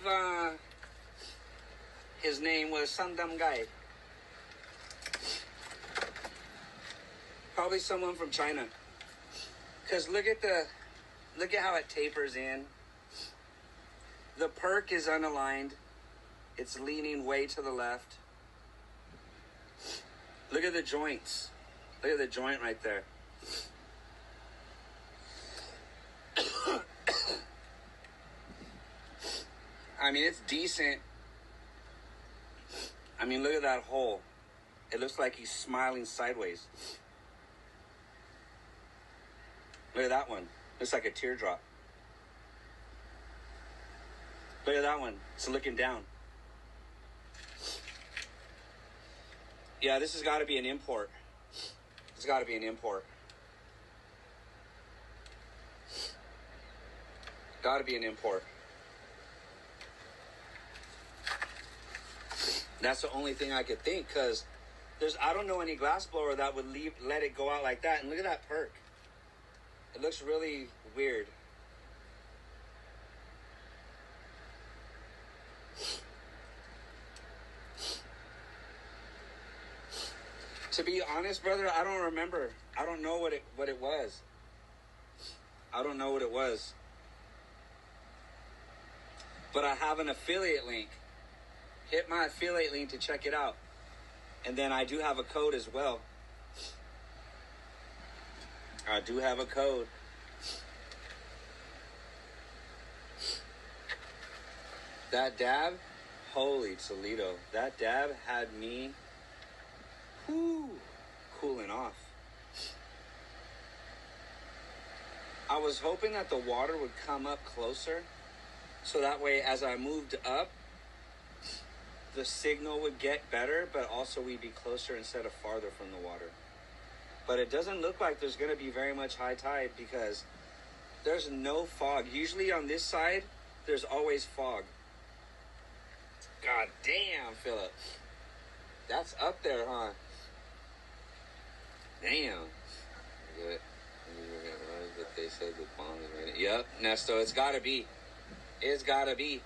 his name was some dumb guy. Probably someone from China. Because look at how it tapers in. The perk is unaligned. It's leaning way to the left. Look at the joints. Look at the joint right there. I mean, it's decent. I mean, look at that hole. It looks like he's smiling sideways. Look at that one. Looks like a teardrop. Look at that one. It's looking down. Yeah, this has got to be an import. It's got to be an import. Got to be an import. That's the only thing I could think, because I don't know any glassblower that would let it go out like that. And look at that perk. It looks really weird. To be honest, brother, I don't remember. I don't know what it was. I don't know what it was. But I have an affiliate link. Hit my affiliate link to check it out. And then I do have a code as well. I do have a code. That dab, holy Toledo. That dab had me cooling off. I was hoping that the water would come up closer, so that way as I moved up, the signal would get better, but also we'd be closer instead of farther from the water. But it doesn't look like there's going to be very much high tide because there's no fog. Usually on this side, there's always fog. God damn, Philip. That's up there, huh? Damn. Good. But they said the bomb is ready. Yep, Nesto, it's gotta be. It's gotta be.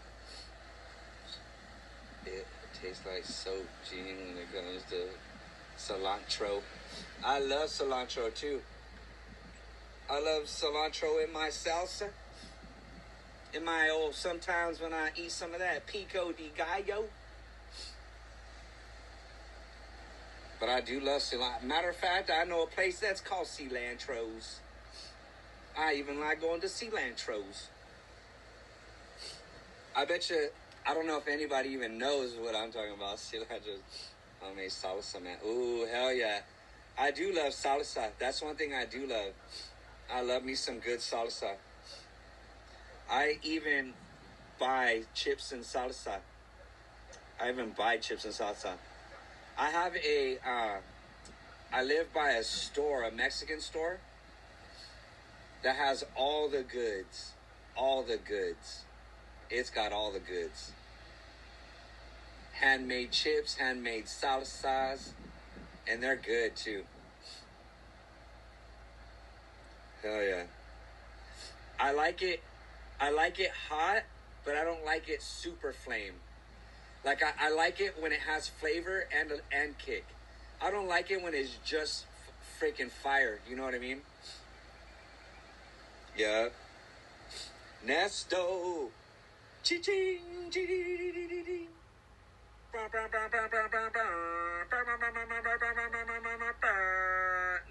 It tastes like soap, Gene, when it comes to cilantro. I love cilantro too. I love cilantro in my salsa. In my old, sometimes when I eat some of that pico de gallo. But I do love cilantro. Matter of fact, I know a place that's called Cilantros. I even like going to Cilantros. I bet you, I don't know if anybody even knows what I'm talking about. Cilantro. I made salsa, man. Ooh, hell yeah. I do love salsa. That's one thing I do love. I love me some good salsa. I even buy chips and salsa. I have I live by a store, a Mexican store, that has all the goods. All the goods. It's got all the goods. Handmade chips, handmade salsas, and they're good too. Hell yeah. I like it hot, but I don't like it super flame. Like I like it when it has flavor and kick. I don't like it when it's just freaking fire. You know what I mean? Yeah. Nesto. Ching ching.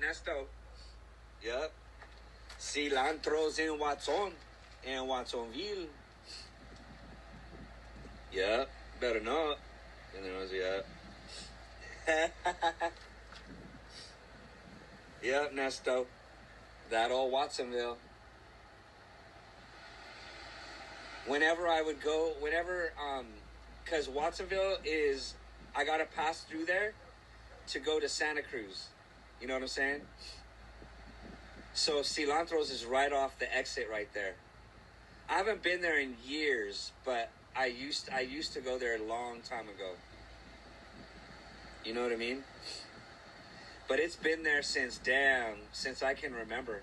Nesto. Yep. Cilantro's in Watson. In Watsonville. Yep. Better not. And then I was, yeah. Yep, Nesto. That old Watsonville. Whenever I would go, because Watsonville is, I got to pass through there to go to Santa Cruz. You know what I'm saying? So Cilantro's is right off the exit right there. I haven't been there in years, but I used to go there a long time ago. You know what I mean? But it's been there since I can remember.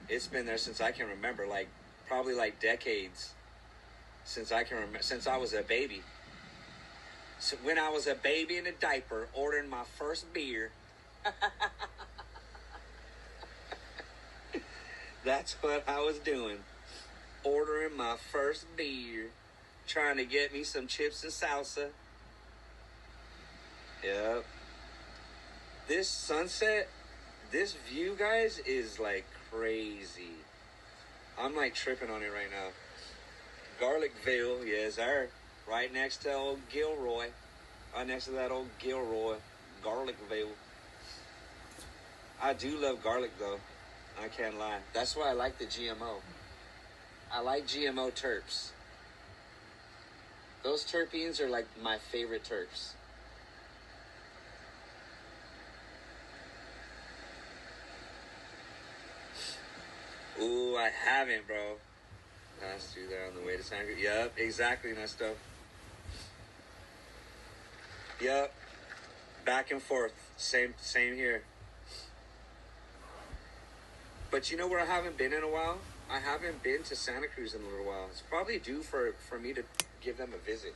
It's been there since I can remember, like probably like decades. Since I can remember, since I was a baby. So when I was a baby in a diaper, ordering my first beer. That's what I was doing. Ordering my first beer. Trying to get me some chips and salsa. Yep. This sunset, this view, guys, is like crazy. I'm like tripping on it right now. Garlicville, yes, sir. Right next to old Gilroy. Right next to that old Gilroy. Garlicville. I do love garlic, though. I can't lie. That's why I like the GMO. I like GMO terps. Those terpenes are like my favorite terps. Ooh, I haven't, bro. Let's do that on the way to Anker. Yep, exactly, Nesto. Yep. Back and forth. Same here. But you know where I haven't been in a while? I haven't been to Santa Cruz in a little while. It's probably due for me to give them a visit.